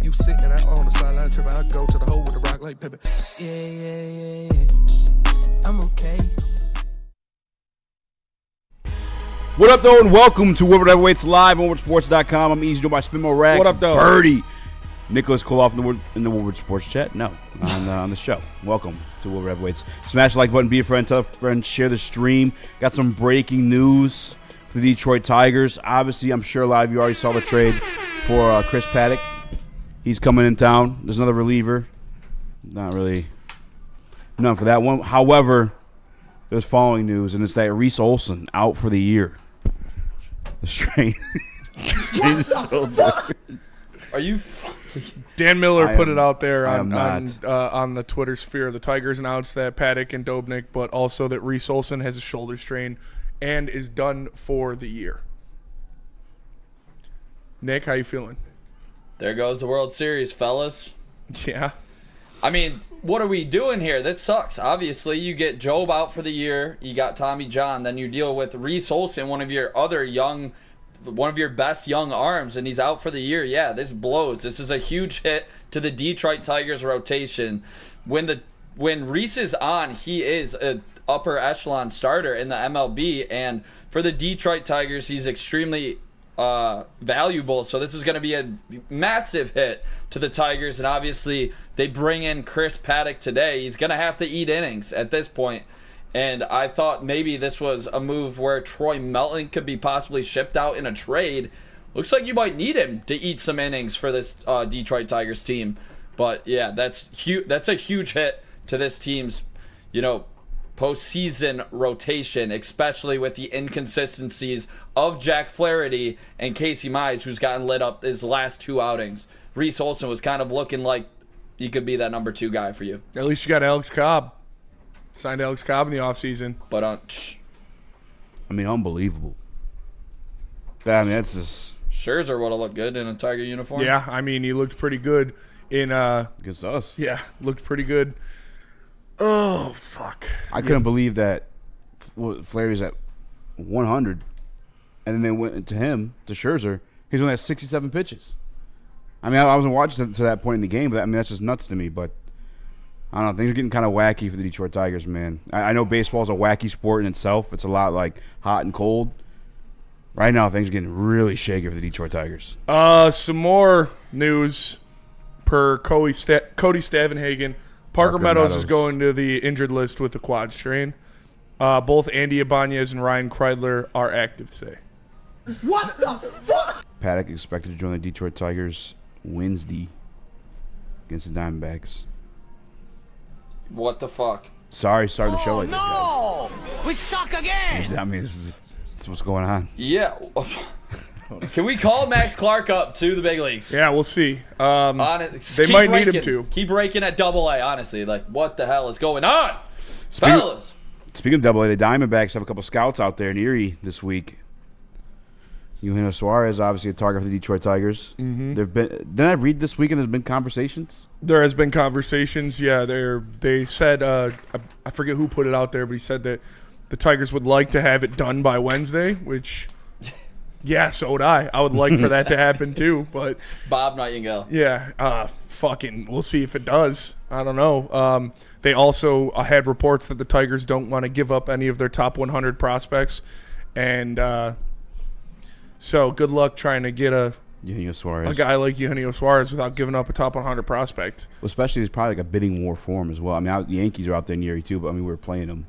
You sitting out on the sideline tripping, I go to the hole with the rock like Pippin. Yeah. I'm okay. What up, though, and welcome to Woodward Heavyweights Live on WoodwardSports.com. I'm Eazy, joined by Spinmo Rax. What up, though? Birdie. Nicholas Koloff in the Woodward Sports Chat. No, on the show. Welcome to Woodward Heavyweights. Smash the like button, be a friend, tell a friend, share the stream. Got some breaking news for the Detroit Tigers. Obviously, I'm sure a lot of you already saw the trade for Chris Paddock. He's coming in town. There's another reliever. Not really. None for that one. However, there's following news, and it's that Reese Olson out for the year. The strain. What the fuck? Are you fucking... Dan Miller put it out there on the Twitter sphere. The Tigers announced that Paddock and Dobnik, but also that Reese Olson has a shoulder strain and is done for the year. Nick, how you feeling? There goes the World Series, fellas. Yeah. I mean, what are we doing here? That sucks. Obviously, you get Job out for the year. You got Tommy John. Then you deal with Reese Olson, one of your best young arms, and he's out for the year. Yeah, this blows. This is a huge hit to the Detroit Tigers rotation. When Reese is on, he is an upper echelon starter in the MLB, and for the Detroit Tigers, he's extremely valuable. So this is going to be a massive hit to the Tigers, and obviously they bring in Chris Paddock today. He's going to have to eat innings at this point. And I thought maybe this was a move where Troy Melton could be possibly shipped out in a trade. Looks like you might need him to eat some innings for this Detroit Tigers team. But yeah, that's a huge hit to this team's, postseason rotation, especially with the inconsistencies of Jack Flaherty and Casey Mize, who's gotten lit up his last two outings. Reese Olson was kind of looking like he could be that number 2 guy for you. At least you got Alex Cobb. Signed Alex Cobb in the offseason. But unbelievable. That's just... Scherzer would have looked good in a Tiger uniform. Yeah, he looked pretty good in against us. Yeah, looked pretty good. Oh, fuck. I couldn't believe that Flaherty's at 100, and then they went to him, to Scherzer. He's only at 67 pitches. I wasn't watching to that point in the game, but that's just nuts to me. But I don't know. Things are getting kind of wacky for the Detroit Tigers, man. I know baseball's a wacky sport in itself. It's a lot like hot and cold. Right now, things are getting really shaky for the Detroit Tigers. Some more news per Cody Stavenhagen. Parker Meadows is going to the injured list with a quad strain. Both Andy Ibanez and Ryan Kreidler are active today. What the fuck? Paddock expected to join the Detroit Tigers Wednesday against the Diamondbacks. What the fuck? Sorry, starting the show like this, guys. No! We suck again! This is what's going on. Yeah. Can we call Max Clark up to the big leagues? Yeah, we'll see. They Keep might need him to. Keep raking at AA, honestly. Like, what the hell is going on? Fellas. Speaking of AA, the Diamondbacks have a couple scouts out there in Erie this week. Eugenio Suarez, obviously a target for the Detroit Tigers. Mm-hmm. Didn't I read this week and there's been conversations? There has been conversations, yeah. They said, I forget who put it out there, but he said that the Tigers would like to have it done by Wednesday, which... Yeah, so would I. I would like for that to happen too, but Bob Nightingale. Yeah, we'll see if it does. I don't know. They also had reports that the Tigers don't want to give up any of their top 100 prospects, and so good luck trying to get a guy like Eugenio Suarez without giving up a top 100 prospect. Well, especially there's probably like a bidding war for him as well. The Yankees are out there in Erie too, but we're playing them,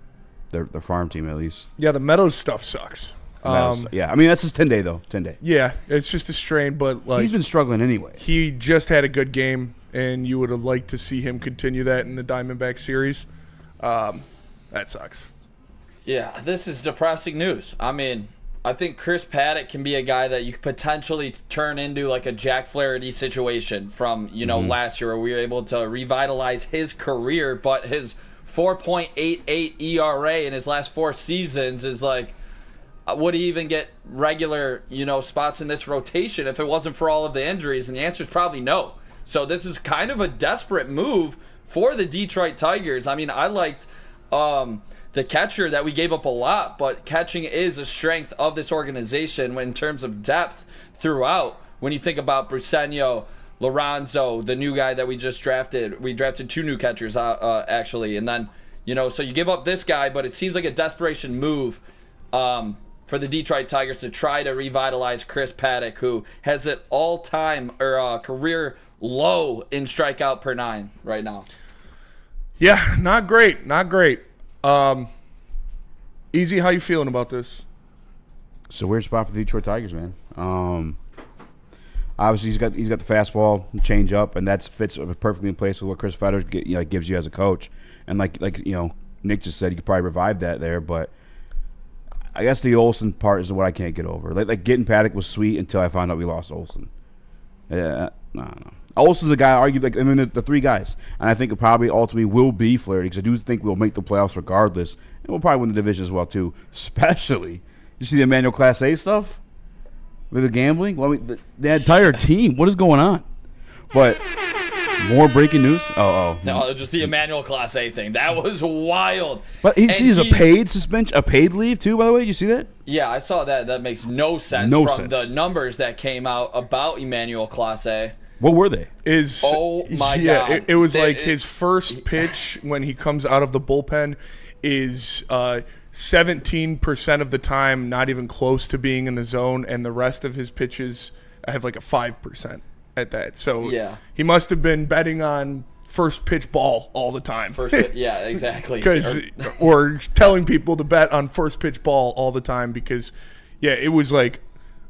their farm team at least. Yeah, the Meadows stuff sucks. That's his 10-day though. 10-day. Yeah, it's just a strain, but he's been struggling anyway. He just had a good game, and you would have liked to see him continue that in the Diamondback series. That sucks. Yeah, this is depressing news. I think Chris Paddock can be a guy that you could potentially turn into like a Jack Flaherty situation from last year, where we were able to revitalize his career, but his 4.88 ERA in his last 4 seasons is like. Would he even get regular, spots in this rotation if it wasn't for all of the injuries? And the answer is probably no. So this is kind of a desperate move for the Detroit Tigers. I liked the catcher that we gave up a lot, but catching is a strength of this organization in terms of depth throughout. When you think about Briseño, Lorenzo, the new guy that we just drafted. We drafted 2 new catchers, actually. And then, so you give up this guy, but it seems like a desperation move for the Detroit Tigers to try to revitalize Chris Paddock, who has an all-time or career low in strikeout per 9 right now. Yeah, not great. Eazy, how you feeling about this? It's a weird spot for the Detroit Tigers, man. Obviously, he's got the fastball, change up, and that fits perfectly in place with what Chris Fetter gives you as a coach. And like Nick just said, you could probably revive that there, but I guess the Olsen part is what I can't get over. Like getting Paddock was sweet until I found out we lost Olsen. Yeah, I don't know. Olsen's a guy I argue the 3 guys, and I think it probably ultimately will be Flaherty because I do think we'll make the playoffs regardless, and we'll probably win the division as well too. Especially, you see the Emmanuel Class A stuff with the gambling. Well, the entire team. What is going on? But more breaking news. No, just the Emmanuel Class A thing. That was wild. But he's a paid suspension, a paid leave too. By the way, did you see that? Yeah, I saw that. That makes no sense the numbers that came out about Emmanuel Class A. What were they? Oh my God! It was his first pitch when he comes out of the bullpen is 17% of the time not even close to being in the zone, and the rest of his pitches have like a 5% at that. So he must have been betting on first pitch ball all the time. Yeah, exactly. Or telling people to bet on first pitch ball all the time because, it was like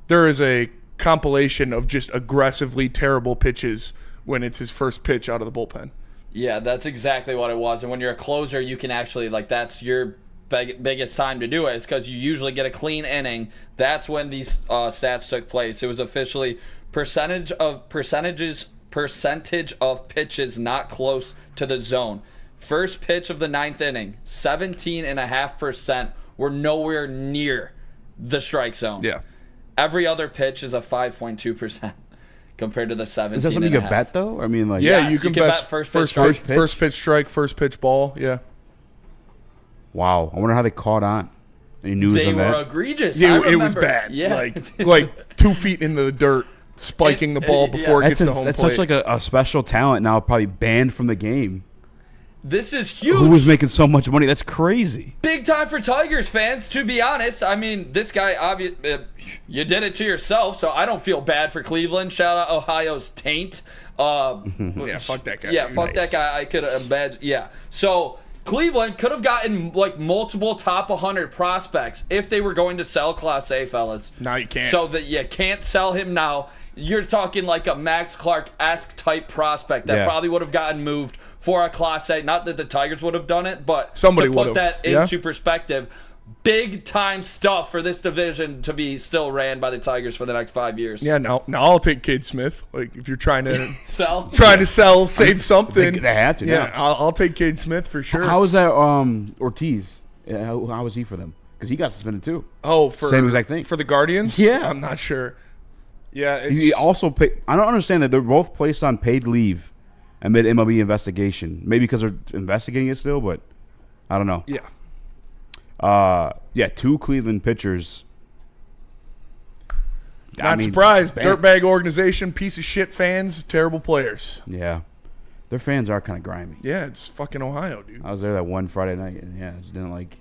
there is a compilation of just aggressively terrible pitches when it's his first pitch out of the bullpen. Yeah, that's exactly what it was. And when you're a closer, you can actually, that's your biggest time to do it. It's because you usually get a clean inning. That's when these stats took place. It was officially percentage of pitches not close to the zone. First pitch of the 9th inning, 17.5% were nowhere near the strike zone. Yeah. Every other pitch is a 5.2% compared to the 17. Is that something you can bet though? I mean, yes, you can bet first pitch strike, first pitch ball. Yeah. Wow, I wonder how they caught on. Any news they on that? Were egregious. Yeah, it was bad. Yeah, like 2 feet in the dirt, spiking the ball before it gets to home that's plate. such like a special talent now, probably banned from the game. This is huge. Who was making so much money? That's crazy. Big time for Tigers fans, to be honest. I mean, this guy, you did it to yourself, so I don't feel bad for Cleveland. Shout out Ohio's taint. Fuck that guy. Yeah, fuck that guy. I could imagine. Yeah. So Cleveland could have gotten multiple top 100 prospects if they were going to sell Class A, fellas. Now you can't. So that you can't sell him now. You're talking like a Max Clark-esque type prospect that probably would have gotten moved for a Class A. Not that the Tigers would have done it, but somebody to put that into perspective, big time stuff for this division to be still ran by the Tigers for the next 5 years. Yeah, now I'll take Cade Smith. Like if you're trying to sell, save something. They have to. Yeah, I'll take Cade Smith for sure. How was that Ortiz? How was he for them? Because he got suspended too. Oh, same exact thing for the Guardians. Yeah, I'm not sure. Yeah, he also paid. I don't understand that they're both placed on paid leave amid MLB investigation. Maybe because they're investigating it still, but I don't know. Yeah. 2 Cleveland pitchers. Not surprised. Dirtbag organization, piece of shit fans, terrible players. Yeah. Their fans are kind of grimy. Yeah, it's fucking Ohio, dude. I was there that one Friday night, and I just didn't like.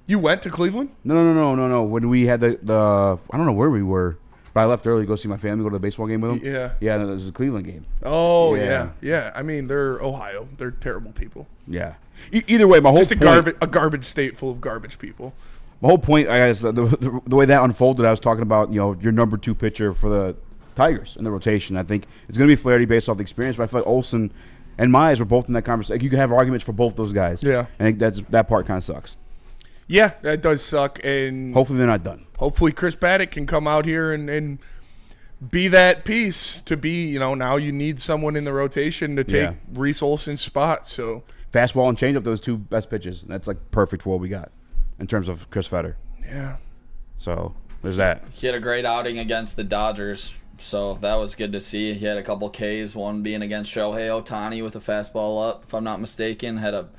You went to Cleveland? No. When we had the I don't know where we were, but I left early to go see my family, go to the baseball game with them. Yeah. Yeah, it was a Cleveland game. Oh, yeah. I mean, they're Ohio. They're terrible people. Yeah. Either way, my whole just point, a garbage state full of garbage people. My whole point, I guess, the way that unfolded, I was talking about your number 2 pitcher for the Tigers in the rotation. I think it's going to be Flaherty based off the experience, but I feel like Olsen and Mize were both in that conversation. Like, you can have arguments for both those guys. Yeah. I think that part kind of sucks. Yeah, that does suck. And hopefully they're not done. Hopefully Chris Paddock can come out here and be that piece to be, now you need someone in the rotation to take Reese Olsen's spot. So fastball and changeup, those 2 best pitches. That's like perfect for what we got in terms of Chris Fetter. Yeah. So there's that. He had a great outing against the Dodgers, so that was good to see. He had a couple Ks, one being against Shohei Ohtani with a fastball up, if I'm not mistaken. Had a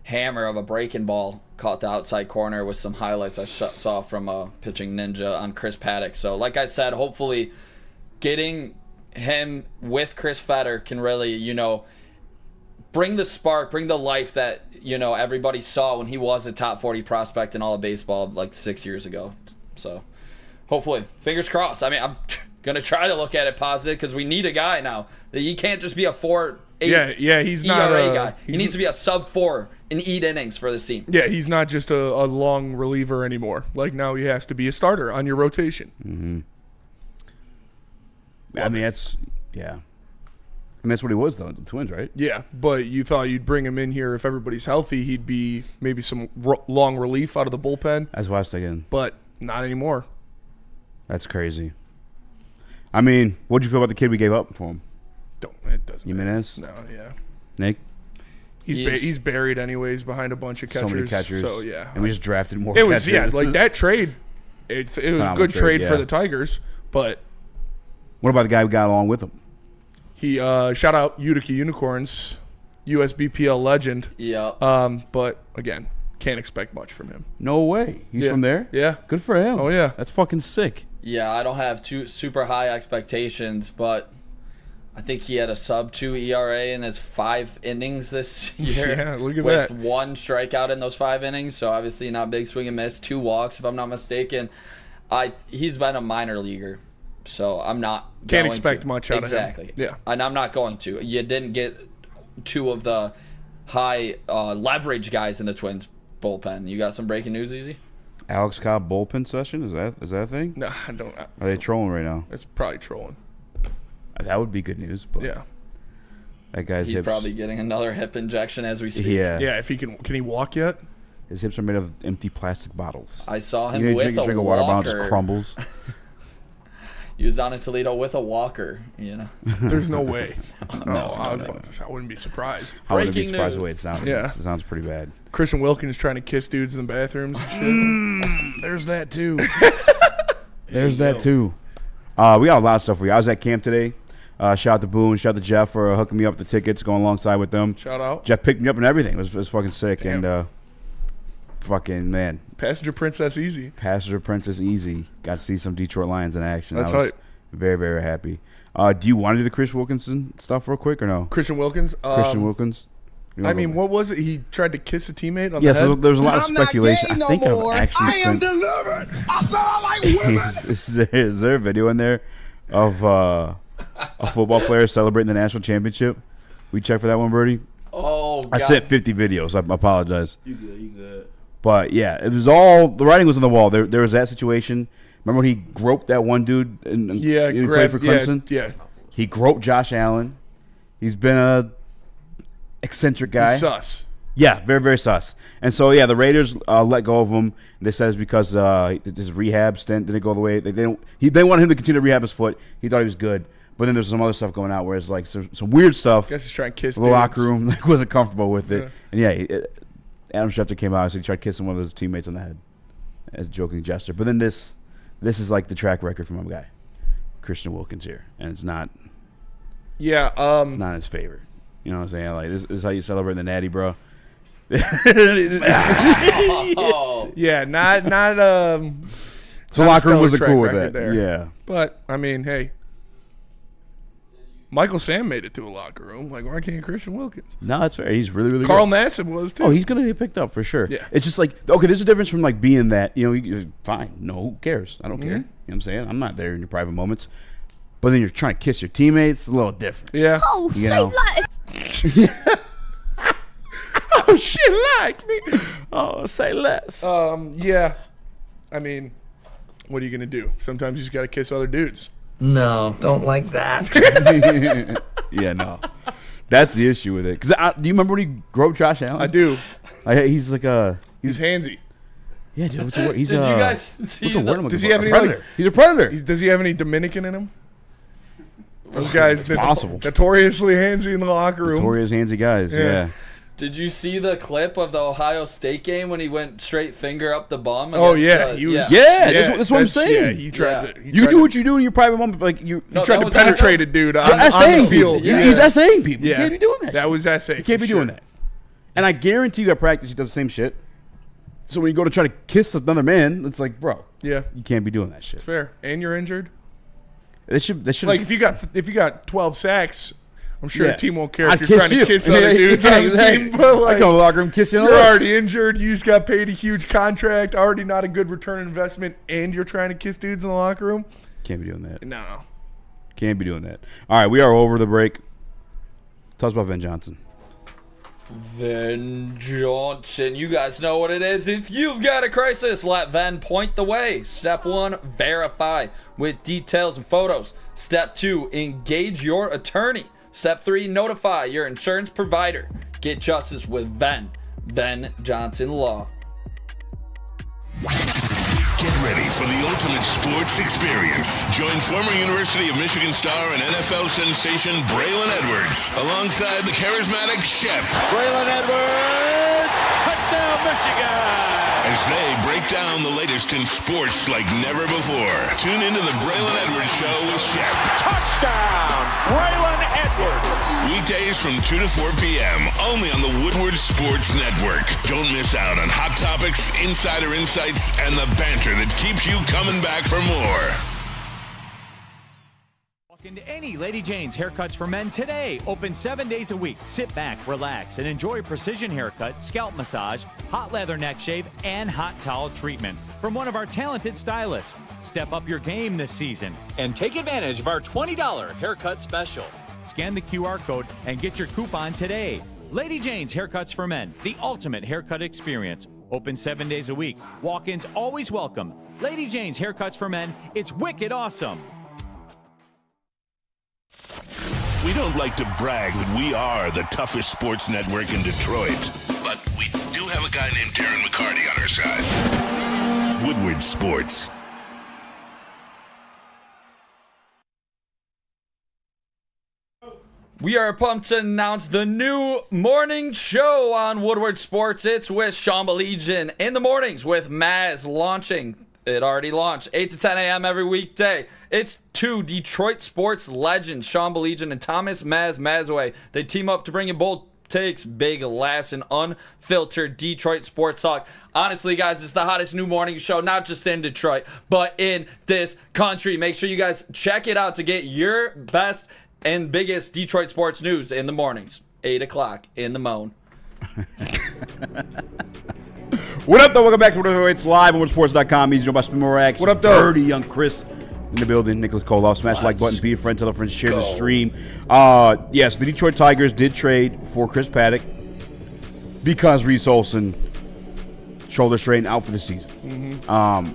hammer of a breaking ball, caught the outside corner with some highlights I saw from Pitching Ninja on Chris Paddock. So like I said, hopefully getting him with Chris Fetter can really, bring the spark, bring the life that, everybody saw when he was a top 40 prospect in all of baseball like 6 years ago. So hopefully, fingers crossed. I mean, I'm going to try to look at it positive because we need a guy now. He can't just be a 4.8 he's not ERA guy. He needs to be a sub-4 and eat innings for this team. Yeah, he's not just a long reliever anymore. Like, now he has to be a starter on your rotation. Mm-hmm. I mean, that's what he was, though, the Twins, right? Yeah, but you thought you'd bring him in here if everybody's healthy. He'd be maybe some long relief out of the bullpen. That's what I was thinking. But not anymore. That's crazy. I mean, what'd you feel about the kid we gave up for him? It doesn't Jimenez? matter. No, yeah. Nick? He's buried anyways behind a bunch of catchers. So many catchers. So, yeah. And we just drafted more It was, catchers. like that trade, it was a good trade for the Tigers, but what about the guy who got along with him? he shout out Utica Unicorns, USBPL legend. Yeah. But again, can't expect much from him. No way. He's from there? Yeah. Good for him. Oh, yeah. That's fucking sick. Yeah, I don't have too super high expectations, but I think he had a sub-2 ERA in his 5 innings this year. Yeah, look at with that. 1 strikeout in those 5 innings, so obviously not big swing and miss. 2 walks, if I'm not mistaken. He's been a minor leaguer, so I'm not Can't going expect to. much out of him. Exactly. Yeah. And I'm not going to. You didn't get 2 of the high leverage guys in the Twins bullpen. You got some breaking news, Eazy? Alex Cobb bullpen session? Is that a thing? No, I don't. Are they trolling right now? It's probably trolling. That would be good news. But Yeah. that guy's He's hips. probably getting another hip injection as we speak. Yeah. Yeah, if he can he walk yet? His hips are made of empty plastic bottles. I saw him You with drink a a water bottle, walker. just crumbles. He was down in Toledo with a walker, There's no way. No, I was about to say, I wouldn't be surprised. I wouldn't be Breaking surprised the way news. it sounds. Yeah. It sounds pretty bad. Christian Wilkins trying to kiss dudes in the bathrooms and shit. There's that too. There's that too. We got a lot of stuff for you. I was at camp today. Shout out to Boone. Shout out to Jeff for hooking me up with the tickets, going alongside with them. Shout out. Jeff picked me up and everything. It was fucking sick. Damn. And fucking, man. Passenger Princess Eazy. Passenger Princess Eazy. Got to see some Detroit Lions in action. That's I was hype. very, very happy. Do you want to do the Chris Wilkinson stuff real quick or no? Christian Wilkins. Christian Wilkins? You I wanna mean, go- what was it? He tried to kiss a teammate on Yeah, the so head? there's a lot of I'm not speculation. gay I no think more. I've actually I am sent. delivered. I feel like women. Is there a video in there of a football player celebrating the national championship? We check for that one, Birdie? Oh, God. I sent 50 videos. I apologize. You good. But yeah, it was all the writing was on the wall. There was that situation. Remember when he groped that one dude and he played for Clemson? Yeah. He groped Josh Allen. He's been a eccentric guy. He's sus. Yeah, very, very sus. And so, yeah, the Raiders let go of him. They said it's because his rehab stint didn't go the way they wanted him to continue to rehab his foot. He thought he was good. But then there's some other stuff going out where it's like some weird stuff. I guess he's trying to kiss The dudes. locker room wasn't comfortable with it. Yeah. And yeah, Adam Schefter came out and said he tried kissing one of his teammates on the head as a joking gesture. But then this is like the track record from my guy, Christian Wilkins here. And it's not Yeah. in his favor. You know what I'm saying? Like this is how you celebrate the natty, bro. Oh, Yeah. Not. So Not a locker room wasn't stellar cool with track that. record there. Yeah. But I mean, hey. Michael Sam made it to a locker room. Like, why can't Christian Wilkins? No, that's fair. He's really, really Carl good. Nassib was too. Oh, he's gonna get picked up for sure. Yeah. It's just like, okay, there's a difference from like being that, you're fine. No, who cares? I don't care. You know what I'm saying? I'm not there in your private moments. But then you're trying to kiss your teammates, it's a little different. Yeah. Oh, You say know. like Oh, shit, like me. Oh, say less. Yeah. I mean, what are you gonna do? Sometimes you just gotta kiss other dudes. No, don't like that. Yeah, no. That's the issue with it. Because do you remember when he groped Josh Allen? I do. He's like a... He's handsy. Yeah, dude, what's the word? He's Did a... you guys see What's the word I'm Does looking he have for? any, A predator. like- He's a predator. Does he have any Dominican in him? Those guys possible. notoriously handsy in the locker room. Notorious handsy guys, Yeah. yeah. Did you see the clip of the Ohio State game when he went straight finger up the bum? Oh against yeah, the- he was. Yeah, that's what I'm saying. Yeah, he tried Yeah. to. You can do what you do in your private moment, but like you No, tried that to was- penetrate that a dude you're on the essaying field. people. Yeah. He's essaying people. You Yeah. can't be doing that. That was essay. You can't be doing that. And I guarantee you at practice he does the same shit. So when you go to try to kiss another man, it's like, bro, Yeah, you can't be doing that shit. it's fair. And you're injured. They should Like if you got 12 sacks, I'm sure Yeah. the team won't care I'd if you're trying to kiss other dudes on the team. But I like, come to the locker room kissing on you're the lips. already injured. You just got paid a huge contract. Already not a good return on investment, and you're trying to kiss dudes in the locker room. Can't be doing that. No. Can't be doing that. All right, we are over the break. Tell us about Ben Johnson. Ven Johnson, you guys know what it is. If you've got a crisis, let Ven point the way. Step 1, verify with details and photos. Step 2, engage your attorney. Step 3, notify your insurance provider. Get justice with Ven Johnson Law. Get ready for the ultimate sports experience. Join former University of Michigan star and NFL sensation Braylon Edwards alongside the charismatic Shep. Braylon Edwards, touchdown Michigan! As they break down the latest in sports like never before. Tune into the Braylon Edwards Show with Shep. Touchdown, Braylon Edwards! Weekdays from 2 to 4 p.m. only on the Woodward Sports Network. Don't miss out on hot topics, insider insights, and the banter that keeps you coming back for more. Walk into any Lady Jane's Haircuts for Men today. Open 7 days a week. Sit back, relax, and enjoy precision haircut, scalp massage, hot leather neck shave, and hot towel treatment from one of our talented stylists. Step up your game this season and take advantage of our $20 haircut special. Scan the QR code and get your coupon today. Lady Jane's Haircuts for Men, the ultimate haircut experience. Open 7 days a week. Walk-ins always welcome. Lady Jane's Haircuts for Men, it's wicked awesome. We don't like to brag that we are the toughest sports network in Detroit, but we do have a guy named Darren McCarty on our side. Woodward Sports. We are pumped to announce the new morning show on Woodward Sports. It's with Sean Legion in the mornings with Maz launching. It already launched 8 to 10 a.m. every weekday. It's two Detroit sports legends, Sean Legion and Thomas Mazaway. They team up to bring you bold takes, big laughs, and unfiltered Detroit sports talk. Honestly, guys, it's the hottest new morning show, not just in Detroit, but in this country. Make sure you guys check it out to get your best and biggest Detroit sports news in the mornings. 8 o'clock in the moan. What up, though? Welcome back to Woodward Live on WoodwardSports.com. Easy, by Spin Rax. What up, though? Birdie, young Chris in the building. Nicholas Koloff. Smash the like button. Be a friend. Tell a friend. Share the stream. Yes, the Detroit Tigers did trade for Chris Paddock because Reese Olson shoulder strain out for the season. Mm-hmm.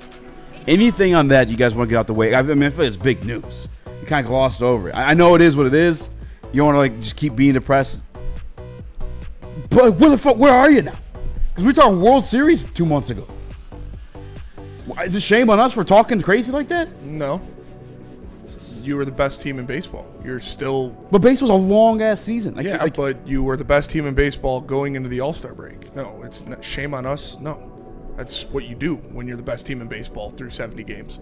Anything on that you guys want to get out the way? I mean, I feel like it's big news. You kind of glossed over it. I know it is what it is. You don't want to just keep being depressed. But where are you now? Because we talked World Series 2 months ago. Is it shame on us for talking crazy like that? No. You were the best team in baseball. You're still... But baseball's a long-ass season. But you were the best team in baseball going into the All-Star break. No, it's not shame on us. No. That's what you do when you're the best team in baseball through 70 games.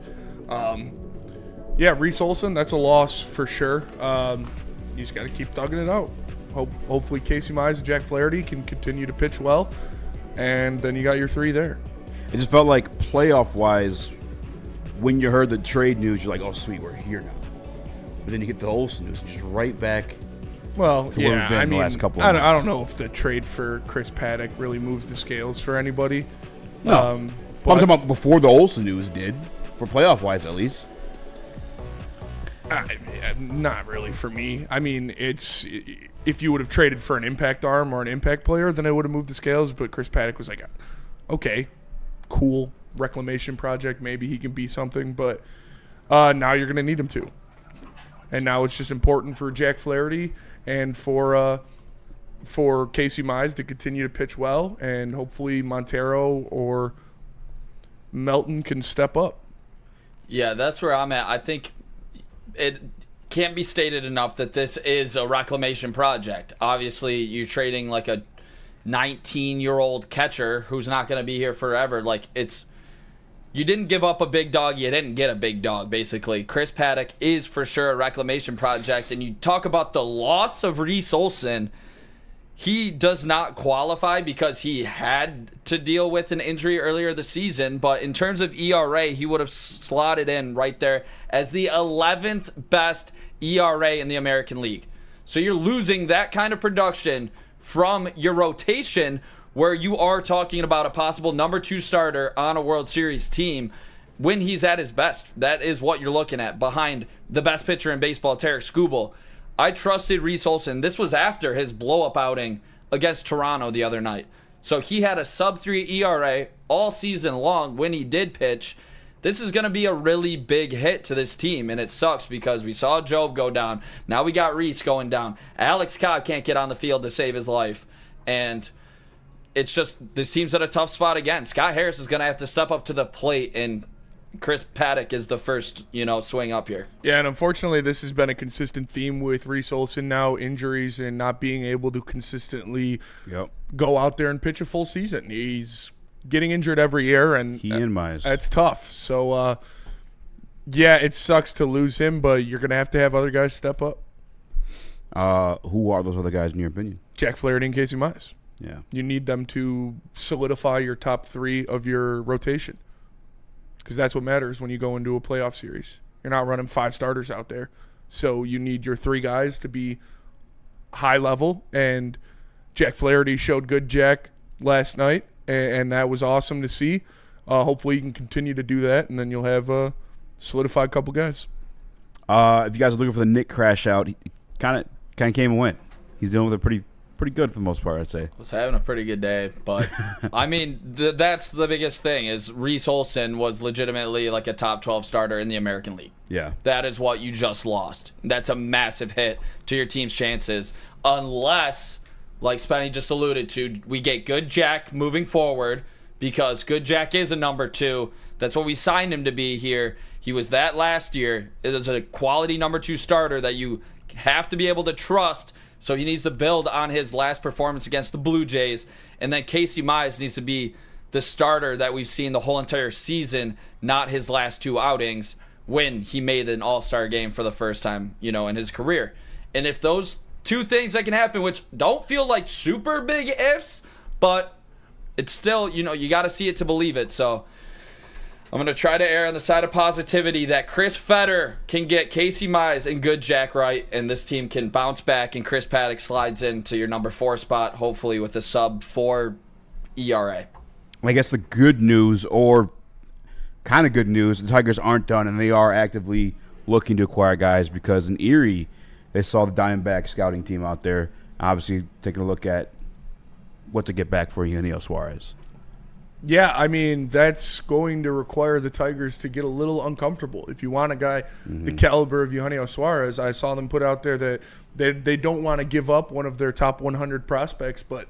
Reese Olson, that's a loss for sure. You just got to keep thugging it out. Hopefully Casey Mize and Jack Flaherty can continue to pitch well, and then you got your three there. It just felt like playoff-wise, when you heard the trade news, you're like, oh, sweet, we're here now. But then you get the Olsen news, and just right back to where we've been the last couple of months. I don't know if the trade for Chris Paddock really moves the scales for anybody. No. I'm talking about before the Olsen news did, for playoff-wise at least. Not really for me. I mean, if you would have traded for an impact arm or an impact player, then it would have moved the scales. But Chris Paddock was like, okay, cool reclamation project. Maybe he can be something. But now you're going to need him to. And now it's just important for Jack Flaherty and for Casey Mize to continue to pitch well. And hopefully Montero or Melton can step up. Yeah, that's where I'm at. I think it can't be stated enough that this is a reclamation project. Obviously, you're trading like a 19-year-old catcher who's not going to be here forever. You didn't give up a big dog, you didn't get a big dog, basically. Chris Paddock is for sure a reclamation project. And you talk about the loss of Reese Olson. he does not qualify because he had to deal with an injury earlier this season. But in terms of ERA, he would have slotted in right there as the 11th best ERA in the American League. So you're losing that kind of production from your rotation, where you are talking about a possible number 2 starter on a World Series team when he's at his best. That is what you're looking at behind the best pitcher in baseball, Tarek Skubal. I trusted Reese Olson. This was after his blow-up outing against Toronto the other night. So he had a sub-3 ERA all season long when he did pitch. This is going to be a really big hit to this team, and it sucks because we saw Job go down. Now we got Reese going down. Alex Cobb can't get on the field to save his life. And it's just, this team's at a tough spot again. Scott Harris is going to have to step up to the plate, and Chris Paddock is the first, swing up here. Yeah, and unfortunately, this has been a consistent theme with Reese Olson now, injuries and not being able to consistently go out there and pitch a full season. He's getting injured every year, and that's tough. So, it sucks to lose him, but you're going to have other guys step up. Who are those other guys in your opinion? Jack Flaherty and Casey Mize. Yeah. You need them to solidify your top 3 of your rotation, because that's what matters when you go into a playoff series. You're not running 5 starters out there. So you need your 3 guys to be high level, and Jack Flaherty showed good Jack last night, and that was awesome to see. Hopefully you can continue to do that, and then you'll have a solidified couple guys. If you guys are looking for the Nick crash out, he kind of came and went. He's dealing with it pretty good for the most part, I'd say. Was having a pretty good day, but I mean, that's the biggest thing is Reese Olson was legitimately like a top 12 starter in the American League. Yeah. That is what you just lost. That's a massive hit to your team's chances, unless, like Spenny just alluded to, we get good Jack moving forward, because good Jack is a number 2. That's what we signed him to be here. He was that last year. It is a quality number 2 starter that you have to be able to trust. So he needs to build on his last performance against the Blue Jays. And then Casey Mize needs to be the starter that we've seen the whole entire season, not his last 2 outings when he made an all-star game for the first time, in his career. And if those 2 things that can happen, which don't feel like super big ifs, but it's still, you got to see it to believe it. So I'm going to try to err on the side of positivity that Chris Fetter can get Casey Mize and good Jack right, and this team can bounce back, and Chris Paddock slides into your number 4 spot, hopefully with a sub-4 ERA. I guess the good news, or kind of good news, the Tigers aren't done, and they are actively looking to acquire guys, because in Erie, they saw the Diamondback scouting team out there, obviously taking a look at what to get back for Eugenio Suarez. Yeah, I mean, that's going to require the Tigers to get a little uncomfortable. If you want a guy the caliber of Eugenio Suarez, I saw them put out there that they don't want to give up one of their top 100 prospects, but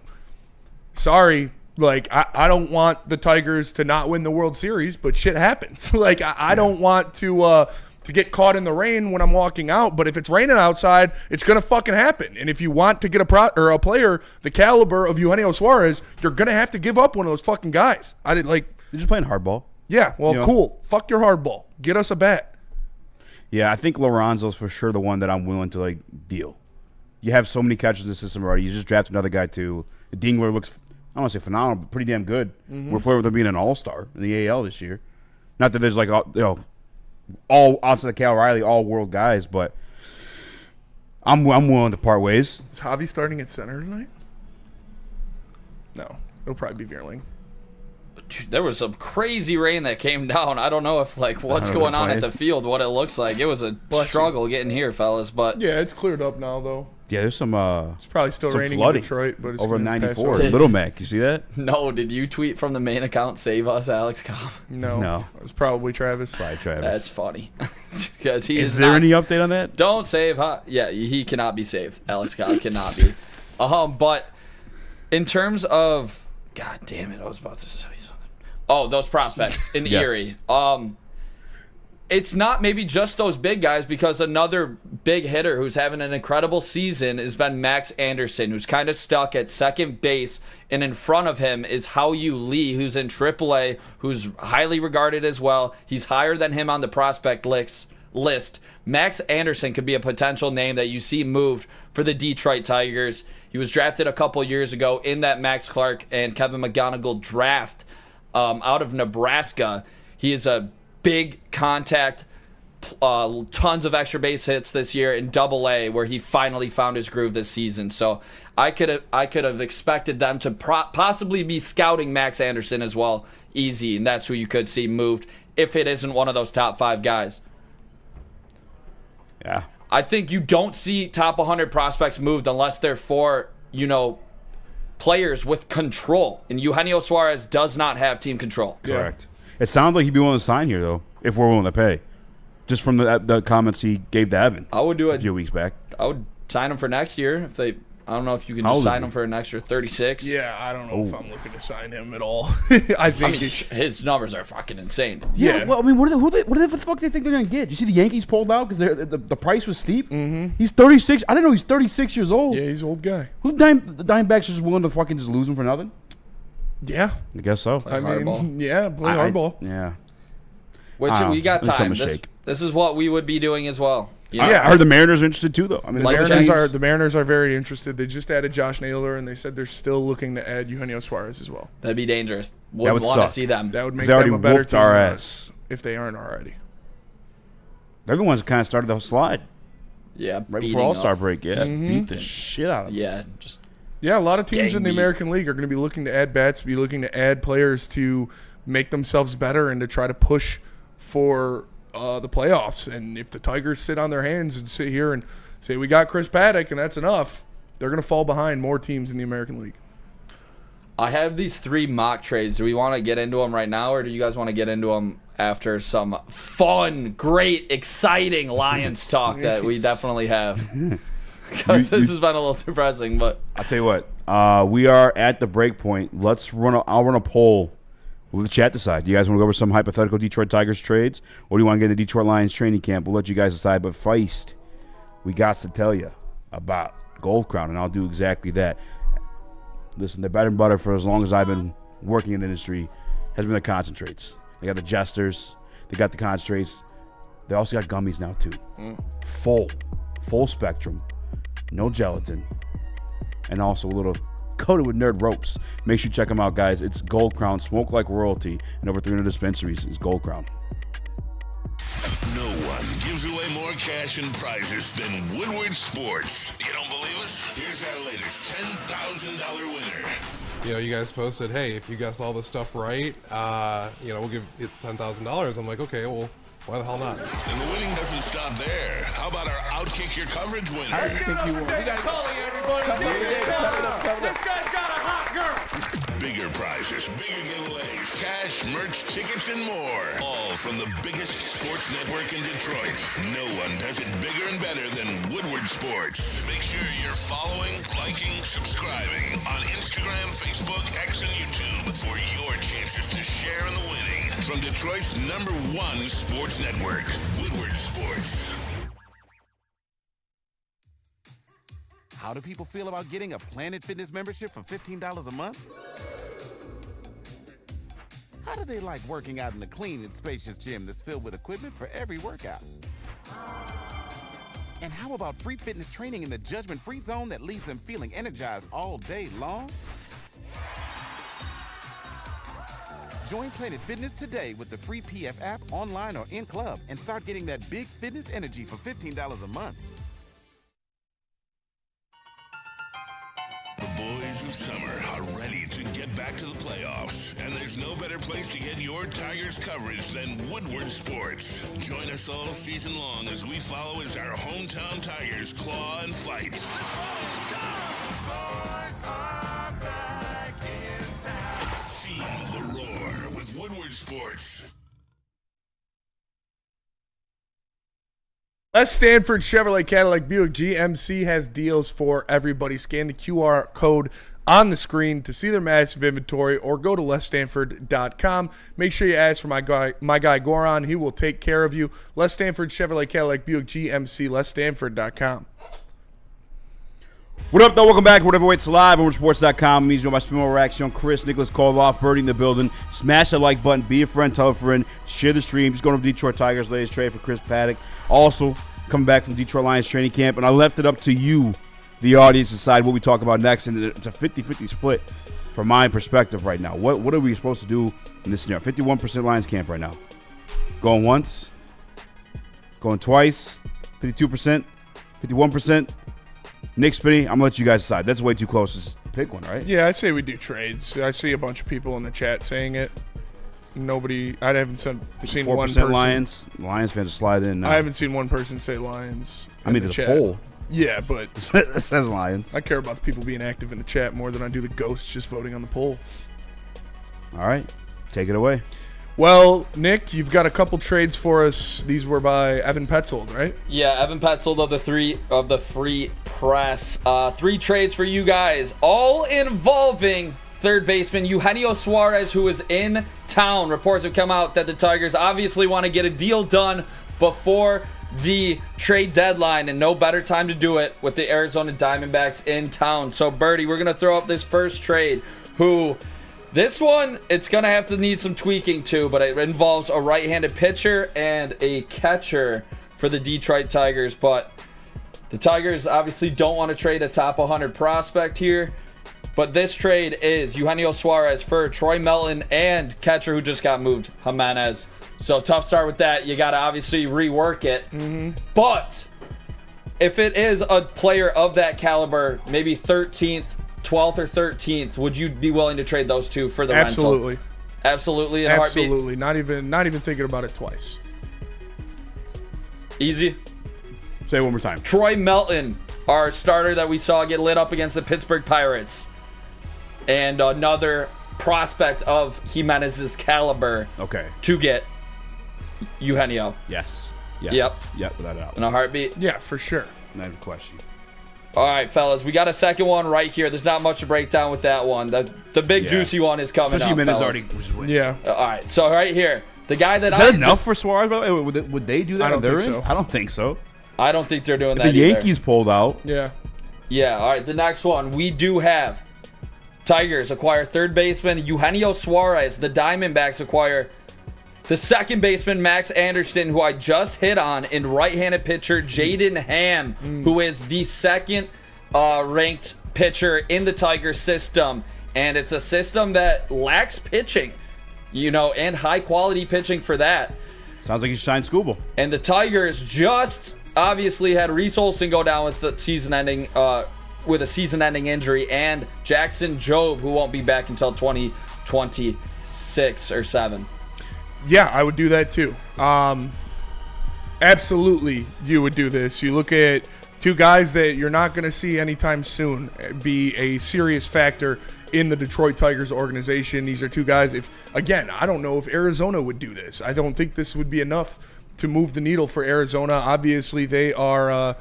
sorry, like, I don't want the Tigers to not win the World Series, but shit happens. Like, I don't want to get caught in the rain when I'm walking out, but if it's raining outside, it's going to fucking happen. And if you want to get a player the caliber of Eugenio Suarez, you're going to have to give up one of those fucking guys. They're just playing hardball. Yeah, well, cool. Fuck your hardball. Get us a bat. Yeah, I think Lorenzo's for sure the one that I'm willing to, deal. You have so many catches in the system already. You just draft another guy, too. Dingler looks, I don't want to say phenomenal, but pretty damn good. We're flirting with him being an all-star in the AL this year. Not that there's, all outside of Cal Riley, all world guys, but I'm willing to part ways. Is Javi starting at center tonight? No, it'll probably be Veerling. Dude, there was some crazy rain that came down. I don't know if what's going on at the field, what it looks like. It was a struggle getting here, fellas. But yeah, it's cleared up now though. Yeah, there's some. It's probably still raining in Detroit, but it's over 94. Little Mac, you see that? No, did you tweet from the main account? Save us, Alex Cobb. No, it was probably Travis. Probably Travis. That's funny because he is there any update on that? Don't save. Yeah, he cannot be saved. Alex Cobb cannot be. But in terms of, God damn it, I was about to say something. Oh, those prospects in Erie. It's not maybe just those big guys, because another big hitter who's having an incredible season has been Max Anderson, who's kind of stuck at second base, and in front of him is Hao-Yu Lee, who's in AAA, who's highly regarded as well. He's higher than him on the prospect list. Max Anderson could be a potential name that you see moved for the Detroit Tigers. He was drafted a couple years ago in that Max Clark and Kevin McGonigal draft out of Nebraska. He is a big contact, tons of extra base hits this year in Double-A, where he finally found his groove this season. So I could have expected them to possibly be scouting Max Anderson as well, Eazy, and that's who you could see moved if it isn't one of those top 5 guys. Yeah. I think you don't see top 100 prospects moved unless they're for, players with control. And Eugenio Suarez does not have team control. Correct. It sounds like he'd be willing to sign here, though, if we're willing to pay. Just from the comments he gave to Evan a few weeks back. I would sign him for next year. I don't know if you can just sign him for an extra 36. Yeah, I don't know if I'm looking to sign him at all. I mean, his numbers are fucking insane. Yeah. Well, I mean, what the fuck do they think they're gonna get? You see the Yankees pulled out because the price was steep. Mm-hmm. He's 36. I didn't know he's 36 years old. Yeah, he's an old guy. Who the Diamondbacks are just willing to fucking just lose him for nothing? Yeah, I guess so. play hardball. Yeah. Which we got time. This is what we would be doing as well. I heard the Mariners are interested too, though. I mean, the Mariners are very interested. They just added Josh Naylor, and they said they're still looking to add Eugenio Suarez as well. That'd be dangerous. That would want to suck. see them. That would make them a better team if they aren't already. They're the ones that kind of started the slide. Yeah, right before All-Star break. Yeah, beat the shit out of them. Yeah, a lot of teams in the American League are going to be looking to add bats, be looking to add players to make themselves better and to try to push for the playoffs. And if the Tigers sit on their hands and sit here and say, we got Chris Paddock and that's enough, they're going to fall behind more teams in the American League. I have these 3 mock trades. Do we want to get into them right now, or do you guys want to get into them after some fun, great, exciting Lions talk that we definitely have? Because this has been a little depressing. But I'll tell you what, we are at the break point. I'll run a poll. We'll let the chat decide. Do you guys want to go over some hypothetical Detroit Tigers trades, or do you want to get in the Detroit Lions training camp? We'll let you guys decide. But Feist, we got to tell you about Gold Crown, and I'll do exactly that. Listen, the bread and butter for as long as I've been working in the industry has been the concentrates. They got the jesters. They got the concentrates. They also got gummies now, too. Full spectrum. No gelatin. And also a little coated with nerd ropes. Make sure you check them out, guys. It's Gold Crown. Smoke like royalty. And over 300 dispensaries is Gold Crown. No one gives away more cash and prizes than Woodward Sports. You don't believe us? Here's our latest $10,000 winner. You guys posted, hey, if you guess all this stuff right, we'll give it's $10,000. I'm like, okay, well, why the hell not? And the winning doesn't stop there. How about our Outkick Your Coverage winner? I think you won. You guys This guy's got a hot girl. Bigger prizes, bigger giveaways, cash, merch, tickets, and more. All from the biggest sports network in Detroit. No one does it bigger and better than Woodward Sports. Make sure you're following, liking, subscribing on Instagram, Facebook, X, and YouTube for your chances to share in the winning. From Detroit's #1 sports network, Woodward Sports. How do people feel about getting a Planet Fitness membership for $15 a month? How do they like working out in a clean and spacious gym that's filled with equipment for every workout? And how about free fitness training in the judgment-free zone that leaves them feeling energized all day long? Join Planet Fitness today with the free PF app, online or in club, and start getting that big fitness energy for $15 a month. The boys of summer are ready to get back to the playoffs, and there's no better place to get your Tigers coverage than Woodward Sports. Join us all season long as we follow as our hometown Tigers claw and fight. This ball is gone. Boys are back in town. Feel the roar with Woodward Sports. Les Stanford Chevrolet Cadillac Buick GMC has deals for everybody. Scan the QR code on the screen to see their massive inventory, or go to lesstanford.com. Make sure you ask for my guy Goran. He will take care of you. Les Stanford Chevrolet Cadillac Buick GMC, lesstanford.com. What up, though? Welcome back to Whatever Waits Live on Sports.com. He's joined by Spimo Raxter, Chris, Nicholas Koloff, Birdie in the building. Smash the like button, be a friend, tell a friend, share the stream. He's going to Detroit Tigers, latest trade for Chris Paddock. Also, coming back from Detroit Lions training camp. And I left it up to you the audience decide what we talk about next, and it's a 50-50 split from my perspective right now. What are we supposed to do in this scenario? 51% Lions camp right now. Going once, going twice, 52%, 51%. Nick Spinney, I'm going to let you guys decide. That's way too close to pick one, right? Yeah, I say we do trades. I see a bunch of people in the chat saying it. I haven't seen one person. Lions fans slide in now. I haven't seen one person say Lions. I mean, there's a poll. Yeah, but it says Lions. I care about the people being active in the chat more than I do the ghosts just voting on the poll. All right, take it away. Well, Nick, you've got a couple trades for us. These were by Evan Petzold, right? Yeah, Evan Petzold of the Free Press. 3 trades for you guys, all involving third baseman Eugenio Suarez, who is in town. Reports have come out that the Tigers obviously want to get a deal done before the trade deadline, and no better time to do it with the Arizona Diamondbacks in town. So, Birdie, we're going to throw up this first trade, this one, it's going to have to need some tweaking too, but it involves a right-handed pitcher and a catcher for the Detroit Tigers. But the Tigers obviously don't want to trade a top 100 prospect here. But this trade is Eugenio Suarez for Troy Melton and catcher who just got moved, Jimenez. So tough start with that. You got to obviously rework it. Mm-hmm. But if it is a player of that caliber, maybe 13th, 12th, or 13th, would you be willing to trade those two for the Absolutely. rental? Absolutely. In a heartbeat? Absolutely. Not even thinking about it twice. Easy. Say it one more time. Troy Melton, our starter that we saw get lit up against the Pittsburgh Pirates. And another prospect of Jimenez's caliber. Okay. To get Eugenio. Yes. Yeah. Yep. Without a doubt. In a heartbeat. Yeah, for sure. Not even a question. All right, fellas, we got a second one right here. There's not much to break down with that one. The big juicy one is coming. Especially up, Jimenez already. Yeah. All right, so right here, the guy that is that enough for Suarez? By the way? Would they do that? I don't think so. I don't think so. I don't think they're doing that. The either. Yankees pulled out. Yeah. Yeah. All right, the next one we do have. Tigers acquire third baseman Eugenio Suarez. The Diamondbacks acquire the second baseman Max Anderson, who I just hit on, and right-handed pitcher Jaden Ham, who is the second ranked pitcher in the Tigers system. And it's a system that lacks pitching, and high-quality pitching for that. Sounds like you signed Scooble. And the Tigers just obviously had Reese Olson go down with the season-ending with a season-ending injury, and Jackson Jobe, who won't be back until 2026 or 7. Yeah, I would do that too. Absolutely, you would do this. You look at two guys that you're not going to see anytime soon be a serious factor in the Detroit Tigers organization. These are two guys, I don't know if Arizona would do this. I don't think this would be enough to move the needle for Arizona. Obviously, they are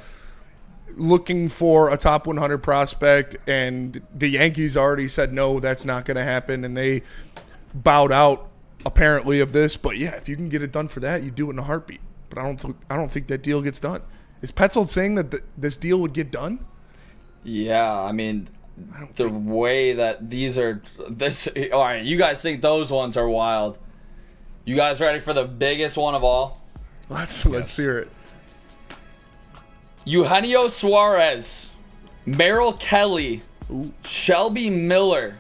looking for a top 100 prospect, and the Yankees already said no, that's not going to happen, and they bowed out apparently of this. But yeah, if you can get it done for that, you do it in a heartbeat. But I don't think that deal gets done. Is Petzold saying that this deal would get done? Yeah, I mean, way that these are all right, you guys think those ones are wild. You guys ready for the biggest one of all? Let's hear it. Eugenio Suarez, Merrill Kelly, Shelby Miller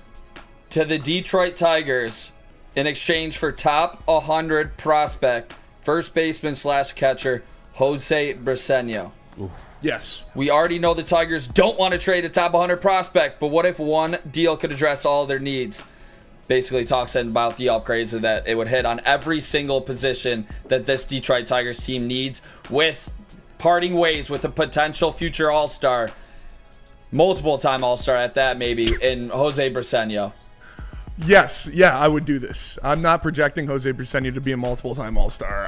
to the Detroit Tigers in exchange for top 100 prospect, first baseman / catcher, Jose Briseño. Yes. We already know the Tigers don't want to trade a top 100 prospect, but what if one deal could address all their needs? Basically talks about the upgrades that it would hit on every single position that this Detroit Tigers team needs, with parting ways with a potential future All-Star, multiple-time All-Star at that maybe, in Jose Briseño. Yes, yeah, I would do this. I'm not projecting Jose Briseño to be a multiple-time All-Star.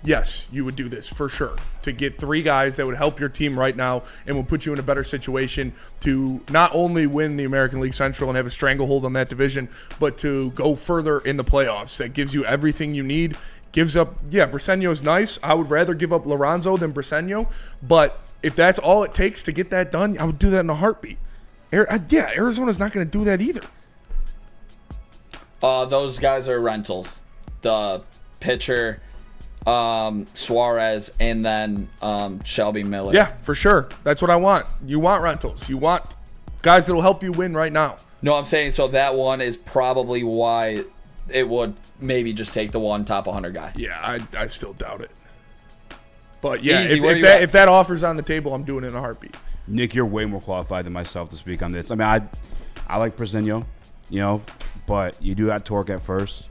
Yes, you would do this for sure, to get 3 guys that would help your team right now and will put you in a better situation to not only win the American League Central and have a stranglehold on that division, but to go further in the playoffs. That gives you everything you need. Gives up, Briseño's nice. I would rather give up Lorenzo than Briseño, but if that's all it takes to get that done, I would do that in a heartbeat. Arizona's not going to do that either. Those guys are rentals. The pitcher Suarez, and then Shelby Miller. Yeah, for sure. That's what I want. You want rentals. You want guys that will help you win right now. No, I'm saying so that one is probably why it would maybe just take the one top 100 guy. Yeah, I still doubt it. But yeah, Eazy, if that offer's on the table, I'm doing it in a heartbeat. Nick, you're way more qualified than myself to speak on this. I mean, I like Briseño, but you do have Torque at first.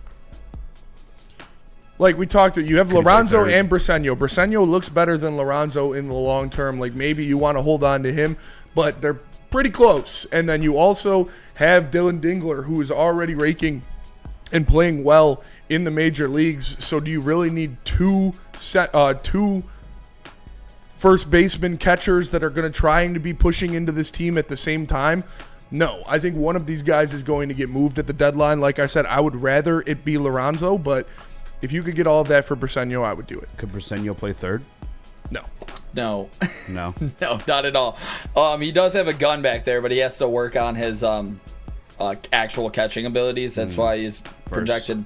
Like we talked to, you have Could Lorenzo be and Briseño. Briseño looks better than Lorenzo in the long term. Like maybe you want to hold on to him, but they're pretty close. And then you also have Dylan Dingler, who is already raking and playing well in the major leagues. So do you really need two first baseman catchers that are going to trying to be pushing into this team at the same time? No, I think one of these guys is going to get moved at the deadline. Like I said, I would rather it be Lorenzo, but if you could get all of that for Briseño, I would do it. Could Briseño play third? No. No. No. No, not at all. He does have a gun back there, but he has to work on his actual catching abilities. That's why he's projected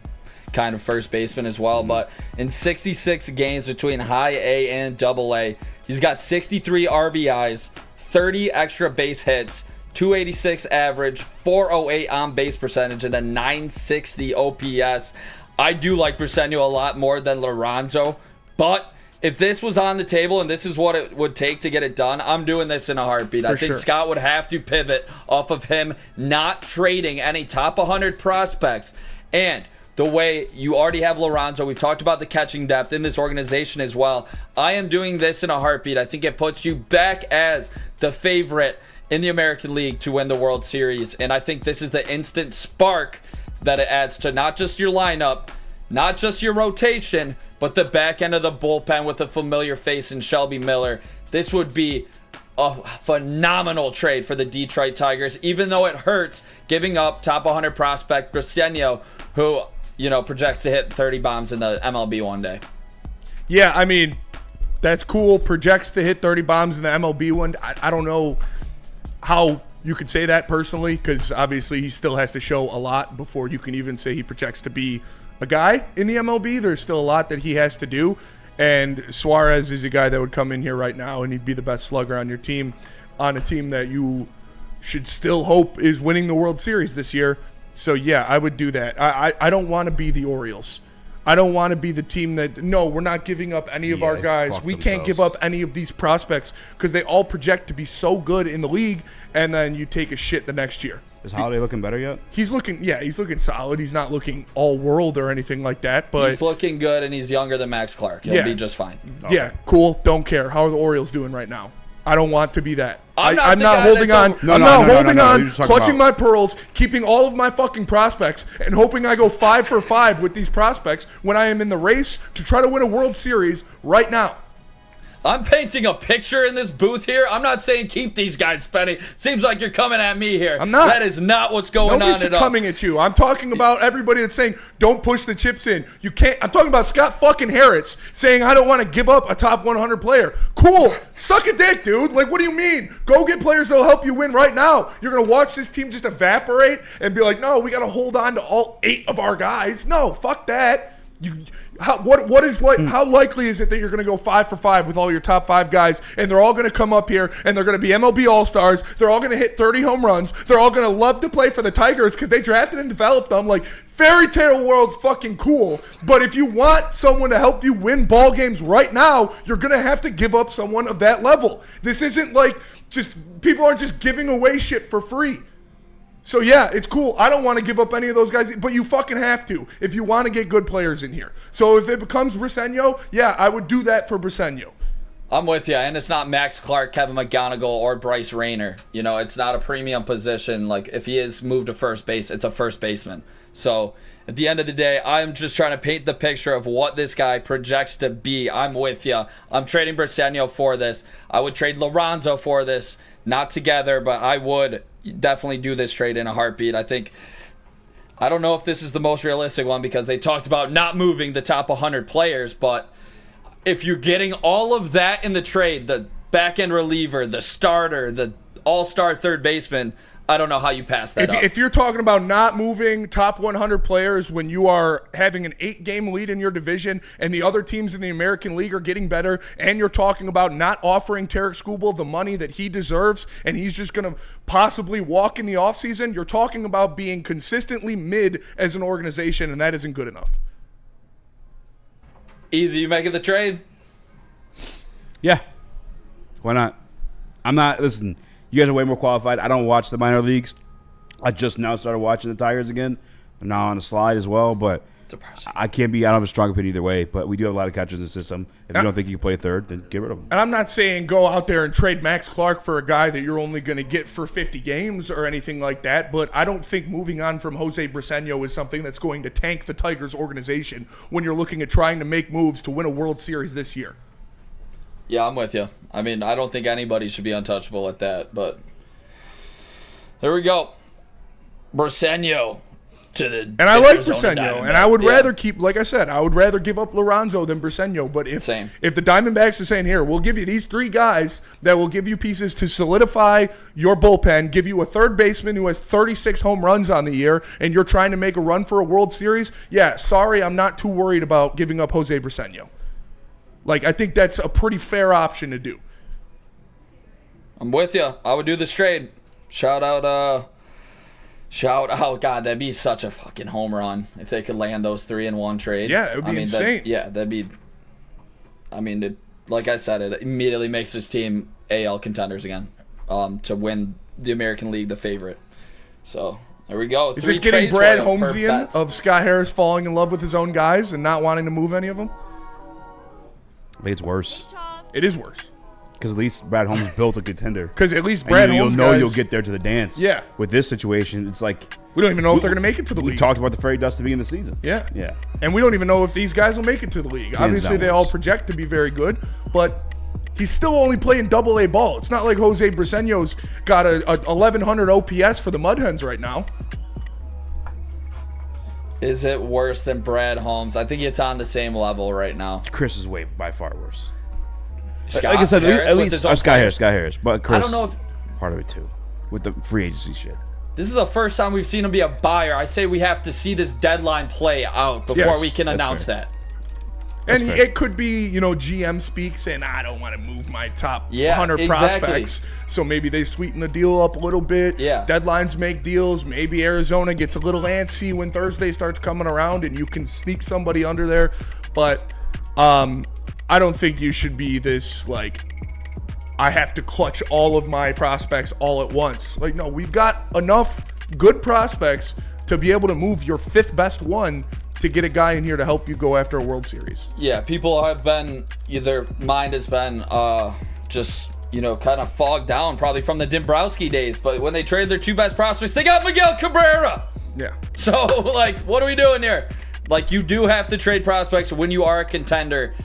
kind of first baseman as well. But in 66 games between high A and double A, he's got 63 RBIs, 30 extra base hits, 286 average, 408 on base percentage, and a 960 OPS. I do like Briseño a lot more than Lorenzo, but if this was on the table and this is what it would take to get it done, I'm doing this in a heartbeat. I think Scott would have to pivot off of him not trading any top 100 prospects. And the way you already have Lorenzo, we've talked about the catching depth in this organization as well. I am doing this in a heartbeat. I think it puts you back as the favorite in the American League to win the World Series. And I think this is the instant spark that it adds to not just your lineup, not just your rotation, but the back end of the bullpen with a familiar face in Shelby Miller. This would be a phenomenal trade for the Detroit Tigers, even though it hurts giving up top 100 prospect Briseño, who, projects to hit 30 bombs in the MLB one day. Yeah, I mean, that's cool. Projects to hit 30 bombs in the MLB one. I don't know how you could say that personally, because obviously he still has to show a lot before you can even say he projects to be a guy in the MLB. There's still a lot that he has to do. And Suarez is a guy that would come in here right now and he'd be the best slugger on your team, on a team that you should still hope is winning the World Series this year. So, yeah, I would do that. I don't want to be the Orioles. I don't want to be the team that, no, we're not giving up any of our guys. We can't give up any of these prospects because they all project to be so good in the league, and then you take a shit the next year. Is Holiday looking better yet? He's looking solid. He's not looking all world or anything like that, but he's looking good, and he's younger than Max Clark. He'll be just fine. Yeah, cool. Don't care. How are the Orioles doing right now? I don't want to be that. I'm not holding on. No, I'm no, not no, holding no, no, on, you're just talking clutching about- my pearls, keeping all of my fucking prospects, and hoping I go 5 for 5 with these prospects when I am in the race to try to win a World Series right now. I'm painting a picture in this booth here. I'm not saying keep these guys, Spenny. Seems like you're coming at me here. I'm not. That is not what's going Nobody's on at all. coming at you. I'm talking about everybody that's saying don't push the chips in. You can't. I'm talking about Scott fucking Harris saying I don't want to give up a top 100 player. Cool. Suck a dick, dude. Like, what do you mean? Go get players that'll help you win right now. You're going to watch this team just evaporate and be like, no, we got to hold on to all 8 of our guys. No, fuck that. How likely is it that you're going to go 5 for 5 with all your top 5 guys, and they're all going to come up here and they're going to be MLB All-Stars? They're all going to hit 30 home runs. They're all going to love to play for the Tigers because they drafted and developed them. Like, fairy tale world's fucking cool, but if you want someone to help you win ball games right now, you're going to have to give up someone of that level. This isn't like just people aren't just giving away shit for free. So, yeah, it's cool. I don't want to give up any of those guys, but you fucking have to if you want to get good players in here. So if it becomes Briseño, yeah, I would do that for Briseño. I'm with you, and it's not Max Clark, Kevin McGonigal, or Bryce Rayner. It's not a premium position. Like, if he is moved to first base, it's a first baseman. So, at the end of the day, I'm just trying to paint the picture of what this guy projects to be. I'm with you. I'm trading Briseño for this. I would trade Lorenzo for this. Not together, but I would definitely do this trade in a heartbeat. I don't know if this is the most realistic one because they talked about not moving the top 100 players, but if you're getting all of that in the trade, the back-end reliever, the starter, the all-star third baseman, I don't know how you pass that up. If you're talking about not moving top 100 players when you are having an 8-game lead in your division and the other teams in the American League are getting better, and you're talking about not offering Tarek Skubal the money that he deserves, and he's just going to possibly walk in the offseason, you're talking about being consistently mid as an organization, and that isn't good enough. Easy, you making the trade? Yeah. Why not? Listen, you guys are way more qualified. I don't watch the minor leagues. I just now started watching the Tigers again. I'm now on the slide as well, but I don't have a strong opinion either way, but we do have a lot of catchers in the system. If you don't think you can play third, then get rid of them. And I'm not saying go out there and trade Max Clark for a guy that you're only going to get for 50 games or anything like that, but I don't think moving on from Jose Briseño is something that's going to tank the Tigers organization when you're looking at trying to make moves to win a World Series this year. Yeah, I'm with you. I mean, I don't think anybody should be untouchable at that, but there we go. Briseño to the And I like Arizona Briseño, Diamondbacks. and I would rather keep, like I said, I would rather give up Lorenzo than Briseño, but if the Diamondbacks are saying, here, we'll give you these 3 guys that will give you pieces to solidify your bullpen, give you a third baseman who has 36 home runs on the year, and you're trying to make a run for a World Series, yeah, sorry, I'm not too worried about giving up Jose Briseño. Like, I think that's a pretty fair option to do. I'm with you. I would do this trade. Shout out, God, that'd be such a fucking home run if they could land those 3 in one trade. Yeah, it would be insane. That'd be, like I said, it immediately makes this team AL contenders again, to win the American League, the favorite. So, there we go. Is this getting Brad Holmesian of Scott Harris falling in love with his own guys and not wanting to move any of them? I think it's worse. It is worse. Because at least Brad Holmes built a contender. Because at least Brad Holmes you'll get there to the dance. Yeah. With this situation, it's like we don't even know if they're going to make it to the league. We talked about the fairy dust to begin the season. Yeah. Yeah. And we don't even know if these guys will make it to the league. Obviously, they all project to be very good, but he's still only playing Double-A ball. It's not like Jose Briseño's got a 1,100 OPS for the Mud Hens right now. Is it worse than Brad Holmes? I think it's on the same level right now. Chris is by far worse. Scott like I said, Harris at least Scott Harris, but Chris, I don't know if part of it too, with the free agency shit. This is the first time we've seen him be a buyer. I say we have to see this deadline play out before we can announce that. And it could be, GM speak saying, I don't want to move my top 100 prospects. So maybe they sweeten the deal up a little bit. Yeah. Deadlines make deals. Maybe Arizona gets a little antsy when Thursday starts coming around and you can sneak somebody under there. But I don't think you should be this, I have to clutch all of my prospects all at once. No, we've got enough good prospects to be able to move your 5th best one to get a guy in here to help you go after a World Series. Yeah, people have been, their mind has been just, kind of fogged down probably from the Dombrowski days. But when they traded their 2 best prospects, they got Miguel Cabrera. Yeah. So, what are we doing here? You do have to trade prospects when you are a contender,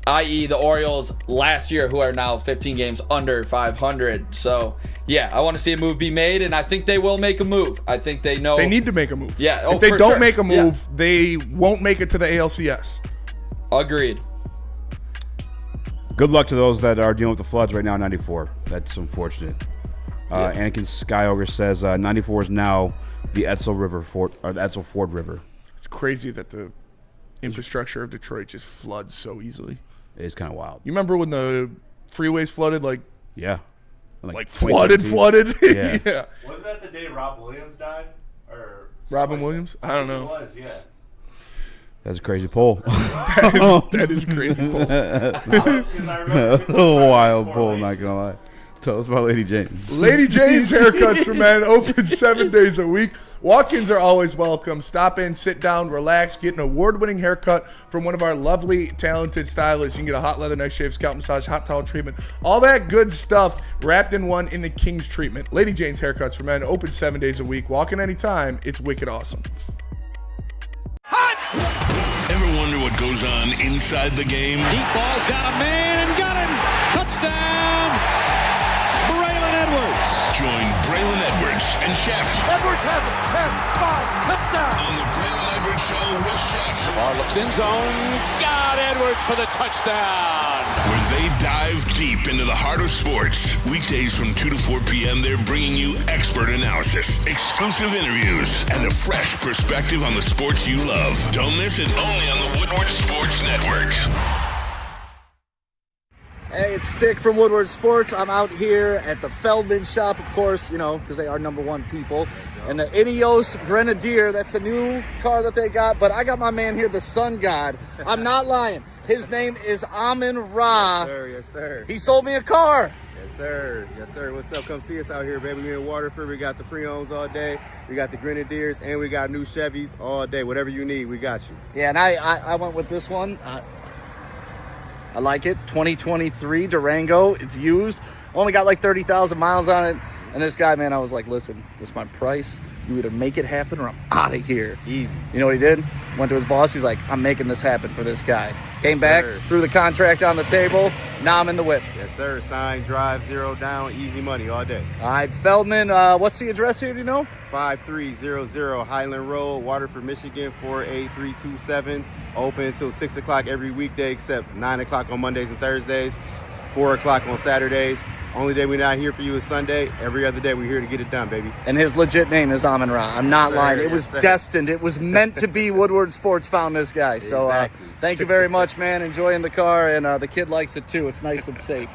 i.e. the Orioles last year, who are now 15 games under 500. So, yeah, I want to see a move be made, and I think they will make a move. I think they know. They need to make a move. Yeah. If they don't make a move, they won't make it to the ALCS. Agreed. Good luck to those that are dealing with the floods right now in 94. That's unfortunate. Anakin Skyogre says 94 is now the Edsel Ford River. It's crazy that the infrastructure of Detroit just floods so easily. It is kind of wild. You remember when the freeways flooded? Yeah. Flooded? Yeah. Yeah. Wasn't that the day Rob Williams died? Or Robin Williams? I don't know. It was, yeah. That's a crazy poll. that is a crazy poll. A wild poll, not going to lie. Tell us about Lady Jane's. Lady Jane's Haircuts for Men, open 7 days a week. Walk-ins are always welcome. Stop in, sit down, relax, get an award-winning haircut from one of our lovely, talented stylists. You can get a hot leather neck shave, scalp massage, hot towel treatment, all that good stuff wrapped in one in the King's treatment. Lady Jane's Haircuts for Men, open 7 days a week. Walk in anytime. It's wicked awesome. Ever wonder what goes on inside the game? Deep ball's got a man and got him. Touchdown, Braylon Edwards. Edwards. Join Braylon Edwards and Shep Edwards has it. 10, 5, touchdown. on the Braylon Edwards Show with Shep, Lamar looks in zone. Got Edwards for the touchdown. where they dive deep into the heart of sports. Weekdays from 2 to 4 p.m., they're bringing you expert analysis, exclusive interviews, and a fresh perspective on the sports you love. Don't miss it, only on the Woodward Sports Network. Hey, it's Stick from Woodward Sports. I'm out here at the Feldman shop, of course, because they are #1 people. And the Ineos Grenadier, that's the new car that they got. But I got my man here, the Sun God. I'm not lying. His name is Amon-Ra. Yes, sir. Yes, sir. He sold me a car. Yes, sir. Yes, sir. What's up? Come see us out here, baby. We're in Waterford. We got the pre-owns all day. We got the Grenadiers, and we got new Chevys all day. Whatever you need, we got you. Yeah, and I went with this one. I like it. 2023 Durango. It's used. Only got like 30,000 miles on it. And this guy, man, I was like, listen, this is my price. You either make it happen or I'm out of here. Easy. You know what he did? Went to his boss. He's like, I'm making this happen for this guy. Came back, sir. threw the contract on the table. Now I'm in the whip. Yes, sir. Sign, drive, 0 down, easy money all day. All right, Feldman, what's the address here? Do you know? 5300 Highland Road, Waterford, Michigan, 48327. Open until 6 o'clock every weekday except 9 o'clock on Mondays and Thursdays. It's 4 o'clock on Saturdays. Only day we're not here for you is Sunday. Every other day we're here to get it done, baby. And his legit name is Amon-Ra. I'm not Yes, lying. sir. It was Yes, sir. destined. It was meant to be. Woodward Sports found this guy. So Exactly. thank you very much, man. Enjoying the car, and the kid likes it too. It's nice and safe.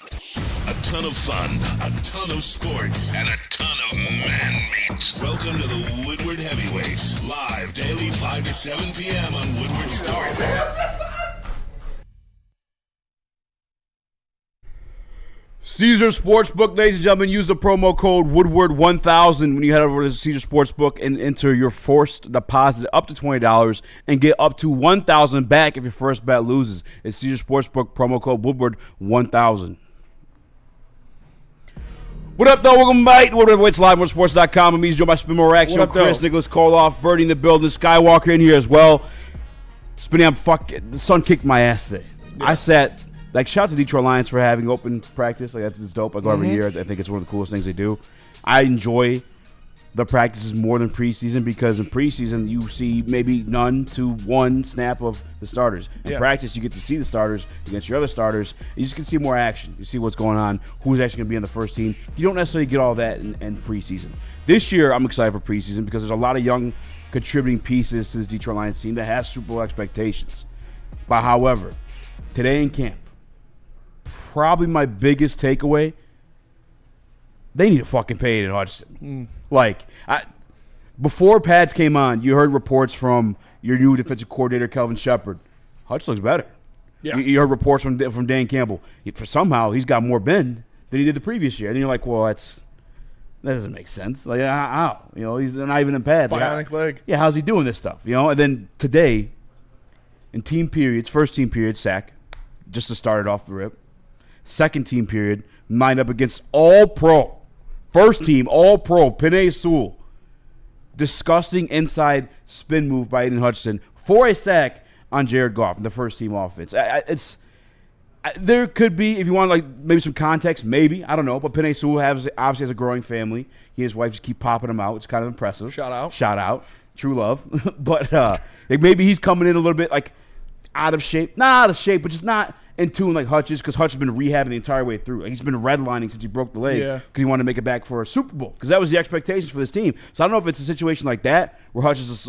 A ton of fun, a ton of sports, and a ton of man-meat. Welcome to the Woodward Heavyweights, live daily 5 to 7 p.m. on Woodward Sports. Caesar Sportsbook, ladies and gentlemen, use the promo code Woodward1000 when you head over to Caesar Sportsbook and enter your forced deposit up to $20 and get up to $1,000 back if your first bet loses. It's Caesar Sportsbook, promo code Woodward1000. What up, though? Welcome back to Woodward Heavyweights Live on Sports.com. I'm Eazy, joined by Spin More Action. What up, Chris, though? Nicholas Koloff, Birdie in the building, Skywalker in here as well. Spinning, the sun kicked my ass today. Yeah. I sat... shout out to Detroit Lions for having open practice. That's dope. I go every year. I think it's one of the coolest things they do. I enjoy the practices more than preseason because in preseason you see maybe none to one snap of the starters. In practice, you get to see the starters against your other starters. You just can see more action. You see what's going on, who's actually going to be on the first team. You don't necessarily get all that in preseason. This year, I'm excited for preseason because there's a lot of young contributing pieces to this Detroit Lions team that has Super Bowl expectations. But however, today in camp, probably my biggest takeaway, they need to fucking pay Aiden Hutchinson. Before Pads came on, you heard reports from your new defensive coordinator, Kelvin Shepard. Hutch looks better. Yeah. You heard reports from Dan Campbell. For somehow, he's got more bend than he did the previous year. And then you're like, well, that doesn't make sense. Like, how? He's not even in pads. Bionic leg. Yeah, how's he doing this stuff? And then today, in team periods, first team period, sack, just to start it off the rip. Second team period, lined up against All-Pro. First team, All-Pro, Penei Sewell. Disgusting inside spin move by Aiden Hutchinson for a sack on Jared Goff in the first team offense. There could be, if you want maybe some context, maybe, I don't know, but Penei Sewell obviously has a growing family. He and his wife just keep popping him out. It's kind of impressive. Shout out. True love. But maybe he's coming in a little bit out of shape. Not out of shape, but just not in tune like Hutch is, because Hutch has bbeen rehabbing the entire way through. He's been redlining since he broke the leg because he wanted to make it back for a Super Bowl, because that was the expectations for this team. So I don't know if it's a situation like that where Hutch is just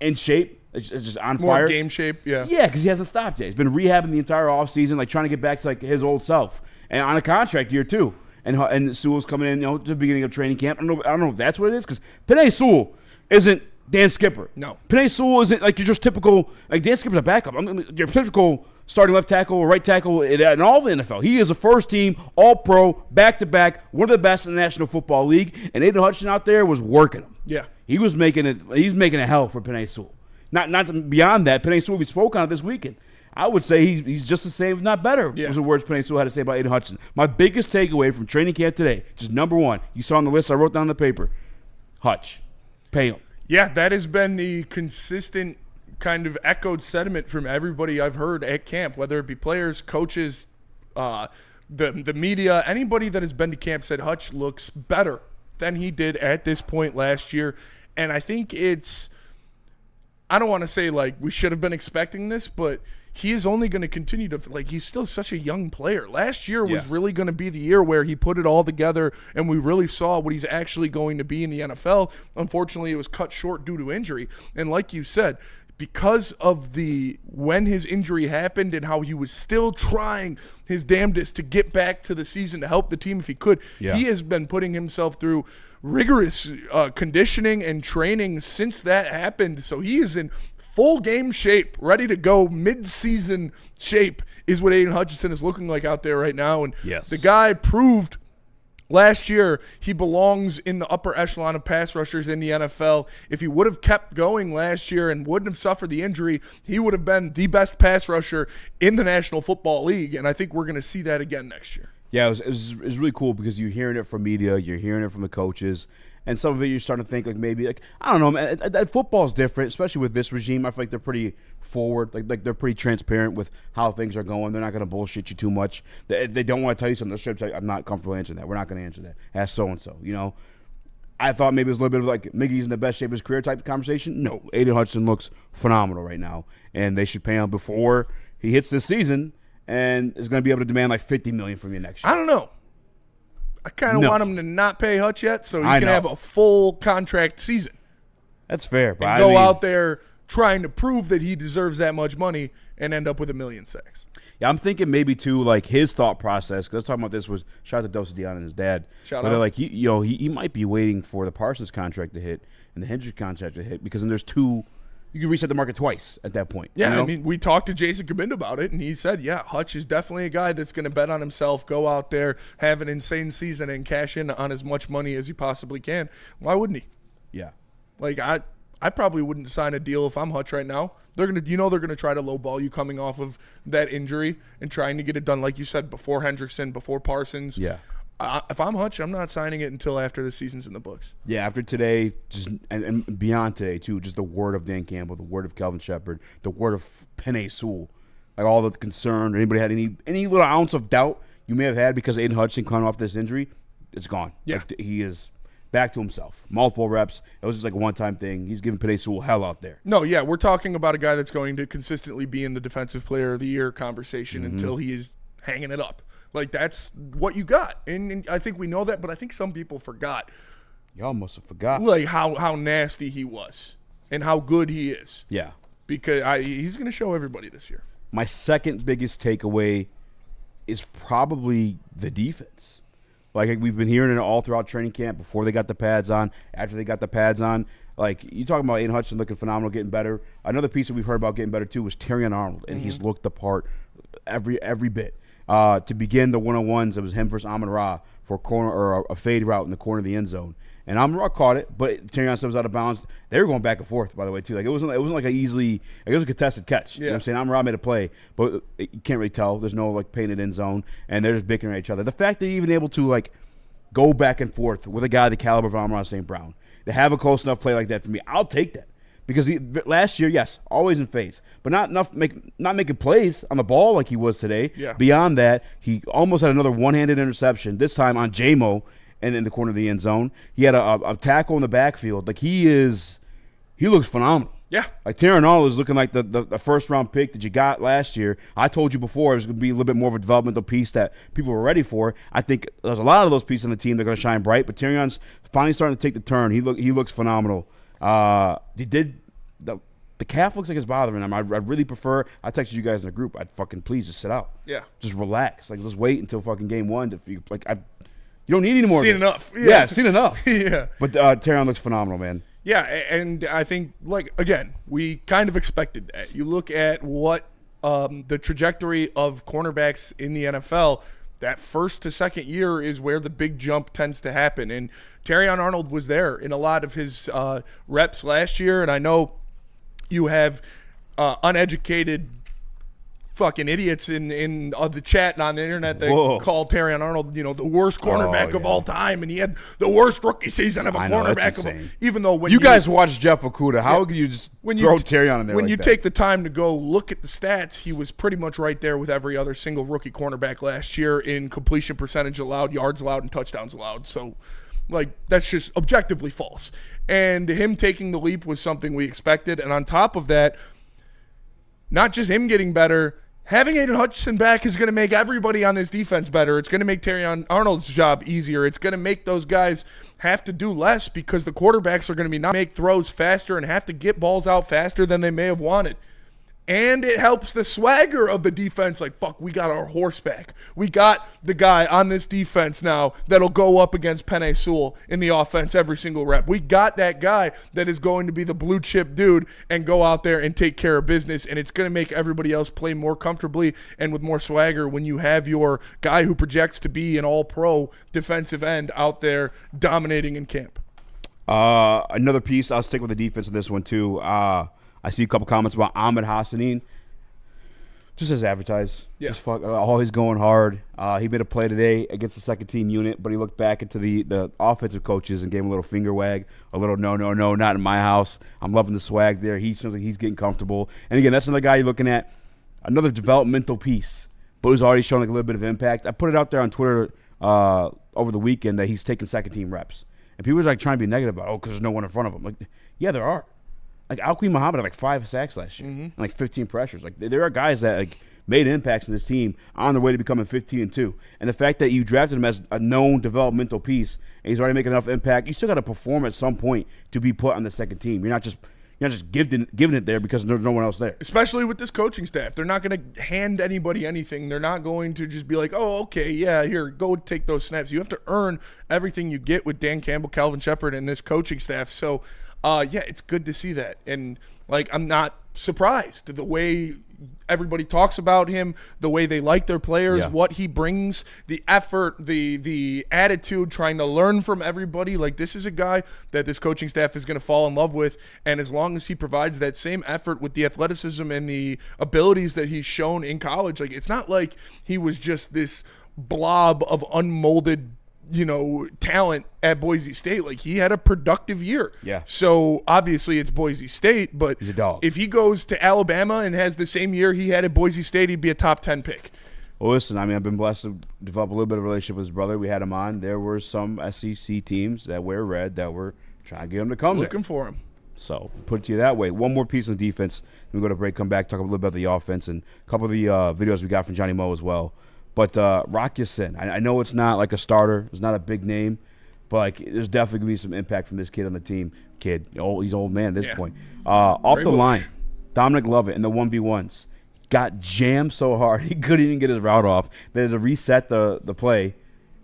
in shape, it's just on fire. More game shape, yeah. Yeah, because he hasn't stopped yet. He's been rehabbing the entire offseason, trying to get back to his old self, and on a contract year too. And Sewell's coming in, to the beginning of training camp. I don't know if that's what it is, because Penei Sewell isn't Dan Skipper. No. Penei Sewell isn't your just typical, Dan Skipper's a backup. Your typical starting left tackle or right tackle in all the NFL. He is a first team, All-Pro, back-to-back, one of the best in the National Football League, and Aiden Hutchinson out there was working him. Yeah. He's making it hell for Penei Sewell. Not beyond that, Penei Sewell, we spoke on it this weekend. I would say he's just the same, if not better, was the words Penei Sewell had to say about Aiden Hutchinson. My biggest takeaway from training camp today, just number one, you saw on the list I wrote down on the paper, Hutch, pay him. Yeah, that has been the consistent kind of echoed sentiment from everybody I've heard at camp, whether it be players, coaches, the media, anybody that has been to camp said Hutch looks better than he did at this point last year. And I think I don't want to say like we should have been expecting this, but he is only going to continue to, like, he's still such a young player. Last year was really going to be the year where he put it all together and we really saw what he's actually going to be in the NFL. Unfortunately, it was cut short due to injury. And like you said, because of when his injury happened and how he was still trying his damnedest to get back to the season to help the team if he could, he has been putting himself through rigorous conditioning and training since that happened. So he is in full game shape, ready to go, mid-season shape is what Aiden Hutchinson is looking like out there right now. And the guy proved last year he belongs in the upper echelon of pass rushers in the NFL. If he would have kept going last year and wouldn't have suffered the injury, he would have been the best pass rusher in the National Football League. And I think we're going to see that again next year. Yeah, it was really cool because you're hearing it from media, you're hearing it from the coaches, and some of it you're starting to think like maybe like I don't know, man. Football's different, especially with this regime. I feel like they're pretty forward, like they're pretty transparent with how things are going. They're not going to bullshit you too much. They don't want to tell you something. They're straight up, I'm not comfortable answering that. We're not going to answer that. Ask so and so. You know, I thought maybe it was a little bit of like Miggy's in the best shape of his career type of conversation. No, Aiden Hutchinson looks phenomenal right now, and they should pay him before he hits this season, and is going to be able to demand like $50 million from you next year. I don't know. I kind of want him to not pay Hutch yet so he can have a full contract season. That's fair. But and go out there trying to prove that he deserves that much money and end up with 1 million sacks. Yeah, I'm thinking maybe too like his thought process. Because I was talking about this was shout out to Dosa Dion and his dad. Shout out. Like he might be waiting for the Parsons contract to hit and the Hendricks contract to hit because then there's two. You can reset the market twice at that point. Yeah, you know? I mean, we talked to Jason Cabinda about it, and he said, yeah, Hutch is definitely a guy that's going to bet on himself, go out there, have an insane season, and cash in on as much money as he possibly can. Why wouldn't he? Yeah. Like, I probably wouldn't sign a deal if I'm Hutch right now. They're gonna try to lowball you coming off of that injury and trying to get it done, like you said, before Hendrickson, before Parsons. Yeah. If I'm Hutch, I'm not signing it until after the season's in the books. Yeah, after today, and beyond today too, just the word of Dan Campbell, the word of Kelvin Shepard, the word of Penei Sewell, like all the concern, or anybody had any little ounce of doubt you may have had because Aiden Hutchinson coming off this injury, it's gone. Yeah, like, he is back to himself. Multiple reps. It was just like a one-time thing. He's giving Penei Sewell hell out there. No, yeah, we're talking about a guy that's going to consistently be in the Defensive Player of the Year conversation until he is hanging it up. Like, that's what you got. And I think we know that, but I think some people forgot. Y'all must have forgot. Like, how nasty he was and how good he is. Yeah. Because he's going to show everybody this year. My second biggest takeaway is probably the defense. Like, we've been hearing it all throughout training camp, before they got the pads on, after they got the pads on. Like, you talking about Aiden Hutchinson looking phenomenal, getting better. Another piece that we've heard about getting better, too, was Terrion Arnold, and he's looked the part every bit. To begin the one-on-ones, it was him versus Amon-Ra for a corner or a fade route in the corner of the end zone. And Amon-Ra caught it, but Terrion was out of bounds. They were going back and forth, by the way, too. Like, it wasn't like it was a contested catch. You know what I'm saying? Amon-Ra made a play, but you can't really tell. There's no, like, painted end zone, and they're just bickering at each other. The fact that you're even able to, like, go back and forth with a guy the caliber of Amon-Ra St. Brown, to have a close enough play like that for me, I'll take that. Because last year, yes, always in phase, but not making plays on the ball like he was today. Yeah. Beyond that, he almost had another one-handed interception, this time on J-Mo and in the corner of the end zone. He had a tackle in the backfield. Like, he looks phenomenal. Yeah. Like, Terrion Arnold is looking like the first-round pick that you got last year. I told you before it was going to be a little bit more of a developmental piece that people were ready for. I think there's a lot of those pieces on the team that are going to shine bright, but Terrion's finally starting to take the turn. He looks phenomenal. The calf looks like it's bothering him. I really prefer. I texted you guys in the group. I'd fucking please just sit out. Yeah. Just relax. Like, just wait until fucking game one. You don't need any more. Seen of this. enough. Yeah, I've seen enough. Yeah. But Terrion looks phenomenal, man. Yeah, and I think, like, again, we kind of expected that. You look at what the trajectory of cornerbacks in the NFL. That first to second year is where the big jump tends to happen. And Terrion Arnold was there in a lot of his reps last year. And I know you have uneducated fucking idiots in the chat and on the internet that Whoa. called Terrion Arnold, the worst cornerback of all time, and he had the worst rookie season of a cornerback. Even though when you guys watch Jeff Okudah, how can you just throw Terrion in there? When like you that? take the time to go look at the stats, he was pretty much right there with every other single rookie cornerback last year in completion percentage allowed, yards allowed, and touchdowns allowed. So, that's just objectively false. And him taking the leap was something we expected. And on top of that, not just him getting better, having Aiden Hutchinson back is going to make everybody on this defense better. It's going to make Terrion Arnold's job easier. It's going to make those guys have to do less because the quarterbacks are going to be not make throws faster and have to get balls out faster than they may have wanted. And it helps the swagger of the defense. Fuck, we got our horse back. We got the guy on this defense now that'll go up against Penei Sewell in the offense every single rep. We got that guy that is going to be the blue chip dude and go out there and take care of business. And it's going to make everybody else play more comfortably and with more swagger when you have your guy who projects to be an all-pro defensive end out there dominating in camp. Another piece, I'll stick with the defense in this one too. I see a couple comments about Ahmed Hassanin. Just as advertised. Yeah. Just always going hard. He made a play today against the second team unit, but he looked back into the offensive coaches and gave him a little finger wag, a little no, not in my house. I'm loving the swag there. He seems like he's getting comfortable. And again, that's another guy you're looking at, another developmental piece, but who's already shown a little bit of impact. I put it out there on Twitter over the weekend that he's taking second team reps. And people were trying to be negative about, because there's no one in front of him. Yeah, there are. Alquim Muhammad had 5 sacks last year and 15 pressures. There are guys that made impacts in this team on their way to becoming 15-2. And the fact that you drafted him as a known developmental piece and he's already making enough impact, you still got to perform at some point to be put on the second team. You're not just giving it there because there's no one else there. Especially with this coaching staff. They're not going to hand anybody anything. They're not going to just be like, oh, okay, yeah, here, go take those snaps. You have to earn everything you get with Dan Campbell, Calvin Shepard, and this coaching staff. So, it's good to see that. And, I'm not surprised the way everybody talks about him, the way they like their players, what he brings, the effort, the attitude, trying to learn from everybody. This is a guy that this coaching staff is going to fall in love with. And as long as he provides that same effort with the athleticism and the abilities that he's shown in college, it's not like he was just this blob of unmolded talent at Boise State. He had a productive year. Yeah. So obviously it's Boise State, but he's a dog. If he goes to Alabama and has the same year he had at Boise State, he'd be a top 10 pick. Well, listen, I've been blessed to develop a little bit of a relationship with his brother. We had him on. There were some SEC teams that wear red that were trying to get him to come Looking for him. So put it to you that way. One more piece on defense. Then we go to break, come back, talk a little bit about the offense and a couple of the videos we got from Johnny Moe as well. But Raxter, I know it's not a starter. It's not a big name. But there's definitely going to be some impact from this kid on the team. He's an old man at this point. Off the line, Dominic Lovett in the 1v1s. Got jammed so hard he couldn't even get his route off. They had to reset the play.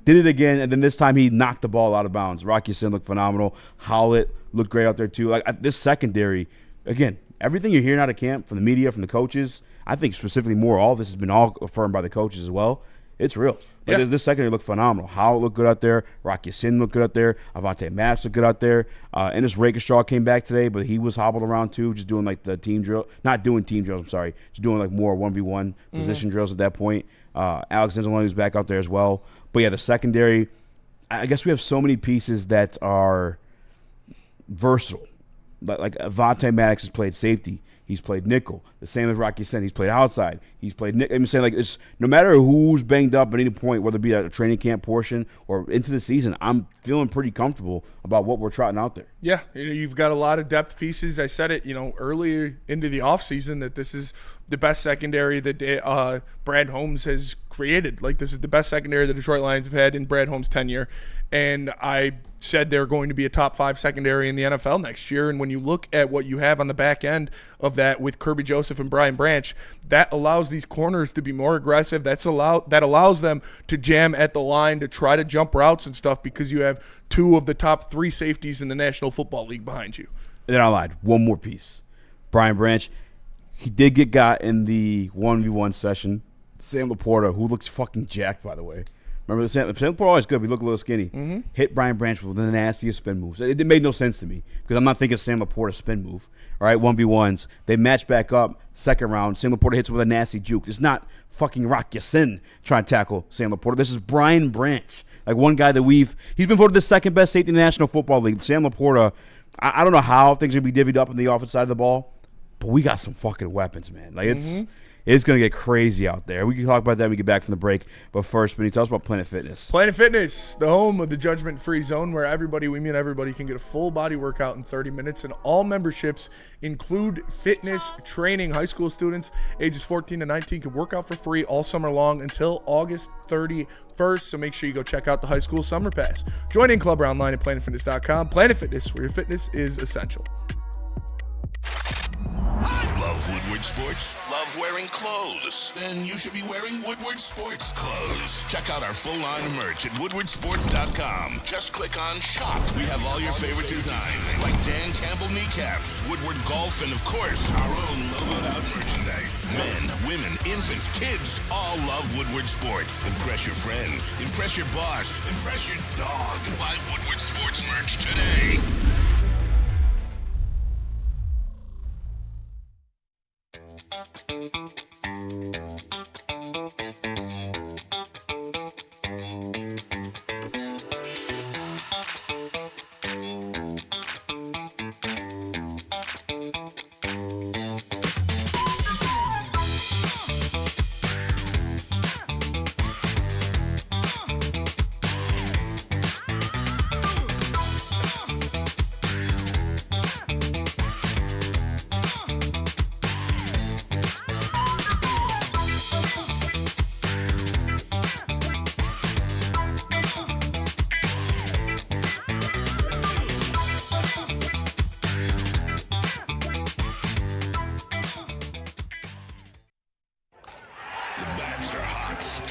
Did it again, and then this time he knocked the ball out of bounds. Raxter looked phenomenal. Howlett looked great out there too. This secondary, again, everything you're hearing out of camp from the media, from the coaches, I think specifically more, all this has been all affirmed by the coaches as well. It's real. This secondary looked phenomenal. Howlett looked good out there. Raxter looked good out there. Avonte Maddox looked good out there. Ennis Rakestraw came back today, but he was hobbled around too, just doing the team drill. Not doing team drills, I'm sorry. Just doing more 1v1 position drills at that point. Alex Anzalone was back out there as well. But yeah, the secondary, I guess we have so many pieces that are versatile. Avonte Maddox has played safety. He's played nickel. The same as Raxter. He's played outside. He's played nickel. I'm saying it's no matter who's banged up at any point, whether it be at a training camp portion or into the season, I'm feeling pretty comfortable about what we're trotting out there. Yeah, you've got a lot of depth pieces. I said it, early into the offseason that this is the best secondary that Brad Holmes has created. This is the best secondary the Detroit Lions have had in Brad Holmes' tenure. And I said they're going to be a top 5 secondary in the NFL next year. And when you look at what you have on the back end of that with Kirby Joseph and Brian Branch, that allows these corners to be more aggressive. That allows them to jam at the line, to try to jump routes and stuff, because you have 2 of the top 3 safeties in the National Football League behind you. And then I lied. One more piece. Brian Branch, he did get got in the 1v1 session. Sam Laporta, who looks fucking jacked, by the way. Remember, Sam Laporta always good. We look a little skinny. Hit Brian Branch with the nastiest spin moves. It made no sense to me because I'm not thinking Sam Laporta spin move. All right, 1v1s. They match back up. Second round, Sam Laporta hits with a nasty juke. It's not fucking Rock Ya-Sin trying to tackle Sam Laporta. This is Brian Branch. Like one guy that he's been voted the second best safety in the National Football League. Sam Laporta, I don't know how things are going to be divvied up on the offensive side of the ball, but we got some fucking weapons, man. Like it's going to get crazy out there. We can talk about that when we get back from the break. But first, Benny, tell us about Planet Fitness. Planet Fitness, the home of the judgment-free zone where everybody can get a full body workout in 30 minutes. And all memberships include fitness training. High school students ages 14 to 19 can work out for free all summer long until August 31st. So make sure you go check out the high school summer pass. Join in Club online at planetfitness.com. Planet Fitness, where your fitness is essential. Love Woodward Sports? Love wearing clothes? Then you should be wearing Woodward Sports clothes. Check out our full line of merch at woodwardsports.com. Just click on shop. We have all your favorite designs, like Dan Campbell kneecaps, Woodward golf, and of course, our own logoed out merchandise. Men, women, infants, kids, all love Woodward Sports. Impress your friends. Impress your boss. Impress your dog. Buy Woodward Sports merch today.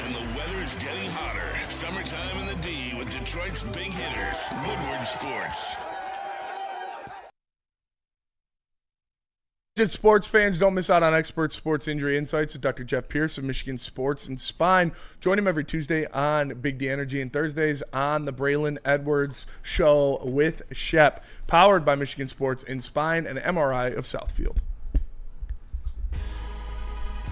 And the weather is getting hotter. Summertime in the D with Detroit's big hitters, Woodward Sports. Sports fans, don't miss out on expert sports injury insights with Dr. Jeff Pierce of Michigan Sports and Spine. Join him every Tuesday on Big D Energy and Thursdays on the Braylon Edwards Show with Shep, powered by Michigan Sports and Spine and Amon-Ra of Southfield.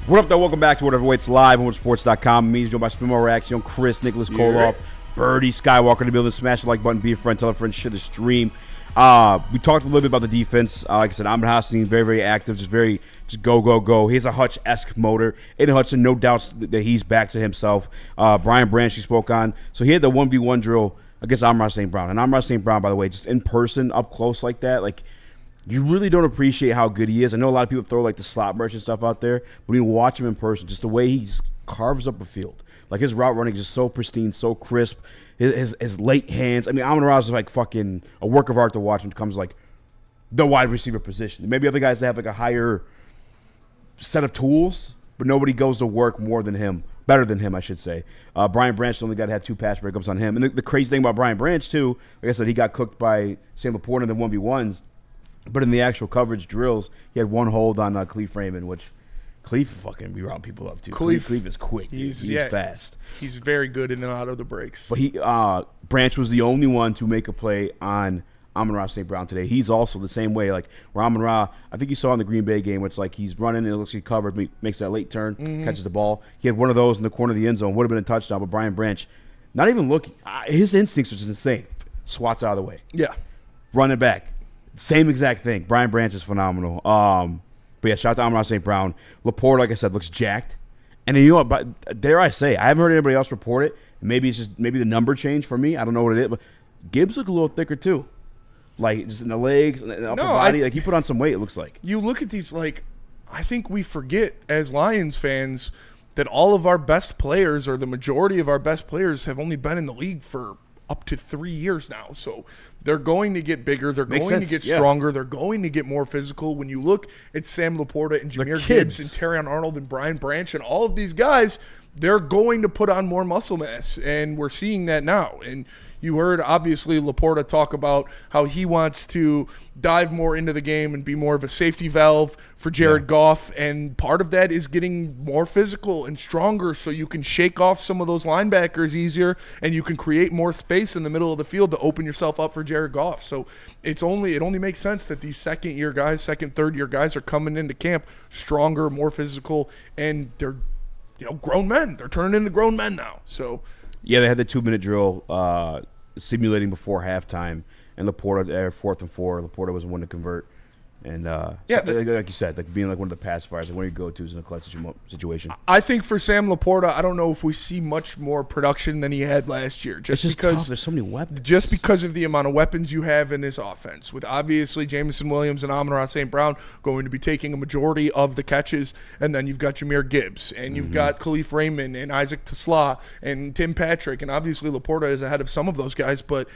What up, though? Welcome back to Whatever Waits Live on WoodSports.com. Me, joined by Spimo Reaction, Chris, Nicholas Koloff, Birdie, Skywalker in the building. Smash the like button, be a friend, tell a friend, share the stream. We talked a little bit about the defense. Like I said, Amon-Ra very, very active, just go, go, go. He has a Hutch-esque motor. Aiden Hudson, no doubts that he's back to himself. Brian Branch, he spoke on. So he had the 1v1 drill against Amon-Ra St. Brown. And Amon-Ra St. Brown, by the way, just in person, up close like that, like, you really don't appreciate how good he is. I know a lot of people throw like the slot merchant stuff out there, but when you watch him in person, just the way he just carves up a field. Like his route running is just so pristine, so crisp. His late hands. I mean, Amon-Ra is like fucking a work of art to watch when it comes to like the wide receiver position. Maybe other guys that have like a higher set of tools, but nobody goes to work more than him. Better than him, I should say. Brian Branch only got to have 2 pass breakups on him. And the crazy thing about Brian Branch, too, like I said, he got cooked by Sam Laporta in the 1v1s. But in the actual coverage drills, he had 1 hold on Cleve Raymond, which Cleve fucking reroute people up too. Cleve is quick. He's fast. He's very good in and out of the breaks. But Branch was the only one to make a play on Amon-Ra St. Brown today. He's also the same way. Like where Amon-Ra, I think you saw in the Green Bay game, where it's like he's running and it looks like he covered, makes that late turn, catches the ball. He had one of those in the corner of the end zone. Would have been a touchdown, but Brian Branch, not even looking. His instincts are just insane. Swats out of the way. Yeah. Run it back. Same exact thing. Brian Branch is phenomenal. But yeah, shout out to Amon-Ra St. Brown. Laporte, like I said, looks jacked. And you know what? But dare I say, I haven't heard anybody else report it. Maybe it's just the number change for me. I don't know what it is. But Gibbs look a little thicker too. Like just in the legs and the upper body. Like he put on some weight, it looks like. You look at these, like, I think we forget as Lions fans that all of our best players, or the majority of our best players, have only been in the league for up to 3 years now. So they're going to get bigger. They're going to get stronger. They're going to get more physical. When you look at Sam Laporta and Jahmyr Gibbs and Terrion Arnold and Brian Branch and all of these guys, they're going to put on more muscle mass. And we're seeing that now. And You heard, obviously, Laporta talk about how he wants to dive more into the game and be more of a safety valve for Jared Goff, and part of that is getting more physical and stronger so you can shake off some of those linebackers easier and you can create more space in the middle of the field to open yourself up for Jared Goff. So it only makes sense that these second-year guys, third-year guys are coming into camp stronger, more physical, and they're grown men. They're turning into grown men now. So yeah, they had the 2-minute drill simulating before halftime, and Laporta there, 4th and 4. Laporta was the one to convert. And like you said, like being like one of the pacifiers, like one of your go-tos in a clutch situation. I think for Sam Laporta, I don't know if we see much more production than he had last year. Just because tough. There's so many weapons. Just because of the amount of weapons you have in this offense, with obviously Jameson Williams and Amon-Ra St. Brown going to be taking a majority of the catches, and then you've got Jahmyr Gibbs, and you've got Khalif Raymond and Isaac Tesla and Tim Patrick, and obviously Laporta is ahead of some of those guys, but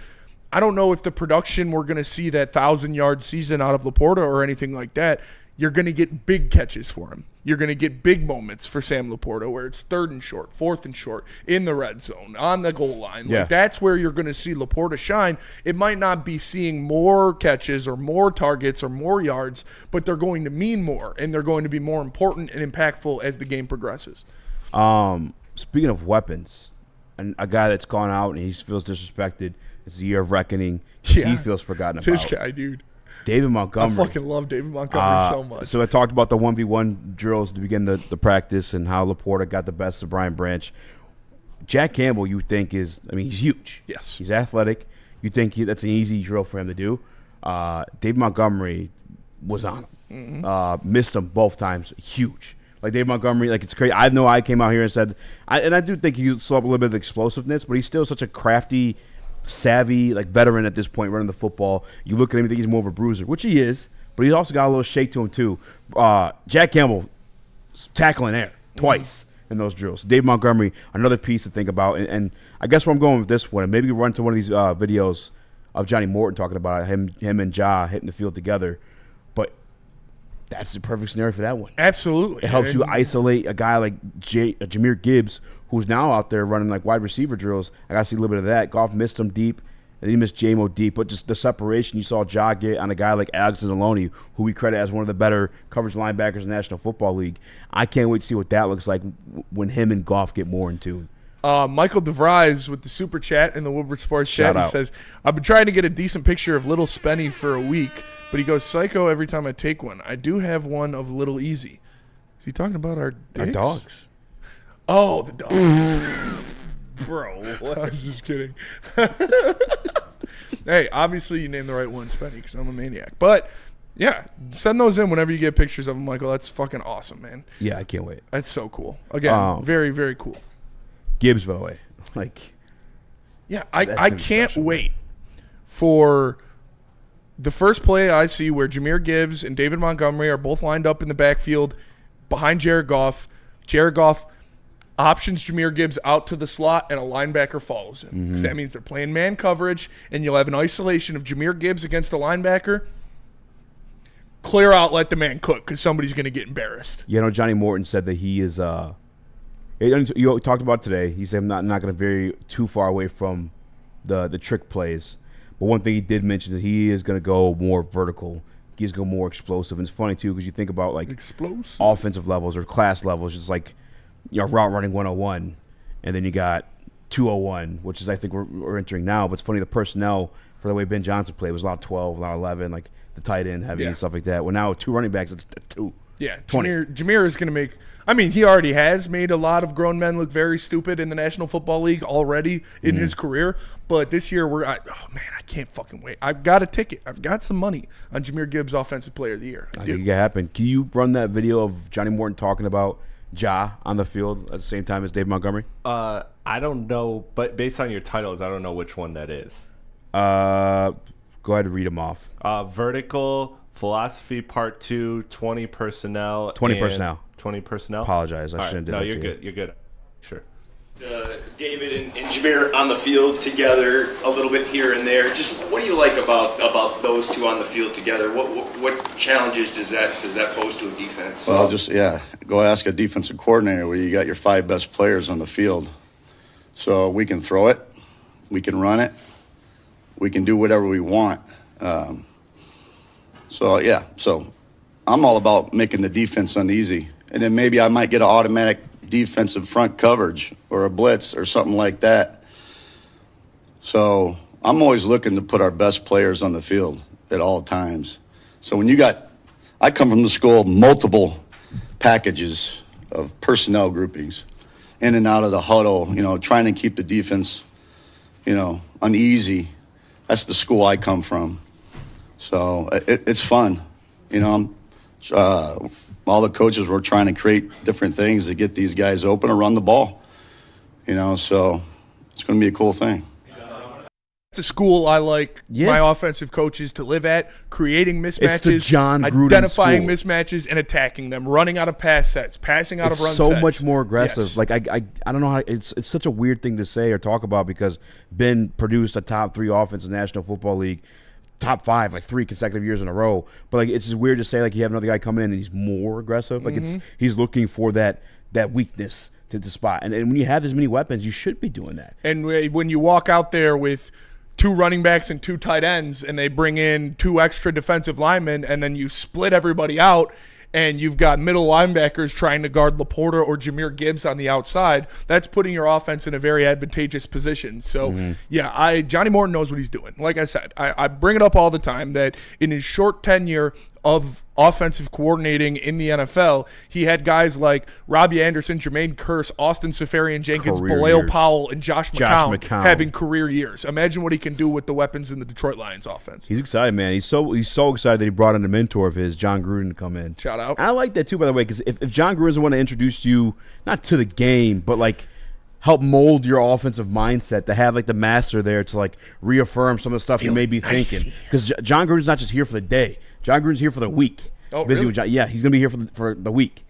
I don't know if the production we're going to see that 1,000-yard season out of Laporta or anything like that. You're going to get big catches for him. You're going to get big moments for Sam Laporta where it's 3rd and short, 4th and short, in the red zone, on the goal line. Yeah. Like that's where you're going to see Laporta shine. It might not be seeing more catches or more targets or more yards, but they're going to mean more, and they're going to be more important and impactful as the game progresses. Speaking of weapons, and a guy that's gone out and he feels disrespected, it's the year of reckoning. He feels forgotten about. This guy, dude. David Montgomery. I fucking love David Montgomery so much. So I talked about the 1v1 drills to begin the practice and how Laporta got the best of Brian Branch. Jack Campbell, you think he's huge. Yes. He's athletic. You think that's an easy drill for him to do. David Montgomery was on him. Missed him both times. Huge. Like David Montgomery, like it's crazy. I know I came out here and said, and I do think he still have a little bit of explosiveness, but he's still such a crafty, savvy, like veteran at this point running the football. You look at him, you think he's more of a bruiser, which he is, but he's also got a little shake to him too. Jack Campbell tackling air twice in those drills. Dave Montgomery, another piece to think about, and I guess where I'm going with this one, and maybe run to one of these videos of Johnny Morton talking about him and Ja hitting the field together, but that's the perfect scenario for that one. Absolutely. It helps you isolate a guy like Jahmyr Gibbs, who's now out there running like wide receiver drills. I got to see a little bit of that. Goff missed him deep, and he missed J-Mo deep. But just the separation you saw Ja get on a guy like Alex Anzalone, who we credit as one of the better coverage linebackers in the National Football League. I can't wait to see what that looks like when him and Goff get more in tune. Michael DeVries with the super chat in the Woodward Sports chat. He says, I've been trying to get a decent picture of Little Spenny for a week, but he goes psycho every time I take one. I do have one of Little Eazy. Is he talking about our dicks? Our dogs. Oh, the dogs. Bro, I'm just kidding. Hey, obviously you named the right one, Spenny, because I'm a maniac. But, yeah, send those in whenever you get pictures of them, Michael. That's fucking awesome, man. Yeah, I can't wait. That's so cool. Again, very, very cool. Gibbs, by the way. I can't wait for the first play I see where Jahmyr Gibbs and David Montgomery are both lined up in the backfield behind Jared Goff. Jared Goff options Jahmyr Gibbs out to the slot, and a linebacker follows him. Because that means they're playing man coverage, and you'll have an isolation of Jahmyr Gibbs against the linebacker. Clear out, let the man cook, because somebody's going to get embarrassed. You know, Johnny Morton said that he is you talked about today. He said I'm not going to vary too far away from the trick plays. But one thing he did mention is that he is going to go more vertical. He's going to go more explosive. And it's funny, too, because you think about, like, explosive offensive levels or class levels. It's like, route running 101, and then you got 201, which is, I think, we're entering now. But it's funny, the personnel for the way Ben Johnson played was a lot of 12, a lot of 11, like the tight end heavy and stuff like that. Well, now with 2 running backs, it's 2. Yeah, Jahmyr is going to make – I mean, he already has made a lot of grown men look very stupid in the National Football League already in his career. But this year, I can't fucking wait. I've got a ticket. I've got some money on Jahmyr Gibbs Offensive Player of the Year. I think it can happen. Can you run that video of Johnny Morton talking about Ja on the field at the same time as Dave Montgomery? I don't know, but based on your titles, I don't know which one that is. Go ahead and read them off. Vertical Philosophy Part 2, 20 personnel. 20 personnel. 20 personnel. Apologize. I shouldn't do that. No, you're good. You're good. Sure. David and Jahmyr on the field together a little bit here and there. Just what do you like about those two on the field together? What challenges does that pose to a defense? Well, go ask a defensive coordinator where you got your 5 best players on the field. So we can throw it, we can run it, we can do whatever we want. So I'm all about making the defense uneasy. And then maybe I might get an automatic defensive front coverage or a blitz or something like that. So I'm always looking to put our best players on the field at all times. So I come from the school of multiple packages of personnel groupings, in and out of the huddle, trying to keep the defense, uneasy. That's the school I come from. So it's fun. All the coaches were trying to create different things to get these guys open or run the ball. So it's going to be a cool thing. It's a school I like my offensive coaches to live at, creating mismatches, It's the John Gruden identifying school. mismatches and attacking them, running out of pass sets, passing out of run so sets. much more aggressive. Yes. Like I don't know how it's such a weird thing to say or talk about because Ben produced a top 3 offense in the National Football League, top 5 like 3 consecutive years in a row. But like it's just weird to say like you have another guy coming in and he's more aggressive. Like he's looking for that weakness to spot. And when you have as many weapons, you should be doing that. And when you walk out there with 2 running backs and 2 tight ends, and they bring in 2 extra defensive linemen, and then you split everybody out, and you've got middle linebackers trying to guard Laporta or Jahmyr Gibbs on the outside, that's putting your offense in a very advantageous position. So, Johnny Morton knows what he's doing. Like I said, I bring it up all the time that in his short tenure of offensive coordinating in the NFL, he had guys like Robbie Anderson, Jermaine Kearse, Austin Seferian-Jenkins, Bilal Powell, and Josh McCown having career years. Imagine what he can do with the weapons in the Detroit Lions offense. He's excited, man. He's so excited that he brought in a mentor of his, John Gruden, to come in. Shout out. I like that too, by the way, because if John Gruden's the one to introduce you, not to the game, but like help mold your offensive mindset, to have like the master there to like reaffirm some of the stuff you may be thinking. Because John Gruden's not just here for the day. John Gruden's here for the week. Oh, busy really? with John. Yeah, he's going to be here for the week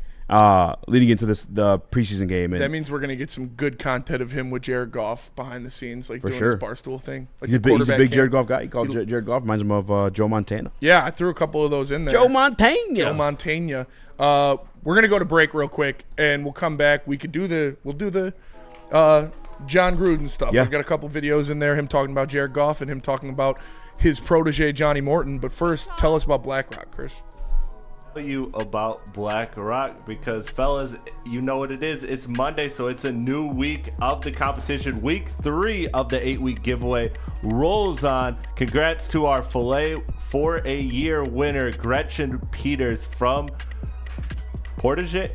leading into the preseason game. And that means we're going to get some good content of him with Jared Goff behind the scenes, like doing his Barstool thing. Like he's a big Jared Goff guy. He called Jared Goff. Reminds him of Joe Montana. Yeah, I threw a couple of those in there. Joe Montana. We're going to go to break real quick, and we'll come back. We'll do the John Gruden stuff. Yeah. I've got a couple videos in there, him talking about Jared Goff and him talking about his protege, Johnny Morton. But first, tell us about BlackRock, Chris. You about BlackRock because, fellas, you know what it is. It's Monday, so it's a new week of the competition. Week 3 of the 8-week giveaway rolls on. Congrats to our Filet for a Year winner, Gretchen Peters from Portage. Shout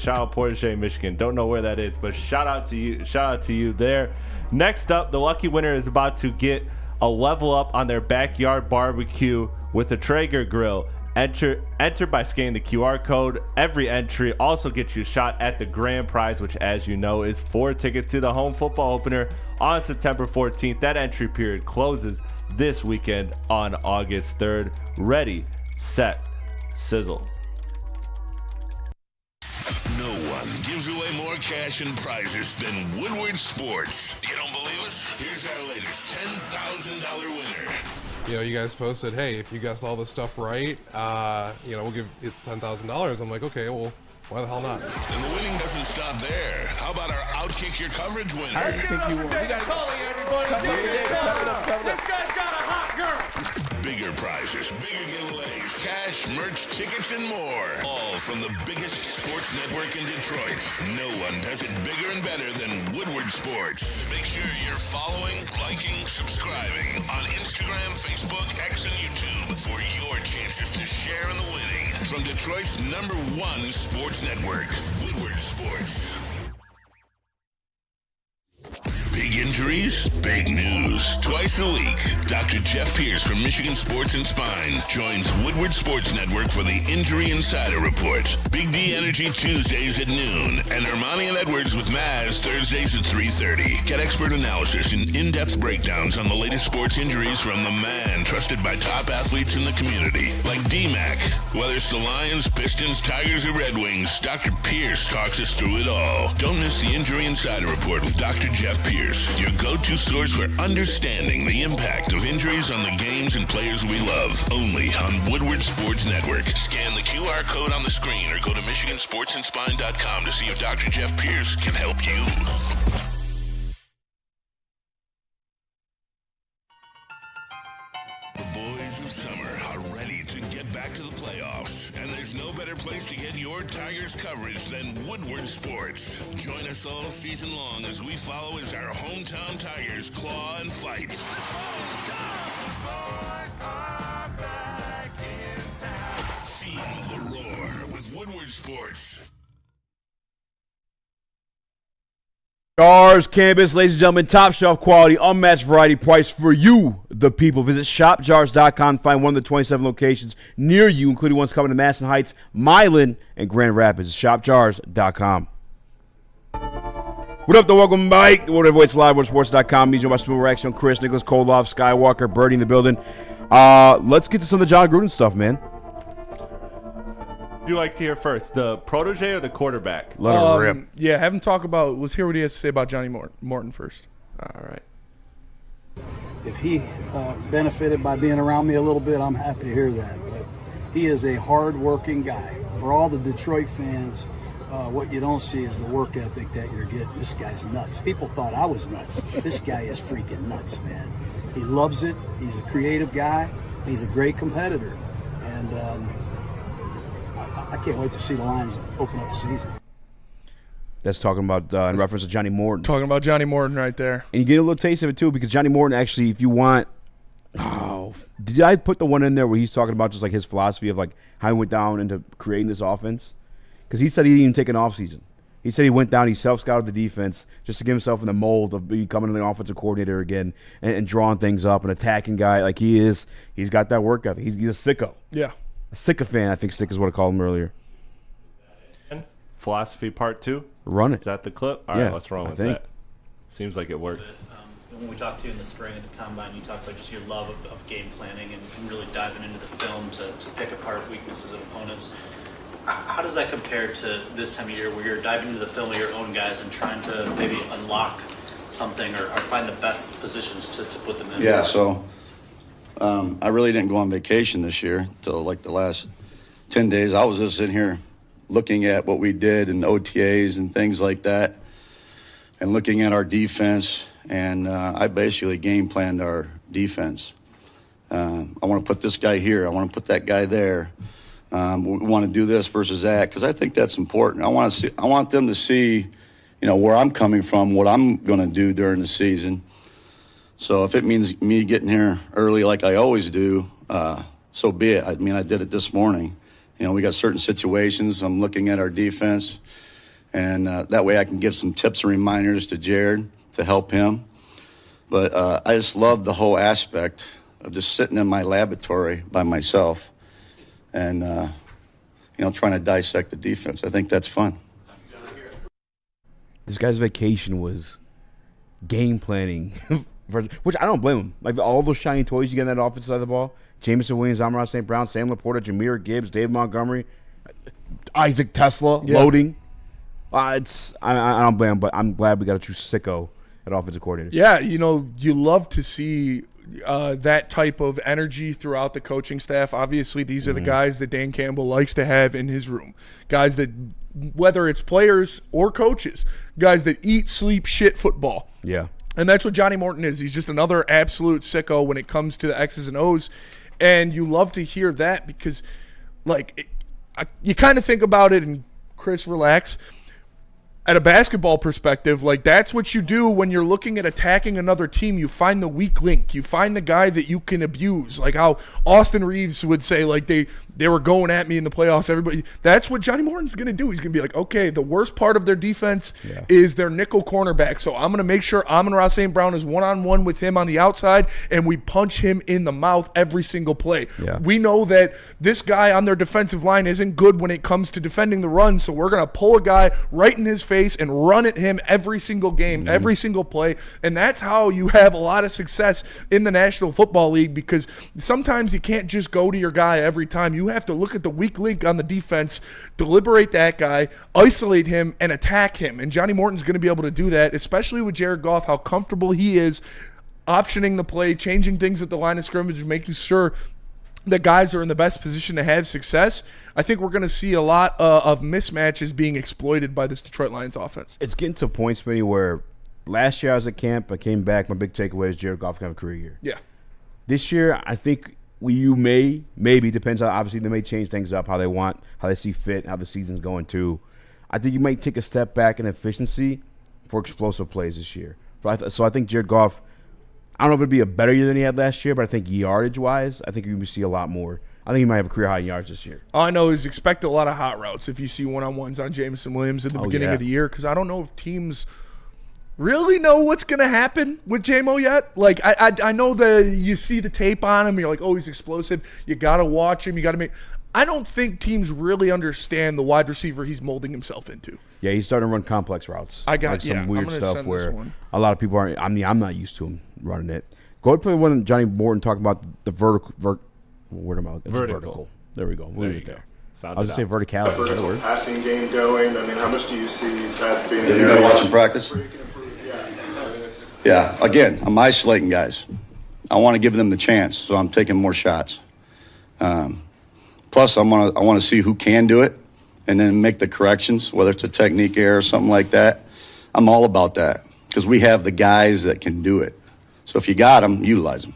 out Portage, Michigan. Don't know where that is, but shout out to you there. Next up, the lucky winner is about to get a level up on their backyard barbecue with a Traeger grill. Enter by scanning the QR code. Every entry also gets you a shot at the grand prize, which, as you know, is 4 tickets to the home football opener on September 14th. That entry period closes this weekend on August 3rd. Ready, set, sizzle. No one gives away more cash and prizes than Woodward Sports. You don't believe us? Here's our latest $10,000 winner. You guys posted, hey, if you guess all this stuff right, we'll give it's $10,000. I'm like, okay, well, why the hell not? And the winning doesn't stop there. How about our Outkick Your Coverage winner? I think you won. We got Tully, everybody. This guy's got a hot girl. Bigger prizes, bigger giveaways, cash, merch, tickets, and more. All from the biggest sports network in Detroit. No one does it bigger and better than Woodward Sports. Make sure you're following, liking, subscribing on Instagram, Facebook, X, and YouTube for your chances to share in the winning. From Detroit's #1 sports network, Woodward Sports. Big injuries, big news. Twice a week, Dr. Jeff Pierce from Michigan Sports and Spine joins Woodward Sports Network for the Injury Insider Report. Big D Energy Tuesdays at noon, and Ermanni and Edwards with Maz Thursdays at 3:30. Get expert analysis and in-depth breakdowns on the latest sports injuries from the man trusted by top athletes in the community, like D-Mac. Whether it's the Lions, Pistons, Tigers, or Red Wings, Dr. Pierce talks us through it all. Don't miss the Injury Insider Report with Dr. Jeff Pierce, your go-to source for understanding the impact of injuries on the games and players we love. Only on Woodward Sports Network. Scan the QR code on the screen or go to MichiganSportsandSpine.com to see if Dr. Jeff Pierce can help you. boys of summer are ready to get back to the playoffs, and there's no better place to get your Tigers coverage than Woodward Sports. Join us all season long as we follow as our hometown Tigers claw and fight. This ball is gone. Boys are back in town. Feel the roar with Woodward Sports. Cigars, cannabis, ladies and gentlemen, top shelf quality, unmatched variety price for you, the people. Visit shopjars.com to find one of the 27 locations near you, including ones coming to Madison Heights, Milan, and Grand Rapids. Shopjars.com. What up, the welcome Mike? Whatever it's live, sports.com. Me, Joe, my Smooth Reaction, Chris, Nicholas, Koloff, Skywalker, Birdie in the building. Let's get to some of the John Gruden stuff, man. Would you like to hear first, the protege or the quarterback? Let him rip. Yeah, have him talk about. Let's hear what he has to say about Johnny Morton first. All right. If he benefited by being around me a little bit, I'm happy to hear that. But he is a hard-working guy. For all the Detroit fans, what you don't see is the work ethic that you're getting. This guy's nuts. People thought I was nuts. This guy is freaking nuts, man. He loves it. He's a creative guy. He's a great competitor. And I can't wait to see the Lions open up the season. That's talking about in reference to Johnny Morton. Talking about Johnny Morton right there. And you get a little taste of it, too, because Johnny Morton actually, if you want – did I put the one in there where he's talking about just, like, his philosophy of, like, how he went down into creating this offense? Because he said he didn't even take an offseason. He said he went down, he self-scouted the defense just to get himself in the mold of becoming an offensive coordinator again and drawing things up, an attacking guy like he is. He's got that work ethic. He's a sicko. Yeah. A sycophant, I think Stick is what I called him earlier. Philosophy part 2. Run it. Is that the clip? All yeah, right, let's run with that. Seems like it works. When we talked to you in the spring at the Combine, you talked about just your love of game planning and really diving into the film to pick apart weaknesses of opponents. How does that compare to this time of year where you're diving into the film of your own guys and trying to maybe unlock something or find the best positions to put them in? Yeah, so I really didn't go on vacation this year until like the last 10 days. I was just in here looking at what we did in OTAs and things like that and looking at our defense, and I basically game planned our defense. I want to put this guy here. I want to put that guy there. We want to do this versus that because I think that's important. I want them to see, where I'm coming from, what I'm going to do during the season. So if it means me getting here early like I always do, so be it. I mean, I did it this morning. We got certain situations. I'm looking at our defense, and that way I can give some tips and reminders to Jared to help him. But I just love the whole aspect of just sitting in my laboratory by myself and, trying to dissect the defense. I think that's fun. This guy's vacation was game planning, which I don't blame him. Like all those shiny toys you get in that offensive side of the ball, Jameson Williams, Amon-Ra St. Brown, Sam Laporta, Jameer Gibbs, Dave Montgomery, Isaac Tesla, loading. I don't blame him, but I'm glad we got a true sicko at offensive coordinator. Yeah, you love to see that type of energy throughout the coaching staff. Obviously, these are the guys that Dan Campbell likes to have in his room. Guys that, whether it's players or coaches, guys that eat, sleep, shit football. Yeah. And that's what Johnny Morton is. He's just another absolute sicko when it comes to the X's and O's. And you love to hear that because, you kind of think about it, and Chris, relax. At a basketball perspective, that's what you do when you're looking at attacking another team. You find the weak link. You find the guy that you can abuse. Like how Austin Reeves would say, they were going at me in the playoffs. Everybody. That's what Johnny Morton's going to do. He's going to be like, okay, the worst part of their defense is their nickel cornerback. So I'm going to make sure Amon-Ra St. Brown is one-on-one with him on the outside, and we punch him in the mouth every single play. Yeah. We know that this guy on their defensive line isn't good when it comes to defending the run, so we're going to pull a guy right in his face and run at him every single game, every single play. And that's how you have a lot of success in the National Football League, because sometimes you can't just go to your guy every time. You have to look at the weak link on the defense, deliberate that guy, isolate him, and attack him. And Johnny Morton's going to be able to do that, especially with Jared Goff, how comfortable he is optioning the play, changing things at the line of scrimmage, making sure the guys are in the best position to have success. I think we're going to see a lot of mismatches being exploited by this Detroit Lions offense. It's getting to a point, Smitty, where last year I was at camp, I came back, my big takeaway is Jared Goff can have a career year. Yeah. This year, I think maybe depends on, obviously they may change things up how they want, how they see fit, how the season's going too. I think you might take a step back in efficiency for explosive plays this year. So I think Jared Goff, I don't know if it'd be a better year than he had last year, but I think yardage wise, I think you will see a lot more. I think he might have a career high in yards this year. All I know is expect a lot of hot routes if you see one-on-ones on Jameson Williams at the beginning of the year, because I don't know if teams really know what's going to happen with J-Mo yet. Like, I know you see the tape on him, you're like, oh, he's explosive. You got to watch him. You got to make – I don't think teams really understand the wide receiver he's molding himself into. Yeah, he's starting to run complex routes. Some weird stuff where a lot of people aren't – I'm not used to him running it. Go ahead and play one Johnny Morton talking about the vertical. Where am I looking? Vertical. There we go. We'll leave it there. I was going to say verticality. Vertical passing game going. I mean, how much do you see that being? Have you been watching practice? Yeah. Again, I'm isolating guys. I want to give them the chance, so I'm taking more shots. Plus, I want to see who can do it, and then make the corrections, whether it's a technique error or something like that. I'm all about that because we have the guys that can do it. So if you got them, utilize them.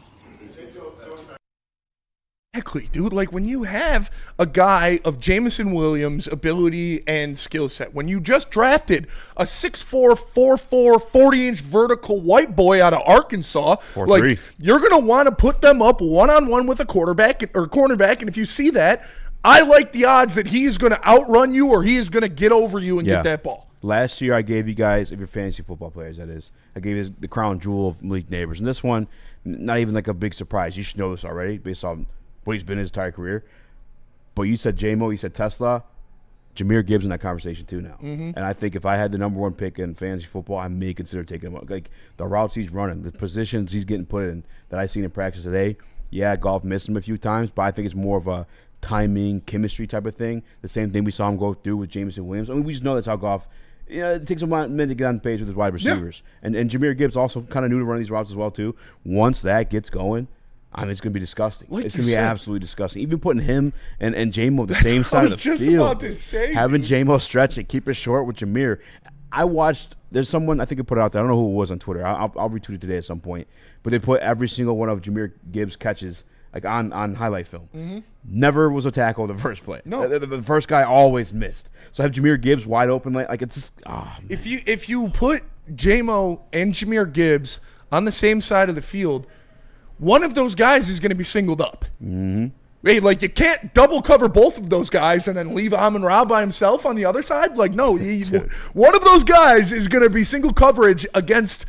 Exactly, dude. Like, when you have a guy of Jameson Williams' ability and skill set, when you just drafted a 6'4", 4'4", 40-inch vertical white boy out of Arkansas, 4'3". like, you're going to want to put them up one-on-one with a quarterback or cornerback, and if you see that, I like the odds that he is going to outrun you or he is going to get over you and get that ball. Last year, I gave you guys, if you're fantasy football players, that is, I gave you the crown jewel of Malik Neighbors. And this one, not even like a big surprise. You should know this already based on what he's been his entire career. But you said J-Mo, you said Tesla, Jahmyr Gibbs in that conversation too now. Mm-hmm. And I think if I had the number one pick in fantasy football, I may consider taking him up. Like, the routes he's running, the positions he's getting put in that I've seen in practice today, yeah, Goff missed him a few times, but I think it's more of a timing, chemistry type of thing. The same thing we saw him go through with Jameson Williams. I mean, we just know that's how Goff – it takes a minute to get on the page with his wide receivers. Yeah. And Jahmyr Gibbs also kind of knew to run these routes as well too. Once that gets going, I mean, it's going to be disgusting. It's going to be absolutely disgusting. Even putting him and J-Mo the same side of the field. Just about to say, having J-Mo stretch it, keep it short with Jahmyr. I watched – there's someone I think it put it out there. I don't know who it was on Twitter. I'll retweet it today at some point. But they put every single one of Jahmyr Gibbs' catches like on highlight film. Mm-hmm. Never was a tackle the first play. No. The first guy always missed. So have Jahmyr Gibbs wide open like it's just if you put J-Mo and Jahmyr Gibbs on the same side of the field, one of those guys is going to be singled up. Mm-hmm. Hey, like, you can't double cover both of those guys and then leave Amon-Ra by himself on the other side. Like, no, one of those guys is going to be single coverage against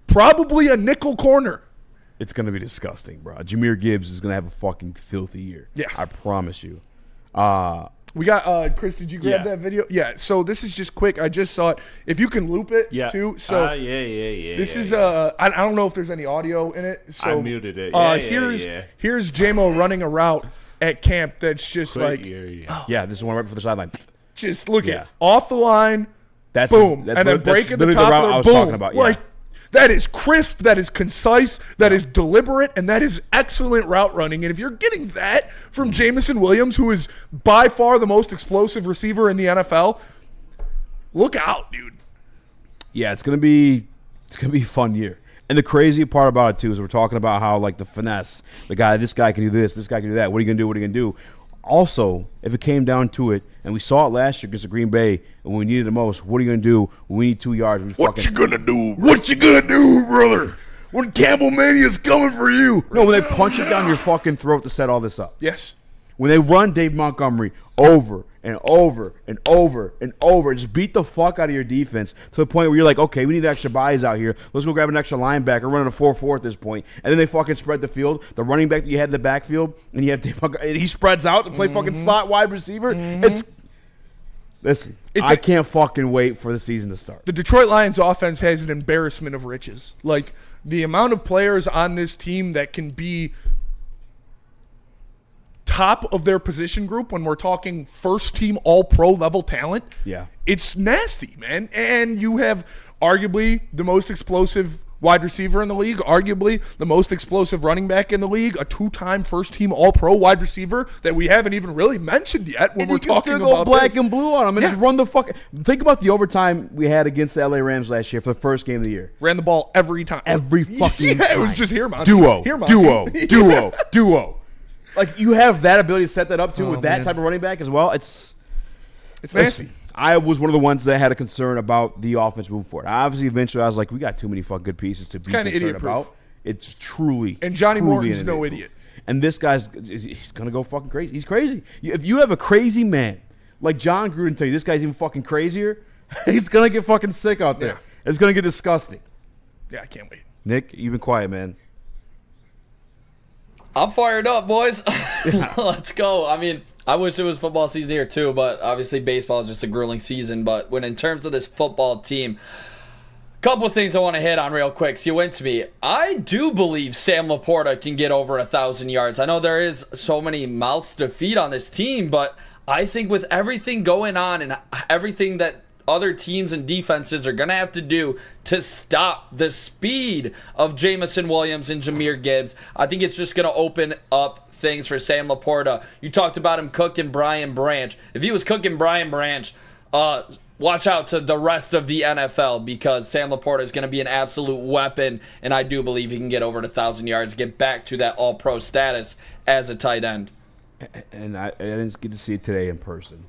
probably a nickel corner. It's going to be disgusting, bro. Jahmyr Gibbs is going to have a fucking filthy year. Yeah. I promise you. We got, Chris, did you grab that video? Yeah, so this is just quick. I just saw it. If you can loop it, too. So this is, I don't know if there's any audio in it. So I muted it. Here's J-Mo running a route at camp that's just this is one right before the sideline. Just look at off the line, boom, and then break at the top route of I the was boom. talking about, Like, that is crisp, that is concise, that is deliberate, and that is excellent route running. And if you're getting that from Jameson Williams, who is by far the most explosive receiver in the NFL, look out, dude. Yeah, it's gonna be a fun year. And the crazy part about it too is we're talking about how like the finesse, this guy can do this guy can do that. What are you gonna do? What are you gonna do? Also, if it came down to it, and we saw it last year against the Green Bay, and when we needed it the most, what are you going to do when we need 2 yards? What you going to do? What you going to do, brother? When Campbell Mania's coming for you. No, when they punch it down your fucking throat to set all this up. Yes. When they run Dave Montgomery over and over and over and over, just beat the fuck out of your defense to the point where you're like, okay, we need extra bodies out here. Let's go grab an extra linebacker, running a 4-4 at this point. And then they fucking spread the field. The running back that you had in the backfield, and you have Dave Montgomery, he spreads out to play fucking slot wide receiver. I can't fucking wait for the season to start. The Detroit Lions offense has an embarrassment of riches. Like, the amount of players on this team that can be top of their position group when we're talking first team all-pro level talent. Yeah. It's nasty, man. And you have arguably the most explosive wide receiver in the league, arguably the most explosive running back in the league, a 2-time first team all-pro wide receiver that we haven't even really mentioned yet when we're talking about go black and blue on him and just run the fuck. Think about the overtime we had against the LA Rams last year for the first game of the year. Ran the ball every time. Every fucking time. It was just here, man. Duo. Like, you have that ability to set that up, too, Oh, with that man. type of running back as well. It's nasty. I was one of the ones that had a concern about the offense moving forward. Obviously, eventually, I was like, we got too many fucking good pieces to be Kinda concerned idiot-proof. about. It's truly, And Johnny truly Morton's an no idiot. idiot. And this guy's he's going to go fucking crazy. He's crazy. If you have a crazy man, like John Gruden tell you, this guy's even fucking crazier, he's going to get fucking sick out there. Yeah. It's going to get disgusting. Yeah, I can't wait. Nick, you've been quiet, man. I'm fired up, boys. Let's go. I mean, I wish it was football season here too, but obviously baseball is just a grueling season. But when in terms of this football team, couple of things I want to hit on real quick. So you went to me. I do believe Sam Laporta can get over 1,000 yards. I know there is so many mouths to feed on this team, but I think with everything going on and everything that other teams and defenses are going to have to do to stop the speed of Jamison Williams and Jahmyr Gibbs, I think it's just going to open up things for Sam Laporta. You talked about him cooking Brian Branch. If he was cooking Brian Branch, watch out to the rest of the NFL, because Sam Laporta is going to be an absolute weapon, and I do believe he can get over 1,000 yards, get back to that all-pro status as a tight end. And I didn't get to see it today in person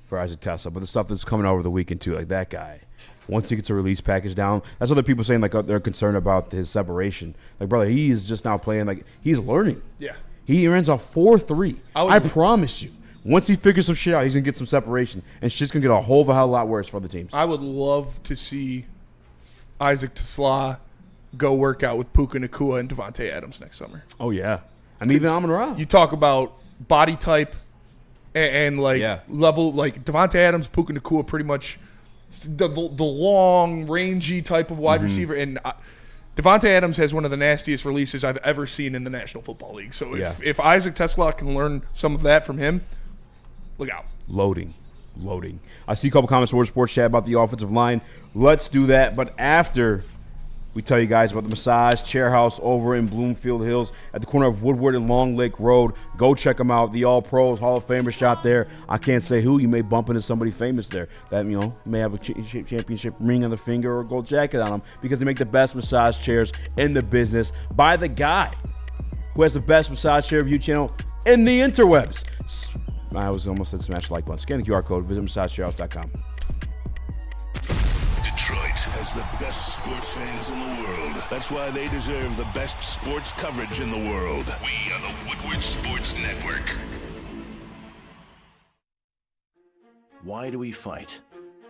for Isaac Tesla, but the stuff that's coming over the weekend too, like that guy, once he gets a release package down, that's other people saying like they're concerned about his separation. Like, brother, he is just now playing, like he's learning. Yeah. He runs a 4.3. I promise you. Once he figures some shit out, he's going to get some separation. And shit's going to get a whole hell of a lot worse for other teams. I would love to see Isaac Tesla go work out with Puka Nacua and Devontae Adams next summer. Oh, yeah. I mean, even Amon-Ra. You talk about body type and level. Like, Devontae Adams, Puka Nacua, pretty much the long, rangy type of wide receiver. And Devontae Adams has one of the nastiest releases I've ever seen in the National Football League. So if Isaac Tesla can learn some of that from him, look out. Loading. I see a couple comments on Woodward Sports Chat about the offensive line. Let's do that. But after we tell you guys about the Massage Chair House over in Bloomfield Hills at the corner of Woodward and Long Lake Road, go check them out. The All Pros Hall of Famer shop there. I can't say who. You may bump into somebody famous there that, may have a championship ring on the finger or a gold jacket on them, because they make the best massage chairs in the business by the guy who has the best massage chair review channel in the interwebs. I was almost said smash the like button. Scan the QR code. Visit massagechairhouse.com. Detroit has the best sports fans in the world. That's why they deserve the best sports coverage in the world. We are the Woodward Sports Network. Why do we fight?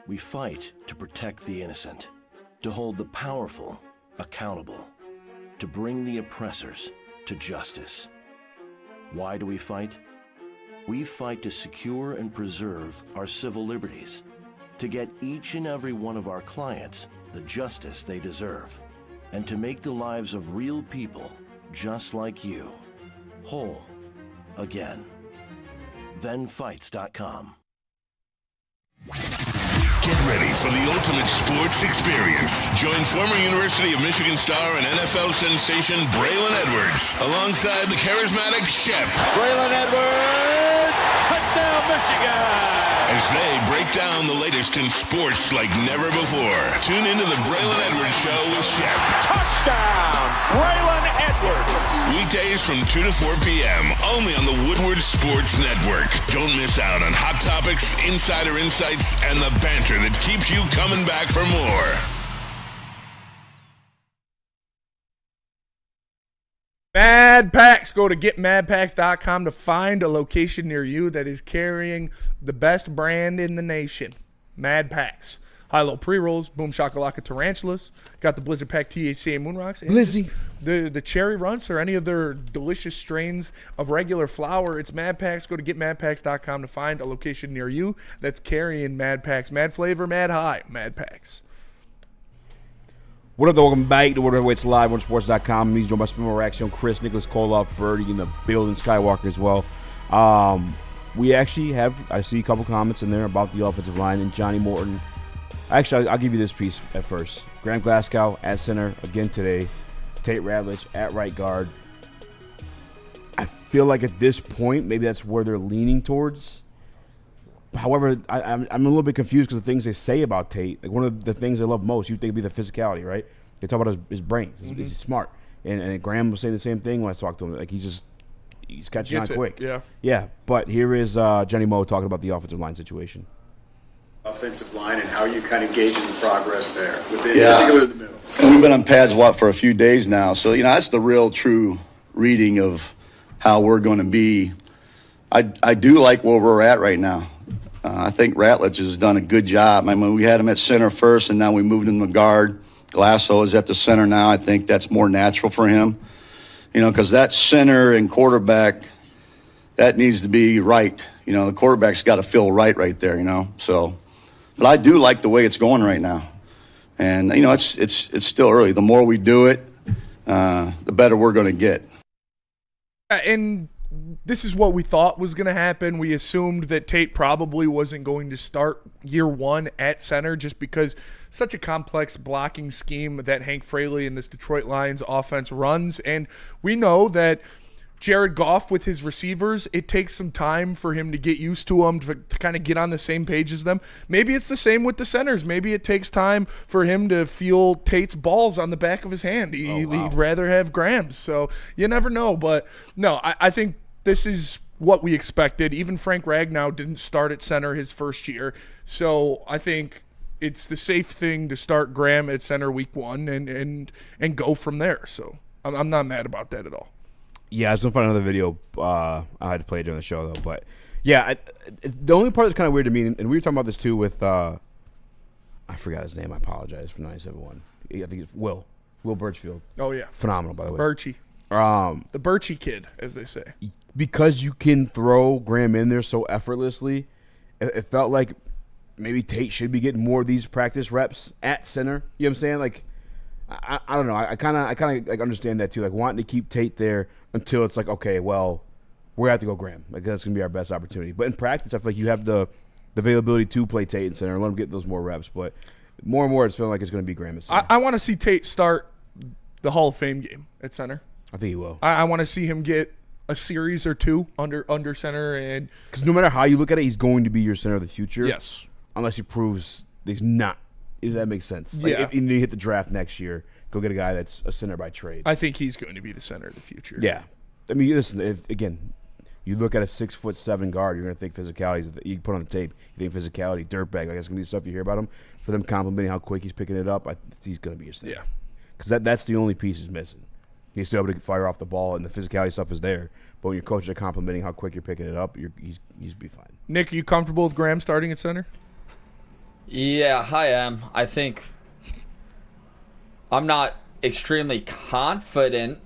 We fight to protect the innocent, to hold the powerful accountable, to bring the oppressors to justice. Why do we fight? We fight to secure and preserve our civil liberties, to get each and every one of our clients the justice they deserve, and to make the lives of real people just like you whole again. ThenFights.com. Get ready for the ultimate sports experience. Join former University of Michigan star and NFL sensation Braylon Edwards alongside the charismatic Shep. Braylon Edwards, touchdown Michigan! As they break down the latest in sports like never before. Tune into the Braylon Edwards Show with Shep. Touchdown, Braylon Edwards! Weekdays from 2 to 4 p.m. only on the Woodward Sports Network. Don't miss out on hot topics, insider insights, and the banter that keeps you coming back for more. Mad Packs. Go to getmadpacks.com to find a location near you that is carrying the best brand in the nation. Mad Packs. High-low pre-rolls, boom shakalaka tarantulas. Got the Blizzard Pack THC and Moon Rocks. And Lizzie. The cherry runts or any of their delicious strains of regular flower. It's Mad Packs. Go to getmadpacks.com to find a location near you that's carrying Mad Packs. Mad flavor, mad high. Mad Packs. What up, though? Welcome back to Woodward Heavyweights Live on sports.com. He's joined by Spimo Raxter, Chris, Nicholas Koloff, Birdie in the building, Skywalker as well. We actually have, I see a couple comments in there about the offensive line and Johnny Morton. Actually, I'll give you this piece at first. Graham Glasgow at center again today. Tate Radlich at right guard. I feel like at this point, maybe that's where they're leaning towards. However, I'm a little bit confused because the things they say about Tate, like one of the things they love most, you'd think would be the physicality, right? They talk about his brains. He's smart. And Graham was saying the same thing when I talked to him. Like, he's he's catching on quick. Yeah. Yeah, but here is Johnny Moe talking about the offensive line situation. Offensive line and how you kind of gauging the progress there, particularly the middle. And we've been on pads, for a few days now. So, that's the real true reading of how we're going to be. I do like where we're at right now. I think Ratledge has done a good job. I mean, we had him at center first, and now we moved him to guard. Glasso is at the center now. I think that's more natural for him. Because that center and quarterback, that needs to be right. The quarterback's got to feel right there, So, but I do like the way it's going right now. And, it's still early. The more we do it, the better we're going to get. And this is what we thought was going to happen. We assumed that Tate probably wasn't going to start year one at center just because such a complex blocking scheme that Hank Fraley and this Detroit Lions offense runs. And we know that Jared Goff with his receivers, it takes some time for him to get used to them, to kind of get on the same page as them. Maybe it's the same with the centers. Maybe it takes time for him to feel Tate's balls on the back of his hand. He'd rather have Graham's. So you never know. But no, I think this is what we expected. Even Frank Ragnow didn't start at center his first year. So I think it's the safe thing to start Graham at center week one and go from there. So I'm not mad about that at all. Yeah, I was going to find another video. I had to play it during the show, though. But, yeah, the only part that's kind of weird to me, and we were talking about this, too, with I forgot his name. I apologize for 971. I think it's Will Birchfield. Oh, yeah. Phenomenal, by the way. Birchie. The Birchie kid, as they say. Because you can throw Graham in there so effortlessly, it felt like maybe Tate should be getting more of these practice reps at center. You know what I'm saying? Like, I don't know. I kind of like understand that, too, like wanting to keep Tate there until it's like, okay, well, we're going to have to go Graham. Like, that's going to be our best opportunity. But in practice, I feel like you have the availability to play Tate in center and let him get those more reps. But more and more, it's feeling like it's going to be Graham at center. I want to see Tate start the Hall of Fame game at center. I think he will. I want to see him get a series or two under center. And because no matter how you look at it, he's going to be your center of the future. Yes. Unless he proves that he's not. Does that make sense? Like, yeah. If you hit the draft next year, go get a guy that's a center by trade. I think he's going to be the center of the future. Yeah. I mean, listen, again, you look at a 6'7" guard, you're going to think physicality. You put on the tape, you think physicality, dirtbag. Like, that's going to be the stuff you hear about him. For them complimenting how quick he's picking it up, he's going to be your center. Yeah. Because that's the only piece he's missing. He's still able to fire off the ball, and the physicality stuff is there. But when your coaches are complimenting how quick you're picking it up, he's be fine. Nick, are you comfortable with Graham starting at center? Yeah, I am. I think I'm not extremely confident,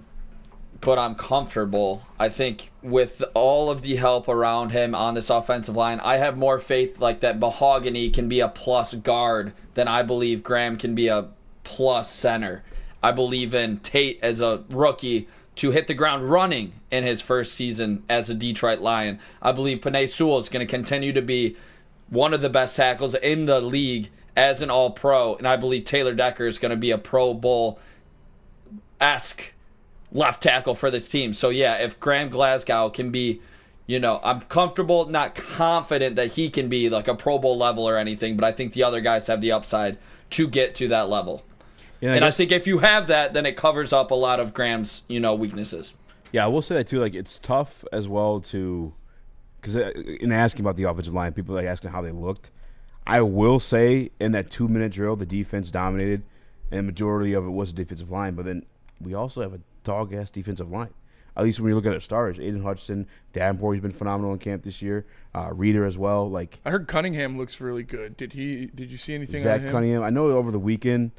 but I'm comfortable. I think with all of the help around him on this offensive line, I have more faith like that Mahogany can be a plus guard than I believe Graham can be a plus center. I believe in Tate as a rookie to hit the ground running in his first season as a Detroit Lion. I believe Penei Sewell is going to continue to be one of the best tackles in the league as an all-pro, and I believe Taylor Decker is going to be a Pro Bowl-esque left tackle for this team. So, yeah, if Graham Glasgow can be, I'm comfortable, not confident that he can be like a Pro Bowl level or anything, but I think the other guys have the upside to get to that level. Yeah, and I think if you have that, then it covers up a lot of Graham's, weaknesses. Yeah, I will say that, too. Like, it's tough as well to – because in asking about the offensive line, people are asking how they looked. I will say in that 2-minute drill, the defense dominated, and the majority of it was the defensive line. But then we also have a dog-ass defensive line. At least when you look at our stars, Aiden Hutchinson, Davenport, he's been phenomenal in camp this year. Reader as well. Like I heard Cunningham looks really good. Did you see anything Zach on him? Cunningham? I know over the weekend,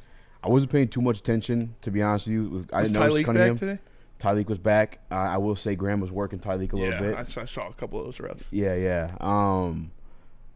I wasn't paying too much attention, to be honest with you. I didn't notice Cunningham. Back today? Tyleek was back. I will say Graham was working Tyleek a little bit. I saw a couple of those reps. Yeah.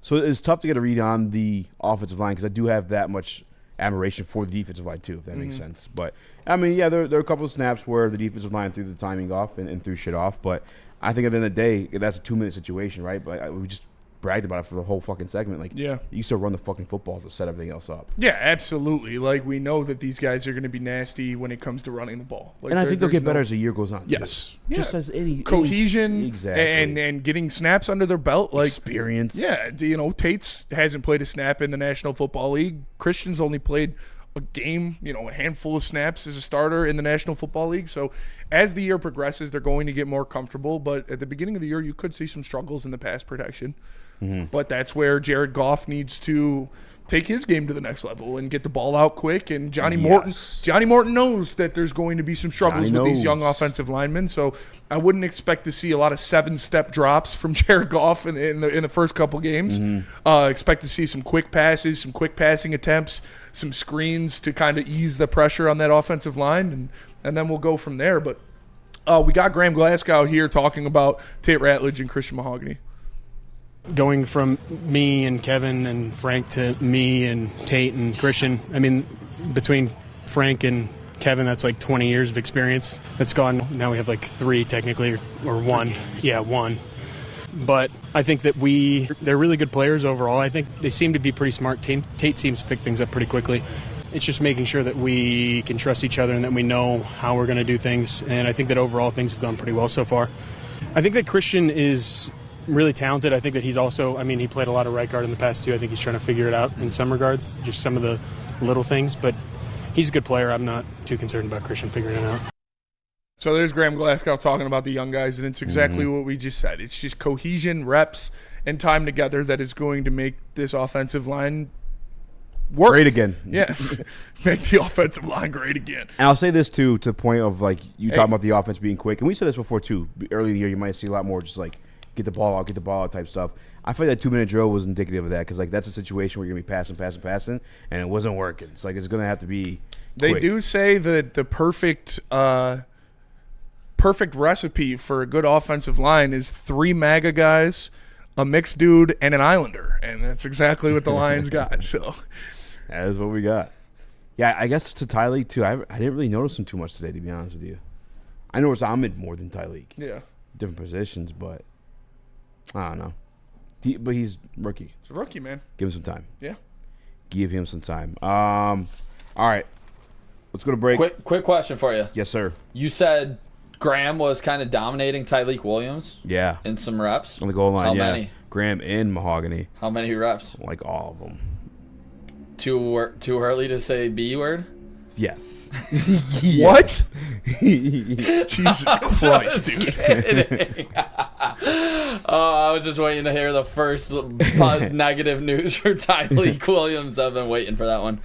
So it's tough to get a read on the offensive line because I do have that much admiration for the defensive line too, if that makes sense. But, I mean, yeah, there are a couple of snaps where the defensive line threw the timing off and threw shit off. But I think at the end of the day, that's a 2-minute situation, right? But we just bragged about it for the whole fucking segment. Like, yeah, you still run the fucking football to set everything else up. Yeah, absolutely. Like, we know that these guys are going to be nasty when it comes to running the ball. Like, and I think they'll get better as the year goes on. Yes. Too. Just as any cohesion exactly. and getting snaps under their belt. Like experience. Yeah, Tate's hasn't played a snap in the National Football League. Christian's only played a game, a handful of snaps as a starter in the National Football League. So as the year progresses, they're going to get more comfortable. But at the beginning of the year, you could see some struggles in the pass protection. Mm-hmm. But that's where Jared Goff needs to take his game to the next level and get the ball out quick. And Johnny Morton knows that there's going to be some struggles with these young offensive linemen. So I wouldn't expect to see a lot of 7-step drops from Jared Goff in the first couple games. Mm-hmm. Expect to see some quick passes, some quick passing attempts, some screens to kind of ease the pressure on that offensive line, and then we'll go from there. But we got Graham Glasgow here talking about Tate Ratledge and Christian Mahogany. Going from me and Kevin and Frank to me and Tate and Christian, I mean, between Frank and Kevin, that's like 20 years of experience that's gone. Now we have like 3 technically, or 1. Yeah, 1. But I think that they're really good players overall. I think they seem to be pretty smart. Tate seems to pick things up pretty quickly. It's just making sure that we can trust each other and that we know how we're going to do things. And I think that overall things have gone pretty well so far. I think that Christian is really talented. I think that he's also, he played a lot of right guard in the past too. I think he's trying to figure it out in some regards, just some of the little things. But he's a good player. I'm not too concerned about Christian figuring it out. So there's Graham Glasgow talking about the young guys, and it's exactly what we just said. It's just cohesion, reps, and time together that is going to make this offensive line work. Great again. Yeah. Make the offensive line great again. And I'll say this, too, to the point of, you talking about the offense being quick. And we said this before, too. Early in the year, you might see a lot more just, get the ball out type stuff. I feel like that 2-minute drill was indicative of that because, that's a situation where you're going to be passing, and it wasn't working. It's it's going to have to be quick. They do say that the perfect recipe for a good offensive line is 3 MAGA guys, a mixed dude, and an Islander. And that's exactly what the Lions got. So that is what we got. Yeah, I guess to Tyleek, too, I didn't really notice him too much today, to be honest with you. I noticed Ahmed more than Tyleek. Yeah. Different positions, but I don't know. But he's rookie. He's a rookie, man. Give him some time. Yeah. Give him some time. All right. Let's go to break. Quick question for you. Yes, sir. You said Graham was kind of dominating Tyleek Williams? Yeah. In some reps? On the goal line, How yeah. many? Graham and Mahogany. How many reps? All of them. Too early to say B word? Yes. What? Jesus Christ, dude. I was just waiting to hear the first negative news for Tyleek Williams. I've been waiting for that one.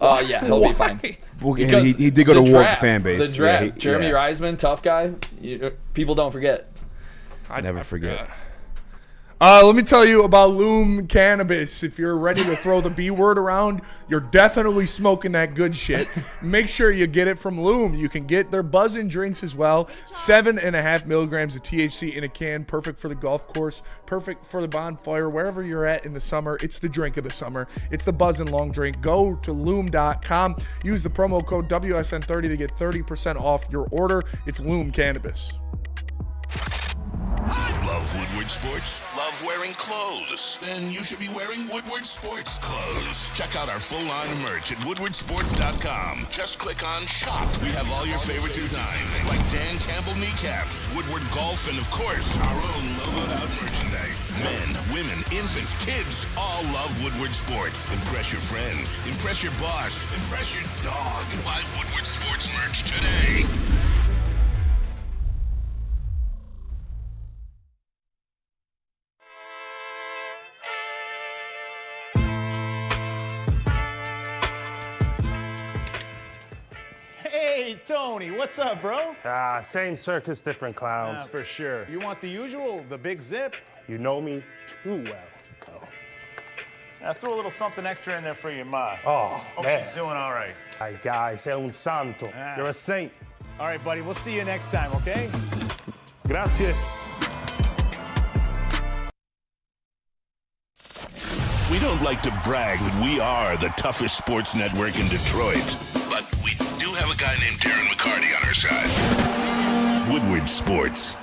Yeah, he'll be fine. Well, he did go to war with the fan base. The draft. Yeah, Jeremy Reisman, tough guy. People don't forget. I never forget. Let me tell you about Loom Cannabis. If you're ready to throw the B word around, you're definitely smoking that good shit. Make sure you get it from Loom. You can get their buzzing drinks as well. 7.5 milligrams of THC in a can. Perfect for the golf course. Perfect for the bonfire. Wherever you're at in the summer, it's the drink of the summer. It's the buzzing long drink. Go to Loom.com. Use the promo code WSN30 to get 30% off your order. It's Loom Cannabis. Love Woodward Sports? Love wearing clothes? Then you should be wearing Woodward Sports clothes. Check out our full line of merch at woodwardsports.com. Just click on shop. We have all your favorite designs, like Dan Campbell kneecaps, Woodward golf, and of course, our own logoed out merchandise. Men, women, infants, kids all love Woodward Sports. Impress your friends. Impress your boss. Impress your dog. Buy Woodward Sports merch today. Hey, Tony, what's up, bro? Same circus, different clowns. For sure. You want the usual, the big zip? You know me too well. I threw a little something extra in there for your ma. Oh, Hope man. she's doing all right. Ay, guy, sei un santo. You're a saint. All right, buddy, we'll see you next time, okay? Grazie. We don't like to brag that we are the toughest sports network in Detroit, but we do have a guy named Darren McCarty on our side. Woodward Sports.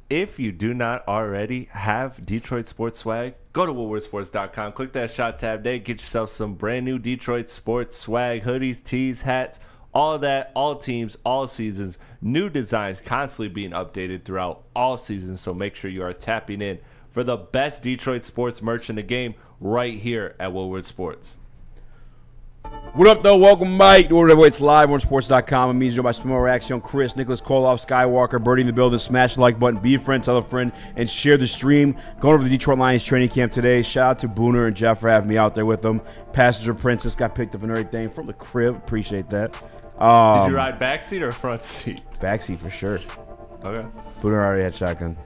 If you do not already have Detroit sports swag, go to woodwardsports.com. Click that shop tab there. Get yourself some brand new Detroit sports swag, hoodies, tees, hats, all of that, all teams, all seasons. New designs constantly being updated throughout all seasons, so make sure you are tapping in for the best Detroit sports merch in the game right here at Woodward Sports. What up, though? Welcome, Mike. Woodward Heavyweights live on sports.com. I'm Eazy by Small Reaction. Chris, Nicholas Koloff, Skywalker, Birdie in the building. Smash the like button, be a friend, tell a friend, and share the stream. Going over to the Detroit Lions training camp today. Shout out to Booner and Jeff for having me out there with them. Passenger Princess got picked up and everything from the crib. Appreciate that. Did you ride backseat or front seat? Backseat for sure. Okay. Booner already had shotgun.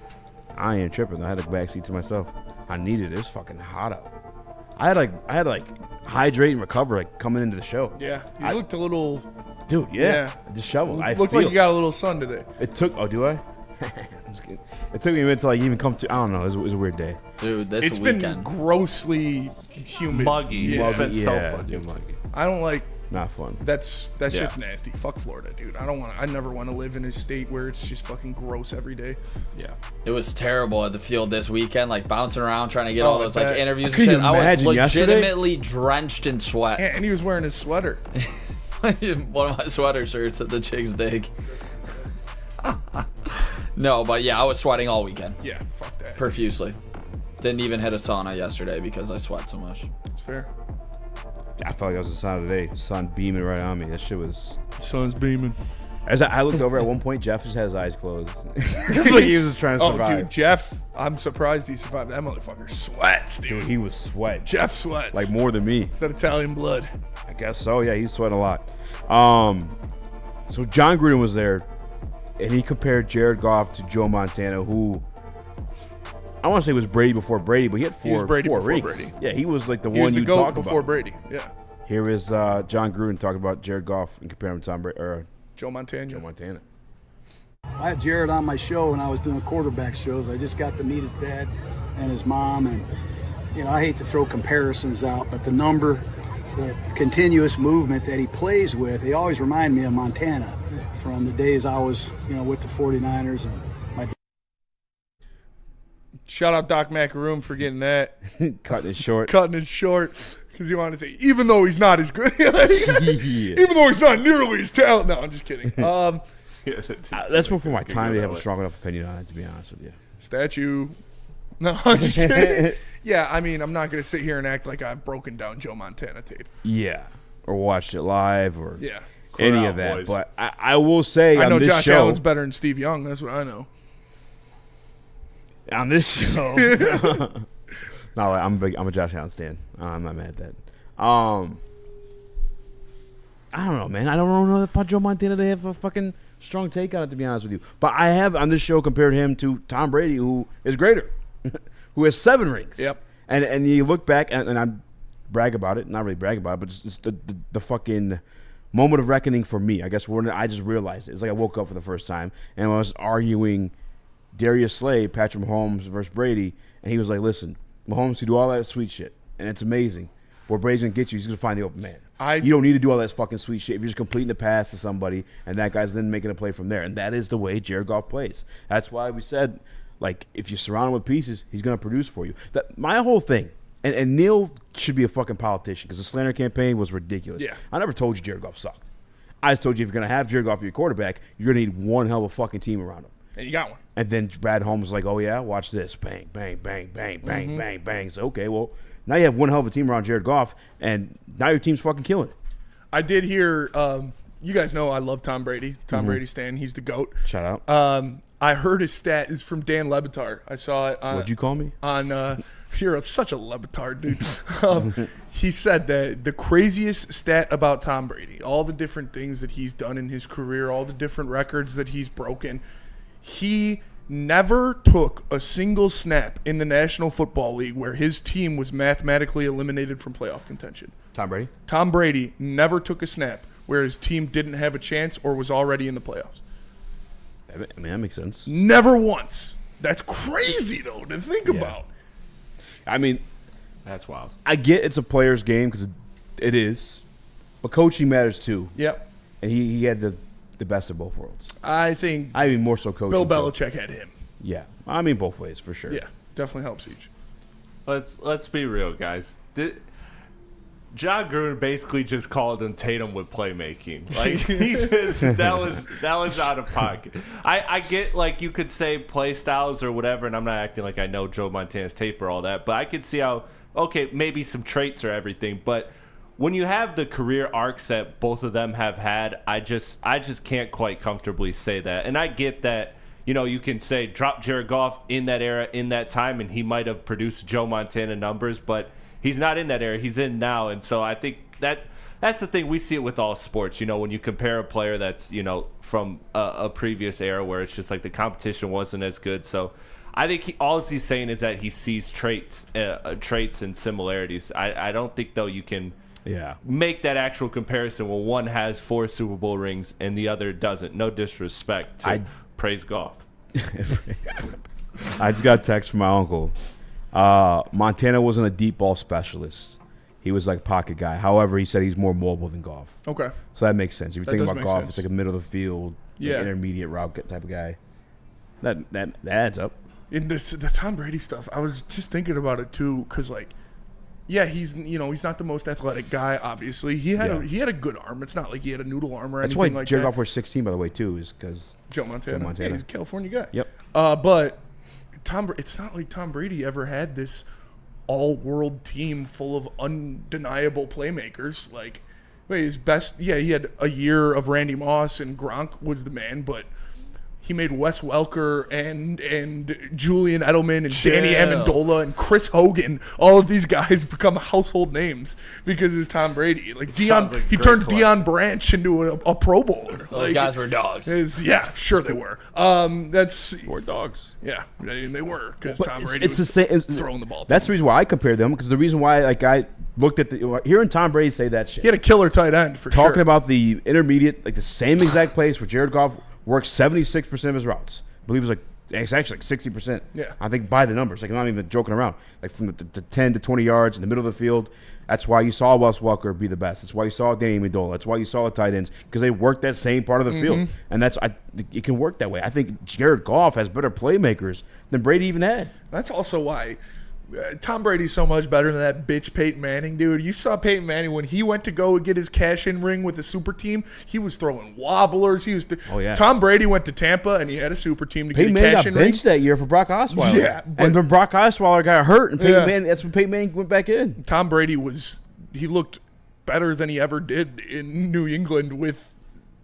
I ain't tripping though. I had a backseat to myself. I needed it. It was fucking hot out. I had to hydrate and recover coming into the show. Yeah, you looked a little. Dude, yeah. Disheveled. Looked like you got a little sun today. It took. Oh, do I? I'm just kidding. It took me a minute to even come to. I don't know. It was a weird day. Dude, It's been grossly humid. Muggy. Yeah. It's been so fucking muggy. I don't like. Not fun. That shit's nasty. Fuck Florida, dude. I never want to live in a state where it's just fucking gross every day. Yeah. It was terrible at the field this weekend, bouncing around trying to get all those interviews and Can you shit. I was imagine legitimately drenched in sweat. Yeah, and he was wearing his sweater. One of my sweater shirts at the Chicks Dig. No, but yeah, I was sweating all weekend. Yeah, fuck that. Profusely. Didn't even hit a sauna yesterday because I sweat so much. That's fair. I felt like I was in the sun today. Sun beaming right on me. That shit was. Sun's beaming. As I looked over at one point, Jeff just had his eyes closed. Like he was just trying to survive. Oh, dude, Jeff, I'm surprised he survived. That motherfucker sweats, dude. Dude, he was sweating. Jeff sweats. Like more than me. It's that Italian blood. I guess so. Yeah, he's sweating a lot. So John Gruden was there, and he compared Jared Goff to Joe Montana, who I want to say was Brady before Brady, but he had four rings. Brady. Yeah, he was like the He one was the you GOAT talk before about. Brady. Yeah. Here is John Gruden talking about Jared Goff and comparing him to Tom Brady or Joe Montana. Joe Montana. I had Jared on my show when I was doing quarterback shows. I just got to meet his dad and his mom, and I hate to throw comparisons out, but the continuous movement that he plays with, he always remind me of Montana from the days I was, with the 49ers and my. Shout out Doc Macaroon for getting that. Cutting it short. Because he wanted to say, even though he's not as good, even though he's not nearly as talented. No, I'm just kidding. That's before my time to have a strong enough opinion on it, to be honest with you. Statue. No, I'm just kidding. Yeah, I mean, I'm not going to sit here and act like I've broken down Joe Montana tape. Yeah. Or watched it live or Yeah. any of that. But I will say I know on this Josh show, Allen's better than Steve Young. That's what I know. On this show. No, I'm a Josh Allen stan. I'm not mad at that. I don't know, man. I don't know about Joe Montana to have a fucking strong take on it, to be honest with you. But I have on this show compared him to Tom Brady, who is greater, who has 7 rings. Yep. And you look back, and I brag about it, not really brag about it, but just the fucking moment of reckoning for me. I guess I just realized it. It's like I woke up for the first time, and I was arguing Darius Slay, Patrick Mahomes versus Brady, and he was like, listen, Mahomes can do all that sweet shit, and it's amazing. Where Brady's going to get you, he's going to find the open man. You don't need to do all that fucking sweet shit if you're just completing the pass to somebody, and that guy's then making a play from there. And that is the way Jared Goff plays. That's why we said, if you surround him with pieces, he's going to produce for you. My whole thing, and Neil should be a fucking politician because the slander campaign was ridiculous. Yeah. I never told you Jared Goff sucked. I just told you if you're going to have Jared Goff as your quarterback, you're going to need one hell of a fucking team around him. And you got one. And then Brad Holmes was like, oh, yeah, watch this. Bang, bang, bang, bang, bang, bang, bang. So, okay, well, now you have one hell of a team around Jared Goff, and now your team's fucking killing it. I did hear, you guys know I love Tom Brady. Tom Brady stan. He's the GOAT. Shout out. I heard his stat is from Dan Lebatard. I saw it on. What'd you call me? You're such a Lebatard, dude. He said that the craziest stat about Tom Brady, all the different things that he's done in his career, all the different records that he's broken, he never took a single snap in the National Football League where his team was mathematically eliminated from playoff contention. Tom Brady? Tom Brady never took a snap where his team didn't have a chance or was already in the playoffs. I mean, that makes sense. Never once. That's crazy, though, to think about. I mean, that's wild. I get it's a player's game because it is, but coaching matters too. Yep. And he had the best of both worlds. I mean, more so coaching. Bill Belichick had him. Yeah. I mean, both ways, for sure. Yeah, definitely helps each. Let's be real, guys. John Gruden basically just called him Tatum with playmaking. Like he just that was out of pocket. I get like you could say play styles or whatever, and I'm not acting like I know Joe Montana's tape or all that, but I could see how maybe some traits or everything, but when you have the career arcs that both of them have had, I just can't quite comfortably say that. And I get that, you can say drop Jared Goff in that era, in that time, and he might have produced Joe Montana numbers, but he's not in that era. He's in now. And so I think that's the thing. We see it with all sports. When you compare a player that's, from a previous era where it's just like the competition wasn't as good. So I think all he's saying is that he sees traits and similarities. I don't think, though, you can make that actual comparison when one has 4 Super Bowl rings and the other doesn't. No disrespect to praise Goff. I just got a text from my uncle. Montana wasn't a deep ball specialist. He was like pocket guy. However, he said he's more mobile than Goff. Okay. So that makes sense. If you think about Goff, sense. it's like a middle of the field, intermediate route type of guy. That adds up. In the Tom Brady stuff, I was just thinking about it too, because he's not the most athletic guy. Obviously, he had a good arm. It's not like he had a noodle arm or anything like that. That's why Jared Goff wears 16, by the way, too, is because Joe Montana. Yeah, he's a California guy. Yep. But it's not like Tom Brady ever had this all-world team full of undeniable playmakers. Like, his best, he had a year of Randy Moss and Gronk was the man, but he made Wes Welker and Julian Edelman and Danny Amendola and Chris Hogan. All of these guys become household names because it's Tom Brady. Like he turned Deion Branch into a Pro Bowler. Those guys were dogs. Sure they were. That's more dogs. Yeah, they were because Tom Brady it's the same throwing the ball. That's the reason why I compare them, because the reason why I looked at hearing Tom Brady say that shit. He had a killer tight end for sure. Talking about the intermediate, like the same exact place where Jared Goff works 76% of his routes. I believe it's actually like 60%. Yeah. I think by the numbers. Like, I'm not even joking around. Like from the 10 to 20 yards in the middle of the field. That's why you saw Wes Welker be the best. That's why you saw Danny Amendola. That's why you saw the tight ends, because they work that same part of the field. And it can work that way. I think Jared Goff has better playmakers than Brady even had. That's also why Tom Brady's so much better than that bitch Peyton Manning, dude. You saw Peyton Manning when he went to go get his cash-in ring with the super team. He was throwing wobblers. Tom Brady went to Tampa and he had a super team to Peyton get a cash-in ring. Peyton Manning got benched that year for Brock Osweiler. Yeah, and then Brock Osweiler got hurt, and that's when Peyton Manning went back in. Tom Brady he looked better than he ever did in New England with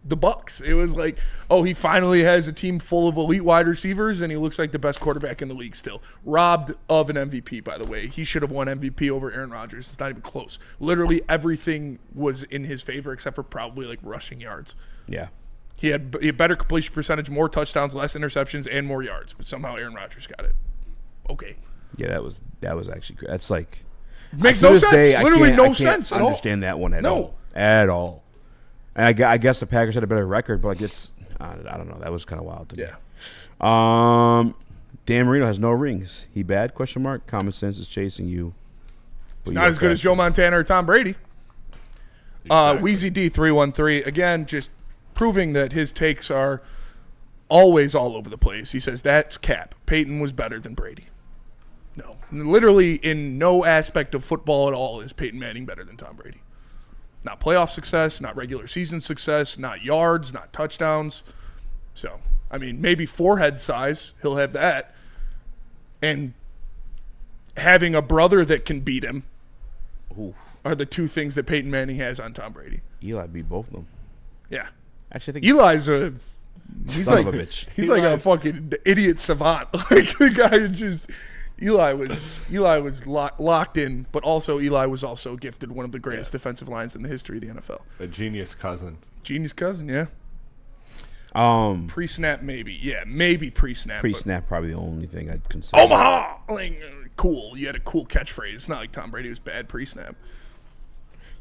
the Bucs. It was like, he finally has a team full of elite wide receivers, and he looks like the best quarterback in the league still. Robbed of an MVP, by the way. He should have won MVP over Aaron Rodgers. It's not even close. Literally everything was in his favor except for probably like rushing yards. Yeah. He had better completion percentage, more touchdowns, less interceptions, and more yards, but somehow Aaron Rodgers got it. Okay. Yeah, that was actually great. That's like makes no sense. Literally no sense at all. I understand that one at all. At all. And I guess the Packers had a better record, but I don't know. That was kind of wild to me. Yeah. Dan Marino has no rings. He bad? ? Common sense is chasing you. It's not as good as Joe Montana or Tom Brady. Weezy D313 again, just proving that his takes are always all over the place. He says that's cap. Peyton was better than Brady. No, literally in no aspect of football at all is Peyton Manning better than Tom Brady. Not playoff success, not regular season success, not yards, not touchdowns. So, I mean, maybe forehead size, he'll have that. And having a brother that can beat him are the two things that Peyton Manning has on Tom Brady. Eli beat both of them. Yeah. Actually, I think Eli's he's son like of a bitch. He's like a fucking idiot savant. Like the guy Eli was locked in, but also Eli was also gifted one of the greatest defensive lines in the history of the NFL. A genius cousin. Yeah. Pre-snap, maybe. Yeah, maybe pre-snap. Pre-snap, probably the only thing I'd consider. Omaha! Like, cool. You had a cool catchphrase. It's not like Tom Brady was bad pre-snap.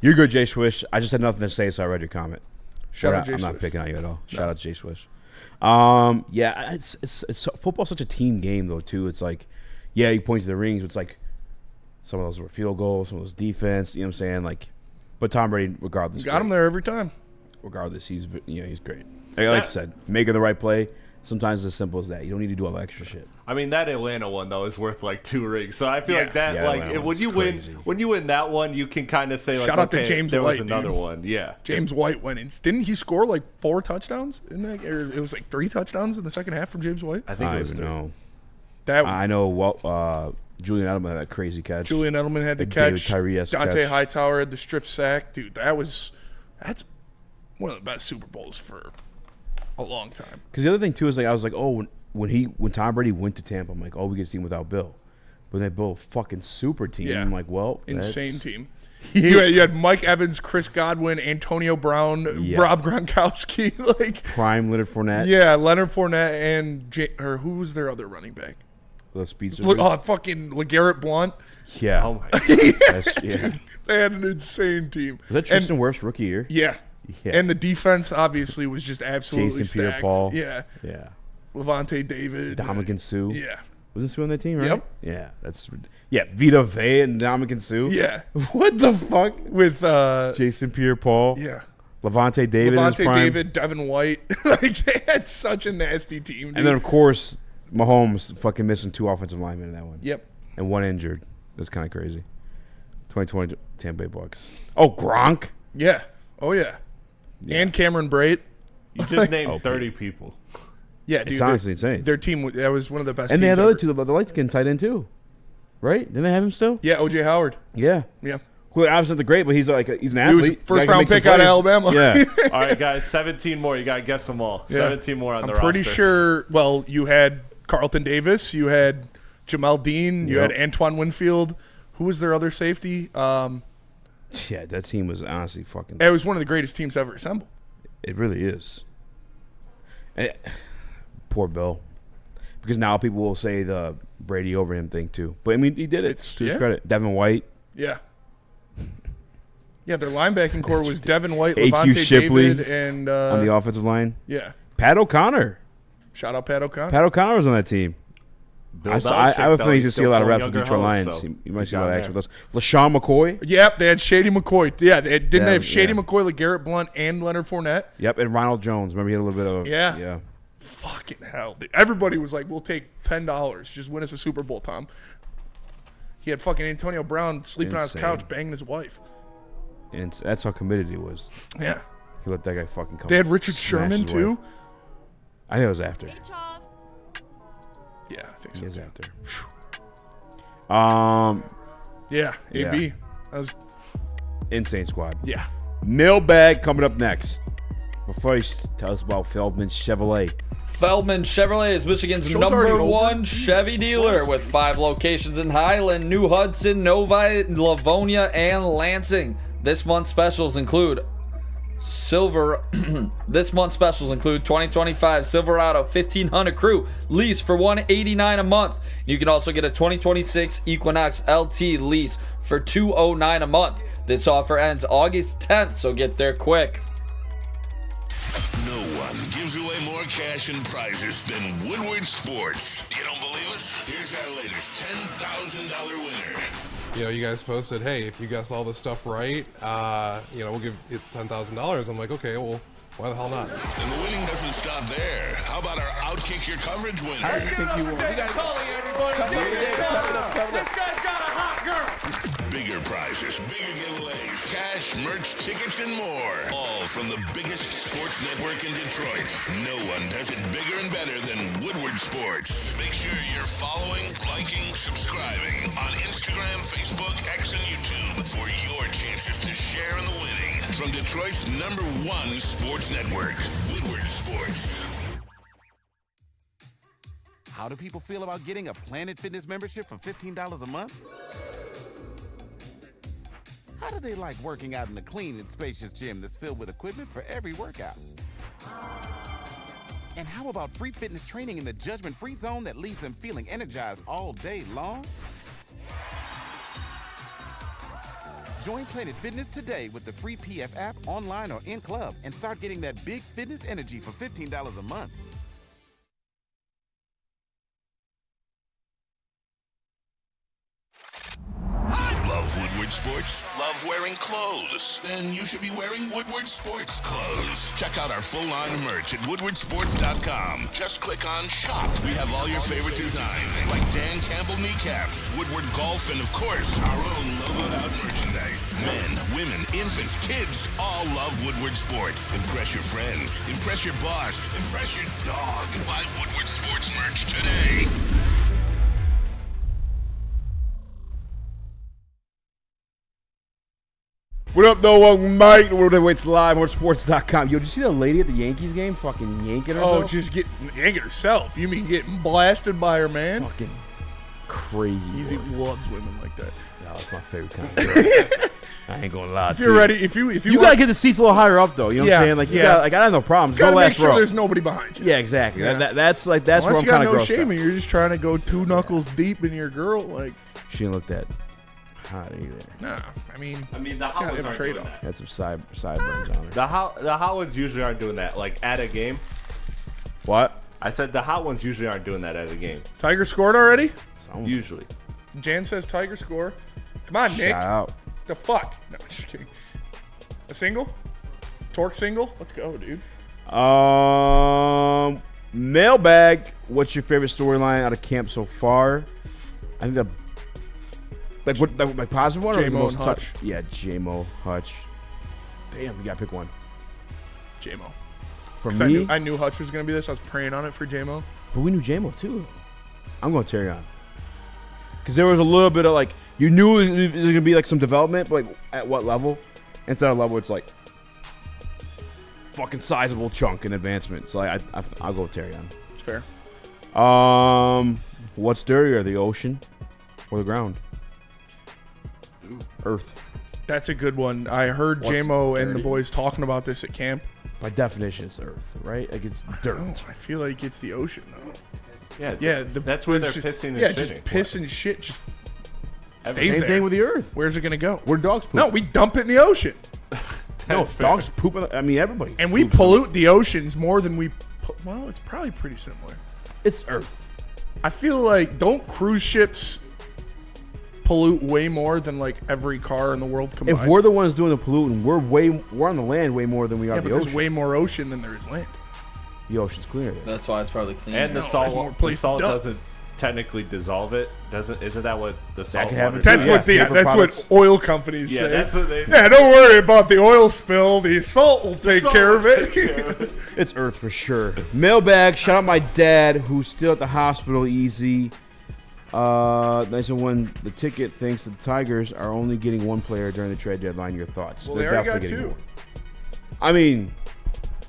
You're good, Jay Swish. I just had nothing to say, so I read your comment. Shout out Jay I'm Swish. not picking on you at all. Shout out Jay Swish. Yeah, it's football's such a team game, though, too. It's like, yeah, he points to the rings, but it's like some of those were field goals, some of those defense, you know what I'm saying? Like, but Tom Brady, regardless. Got him there every time. Regardless, he's great. Like I said, making the right play, Sometimes it's as simple as that. You don't need to do all the extra shit. I mean, that Atlanta one though is worth like 2 rings. So I feel like that, Yeah, like Atlanta when you win, crazy. when you win that one, you can kind of say like, Shout out to okay, James there was White, another dude. one. Yeah, James White went in. Didn't he score like 4 touchdowns in that? Or it was like 3 touchdowns in the second half from James White. I think it was even 3. know. That I know. Well, Julian Edelman had that crazy catch. Julian Edelman had the David catch. Tyree-esque Dante catch. Hightower had the strip sack. Dude, that's one of the best Super Bowls for a long time. Because the other thing too is like I was like, oh, when Tom Brady went to Tampa, I'm like, oh, we get to see him without Bill, but they built a fucking super team. Yeah. I'm like, well, Insane team. You had Mike Evans, Chris Godwin, Antonio Brown, Rob Gronkowski, like prime Leonard Fournette. Yeah, Leonard Fournette and who was their other running back? The speedster. Fucking LeGarrette Blount. Yeah. Oh my God. Dude, they had an insane team. Was that Tristan Wirfs' rookie year? Yeah. And the defense obviously was just absolutely Jason stacked. Pierre-Paul. Yeah. Yeah. Levante David. Dominican Sue. Yeah. Wasn't Sue on that team, right? Yep. Yeah, Vita Vea and Dominican Sue. Yeah. What the fuck? With Jason Pierre-Paul. Yeah. Levante David in his Levante prime. David, Devin White. Like they had such a nasty team. Dude. And then of course Mahomes fucking missing 2 offensive linemen in that one. Yep. And 1 injured. That's kind of crazy. 2020 Tampa Bay Bucks. Oh, Gronk. Yeah. Oh yeah. And Cameron Brate. You just named 30 people. Yeah, dude. It's honestly insane. Their team, that was one of the best And teams they had the ever. other 2, the light skin tight end too. Right? Didn't they have him still? Yeah, O.J. Howard. Yeah. Yeah. Who obviously not the great, but he's like he's an He was athlete. first Guy can round make some pick out of plays. Alabama. Yeah. All right, guys, 17 more. You got to guess them all. Yeah. 17 more on the I'm roster. pretty sure, well, you had Carlton Davis, you had Jamel Dean, you had Antoine Winfield. Who was their other safety? Yeah, that team was honestly fucking. It was one of the greatest teams ever assembled. It really is. Poor Bill. Because now people will say the Brady over him thing too. But I mean, he did it to his credit. Devin White. Yeah. Yeah, their linebacking core was Devin White, A.Q. Levante Shipley David, and on the offensive line. Yeah. Pat O'Connor. Shout out Pat O'Connor. Pat O'Connor was on that team. Bill I have Belichick, a though, feeling he's he's going to see a lot of still reps with younger Detroit host, Lions. so You might he's see a lot of down action with us. LaShawn McCoy. Yep, they had Shady McCoy. Yeah, didn't they have Shady yeah. McCoy, LeGarrette Blount, and Leonard Fournette? Yep, and Ronald Jones. Remember he had a little bit of Yeah. Fucking hell. Everybody was like, we'll take $10. Just win us a Super Bowl, Tom. He had fucking Antonio Brown sleeping on his Insane. couch, banging his wife. And that's how committed he was. Yeah. He let that guy fucking come. They had Richard smash Sherman, his too? wife. I think it was after. Yeah, I think so. He was too. after. Yeah, AB. Yeah. That was Insane squad. Yeah. Mailbag coming up next. But first, tell us about Feldman Chevrolet. Feldman Chevrolet is Michigan's Show's already number over. one Chevy dealer with 5 locations in Highland, New Hudson, Novi, Livonia, and Lansing. This month's specials include This month's specials include 2025 Silverado 1500 Crew lease for $189 a month. You can also get a 2026 Equinox LT lease for $209 a month. This offer ends August 10th, so get there quick. No one gives away more cash and prizes than Woodward Sports. You don't believe us? Here's our latest $10,000 winner. You know, you guys posted, hey, if you guess all this stuff right, you know, we'll give it's $10,000. I'm like, okay, well, why the hell not? And the winning doesn't stop there. How about our Outkick Your Coverage winner? Let's give it up for David Tully, everybody. David Tully. This guy's got a hot girl. Bigger prizes, bigger giveaways, cash, merch, tickets, and more. All from the biggest sports network in Detroit. No one does it bigger and better than Woodward Sports. Make sure you're following, liking, subscribing on Instagram, Facebook, X, and YouTube for your chances to share in the winning. From Detroit's #1 sports network, Woodward Sports. How do people feel about getting a Planet Fitness membership for $15 a month? How do they like working out in a clean and spacious gym that's filled with equipment for every workout? And how about free fitness training in the judgment-free zone that leaves them feeling energized all day long? Join Planet Fitness today with the free PF app, online or in club, and start getting that big fitness energy for $15 a month. Love Woodward sports? Love wearing clothes? Then you should be wearing Woodward Sports clothes. Check out our full line of merch at woodwardsports.com. Just click on shop. We have all your favorite designs, like Dan Campbell kneecaps, Woodward golf, and of course, our own logoed out merchandise. Men, women, infants, kids all love Woodward Sports. Impress your friends. Impress your boss. Impress your dog. Buy Woodward Sports merch today. What up, though? Welcome, Mike. World Heavyweights Live on sports.com. Yo, did you see the lady at the Yankees game fucking yanking herself? Oh, just yanking herself. You mean getting blasted by her man? Fucking crazy. Eazy loves women like that. No, that's my favorite kind of girl. I ain't gonna lie. If you're ready, if you gotta get the seats a little higher up, though. You know what I'm saying? Like, you got, like, I have no problems. Gotta Go make last sure row. there's nobody behind you. Yeah, exactly. Yeah. That's where I'm kind of Unless you got no gross. shame and you're just trying to go 2 knuckles deep in your girl, like. She didn't look that hot either. Nah, I mean, the hot ones aren't doing that. Had some sideburns on her. The hot ones usually aren't doing that. Like at a game. What? I said the hot ones usually aren't doing that at a game. Tiger scored already? Usually. Jan says Tiger score. Come on, Nick. Shout out. The fuck? No, just kidding. A single? Torque single? Let's go, dude. Mailbag. What's your favorite storyline out of camp so far? I think the positive one or the J-Mo most and Hutch. Yeah, J-Mo, Hutch. Damn, you gotta pick one. J-Mo. For 'Cause me, I knew Hutch was gonna be this. I was praying on it for J-Mo. but we knew J-Mo too. I'm going Terry on. Because there was a little bit of like, you knew it was gonna be like some development, but like at what level? Instead of level, it's like fucking sizable chunk in advancement. So I'll go with Terry on. It's fair. What's dirtier, the ocean or the ground? Earth. That's a good one. I heard What's J-Mo and the dirty? boys talking about this at camp. By definition, it's Earth, right? Like it's dirt. I feel like it's the ocean, though. Yeah, that's where they're just- pissing and Yeah, shitting. just piss and shit just Same stays there. thing with the Earth. Where's it gonna go? Where dogs poop. No, we dump it in the ocean. No, dogs poop. I mean, everybody. And we poops. pollute the oceans more than we. Well, it's probably pretty similar. It's Earth. I feel like don't cruise ships pollute way more than like every car in the world combined? If we're the ones doing the polluting, we're on the land way more than we are yeah, the but ocean. there's way more ocean than there is land. The ocean's cleaner. Then. That's why it's probably clean. And the No, salt, there's more the place to salt dump. doesn't technically dissolve it. Isn't that what the salt could happen water too, does? That's what oil companies Yeah, say. that's what they say. Yeah, don't worry about the oil spill. The salt will take care of it. It's Earth for sure. Mailbag. Shout out my dad who's still at the hospital. Easy. Nice one. When the ticket thinks the Tigers are only getting one player during the trade deadline. Your thoughts? Well, They're they already got definitely two. getting more. I mean,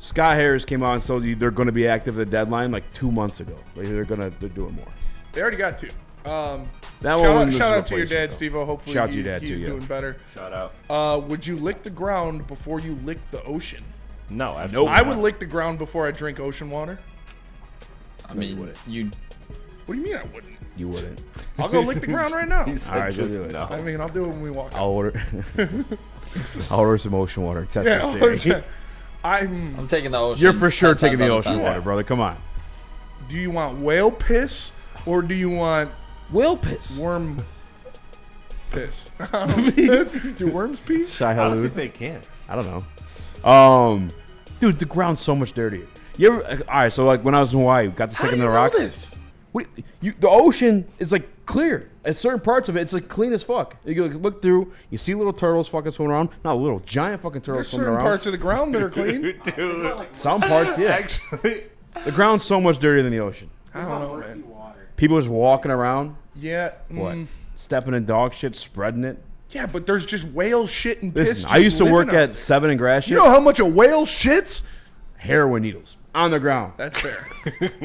Scott Harris came out and told you they're going to be active at the deadline like 2 months ago. Like they're doing more. They already got two. That Shout out to your dad, Steve-O. Hopefully Shout out to your dad, he's too, yeah. doing better. Shout out. Would you lick the ground before you lick the ocean? No, absolutely I would not. lick the ground before I drink ocean water. I mean, you. What do you mean I wouldn't? You wouldn't. I'll go lick the ground right now. All right, go do it. I mean, I'll do it when we walk out. I'll order. I'll order some ocean water. Test Yeah, this theory. I'm taking the ocean. You're for sure 10 taking times the out of ocean 10. water, brother. Come on. Do you want whale piss or do you want whale piss? Worm piss. Do worms pee? Shy I don't Halud. think they can. I don't know. Dude, the ground's so much dirtier. You ever? All right, so like when I was in Hawaii, got to How stick do in you the know rocks. this? The ocean is like clear. At certain parts of it, it's like clean as fuck. You look through, you see little turtles fucking swimming around. Not little, giant fucking turtles There's swimming certain around. parts of the ground that are clean. Dude. Some parts, yeah. Actually, the ground's so much dirtier than the ocean. I don't know, man. People just walking around. Yeah. What? Stepping in dog shit, spreading it. Yeah, but there's just whale shit and piss. Listen, I just used to living work out at there. 7 and grass shit. You know how much a whale shits? Heroin needles on the ground. That's fair.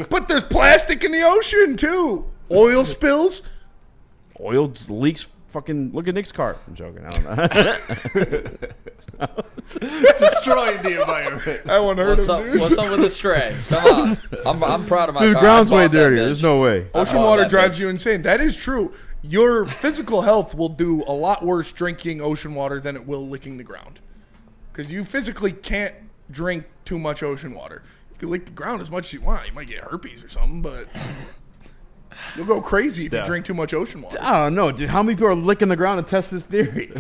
But there's plastic in the ocean too. Oil spills. Oil leaks. Fucking look at Nick's car. I'm joking. I don't know. destroying the environment. I want to hurt What's him, up? dude. What's up with the stray? Come on, I'm proud of my Dude, the car. ground's I way bought that dirtier. bitch. There's no way. Ocean bought water that drives bitch. you insane. That is true. Your physical health will do a lot worse drinking ocean water than it will licking the ground. Because you physically can't drink too much ocean water. You can lick the ground as much as you want. You might get herpes or something, but You'll go crazy if you drink too much ocean water. I don't know, dude. How many people are licking the ground to test this theory?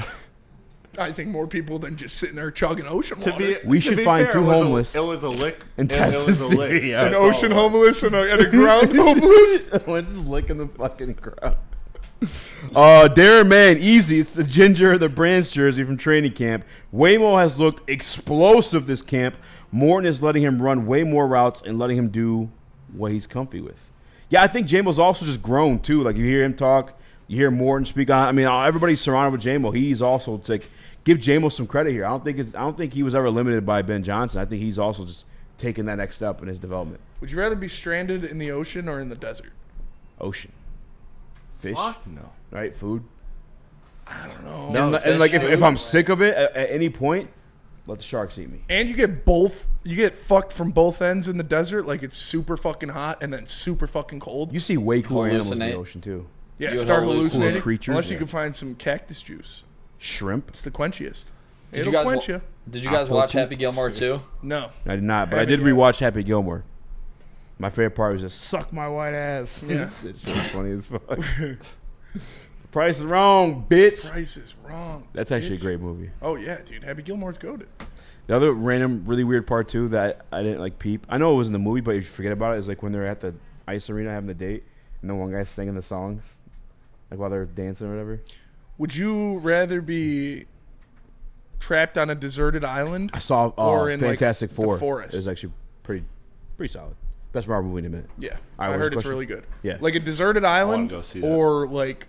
I think more people than just sitting there chugging ocean water. We should find two homeless. It was a lick. And test this theory. Yeah, an ocean homeless and a ground homeless. We're just licking the fucking ground. Darren Man, Eazy. It's the ginger, the Brands jersey from training camp. Waymo has looked explosive this camp. Morton is letting him run way more routes and letting him do what he's comfy with. Yeah, I think Jamo's also just grown too. Like you hear him talk, you hear Morton speak on. I mean, everybody's surrounded with Jamo. He's also give Jamo some credit here. I don't think he was ever limited by Ben Johnson. I think he's also just taking that next step in his development. Would you rather be stranded in the ocean or in the desert? Ocean. Fish? What? No. Right? Food? I don't know. And like if I'm sick of it at any point, let the sharks eat me. And you get fucked from both ends in the desert. Like it's super fucking hot and then super fucking cold. You see way cooler animals in the ocean too. Yeah, start hallucinating. Creatures, unless you can find some cactus juice. Shrimp. It's the quenchiest. Did you guys watch Happy Gilmore too? No. I did not, but I did rewatch Happy Gilmore. My favorite part was just suck my white ass. Yeah. It's so funny as fuck. The price is wrong, bitch. Price is wrong. That's actually a great movie. Oh yeah, dude. Happy Gilmore's goated. The other random, really weird part too that I didn't like peep. I know it was in the movie, but if you forget about it, is like when they're at the ice arena having the date, and the one guy's singing the songs, like while they're dancing or whatever. Would you rather be trapped on a deserted island? I saw or in Fantastic like, Four. The forest. It was actually pretty solid. Best Marvel movie in a minute. Yeah, All right, I what's heard the it's question? really good. Yeah, like a deserted island, go see that. or like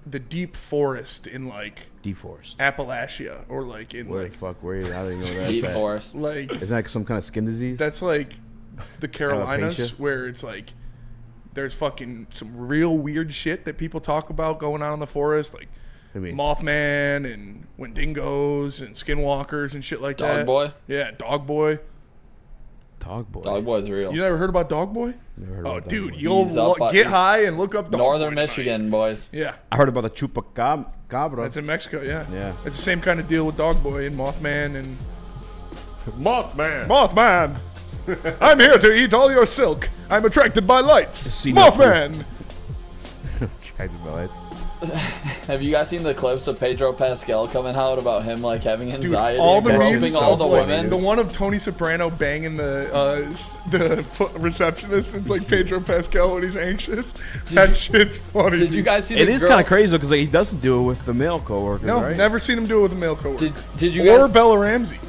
the deep forest in like deep forest, Appalachia, or like in where like the fuck? Where? How do you know that? Deep forest. Like isn't that some kind of skin disease? That's like the Carolinas, Alopecia? where it's like there's fucking some real weird shit that people talk about going on in the forest, like Mothman and Wendigos and skinwalkers and shit like that. Dog Boy? Yeah, Dog Boy. Dog Boy. Dog Boy's real. You never heard about Dog Boy? Never heard Oh, about dude, Dog Boy. you'll get high and look up Dog Northern Boy Michigan, boys. Yeah. I heard about the Chupacabra. That's in Mexico, yeah. Yeah. It's the same kind of deal with Dog Boy and Mothman and... Mothman. Mothman! I'm here to eat all your silk. I'm attracted by lights. Mothman! Attracted by lights. Have you guys seen the clips of Pedro Pascal coming out about him like having anxiety Dude, all and the groping memes all of, the like, women? the one of Tony Soprano banging the receptionist. It's like Pedro Pascal when he's anxious. That shit's funny. Did you guys see the It is kind of crazy though, because like, he doesn't do it with the male coworker. No, right? never seen him do it with a male coworker. Did you guys? Or Bella Ramsey.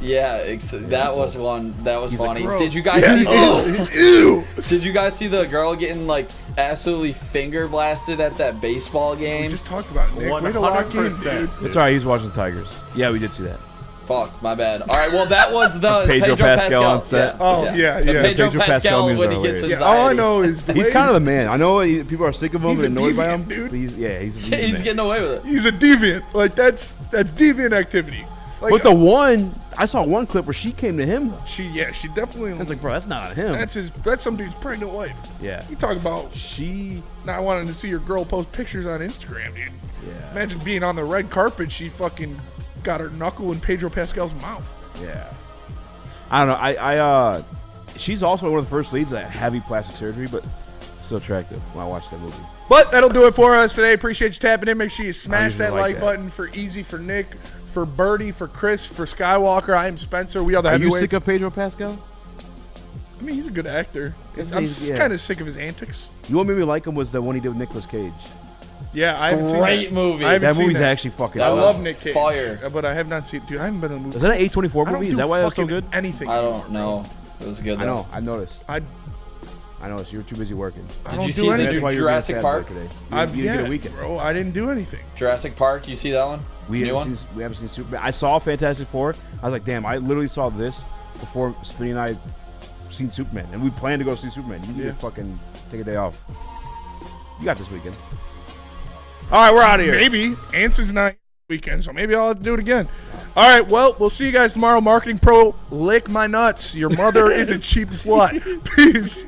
Yeah, that was one. That was He's like, funny. gross. Did you guys Yeah. see? Ew. Did you guys see the girl getting like absolutely finger blasted at that baseball game? We just talked about it, Nick. Way to lock in, dude. It's alright. He's watching the Tigers. Yeah, we did see that. Fuck, my bad. All right, well that was the Pedro Pascal on set. The Pedro Pascal memes when are he gets hilarious. anxiety. All I know is He's kind of the man. I know people are sick of him He's a and annoyed by deviant, him. dude. But he's a He's man. getting away with it. He's a deviant. Like that's deviant activity. Like, But the one, I saw one clip where she came to him. she definitely. It's like, bro, that's not on him. That's some dude's pregnant wife. Yeah. You talk about she not wanting to see your girl post pictures on Instagram, dude. Yeah. Imagine being on the red carpet. She fucking got her knuckle in Pedro Pascal's mouth. Yeah. I don't know. I she's also one of the first leads that had heavy plastic surgery, but still attractive when I watched that movie. But that'll do it for us today. Appreciate you tapping in. Make sure you smash usually that like like that. button for Eazy, for Nick, for Birdie, for Chris, for Skywalker. I am Spencer. We are the Are you heavyweights. sick of Pedro Pascal? I mean, he's a good actor. Yes, I'm he's- yeah. kind of sick of his antics. You know what made me like him was the one he did with Nicolas Cage. Yeah, I haven't seen that. Great movie. I haven't That seen movie's that. actually fucking I awesome. love Nick Cage, Fire. but I have not seen. Dude, I haven't been in a movie. Is that an A24 I don't movie? Is do that why that's so fucking good? Anything. I anymore, don't know. It was good though. I know. I noticed. I I noticed. You were too busy working. I Did don't you do see the anything. That's why new you were being Jurassic sad Park? today. I've You didn't get a weekend. bro. I didn't do anything. Jurassic Park. You see that one? We New haven't one? seen. We haven't seen Superman. I saw Fantastic Four. I was like, damn. I literally saw this before Spinny and I seen Superman, and we planned to go see Superman. You need to fucking take a day off. You got this weekend. All right, we're out of here. Maybe. Answer's not weekend, so maybe I'll have to do it again. All right, well, we'll see you guys tomorrow. Marketing Pro, lick my nuts. Your mother is a cheap slut. Peace.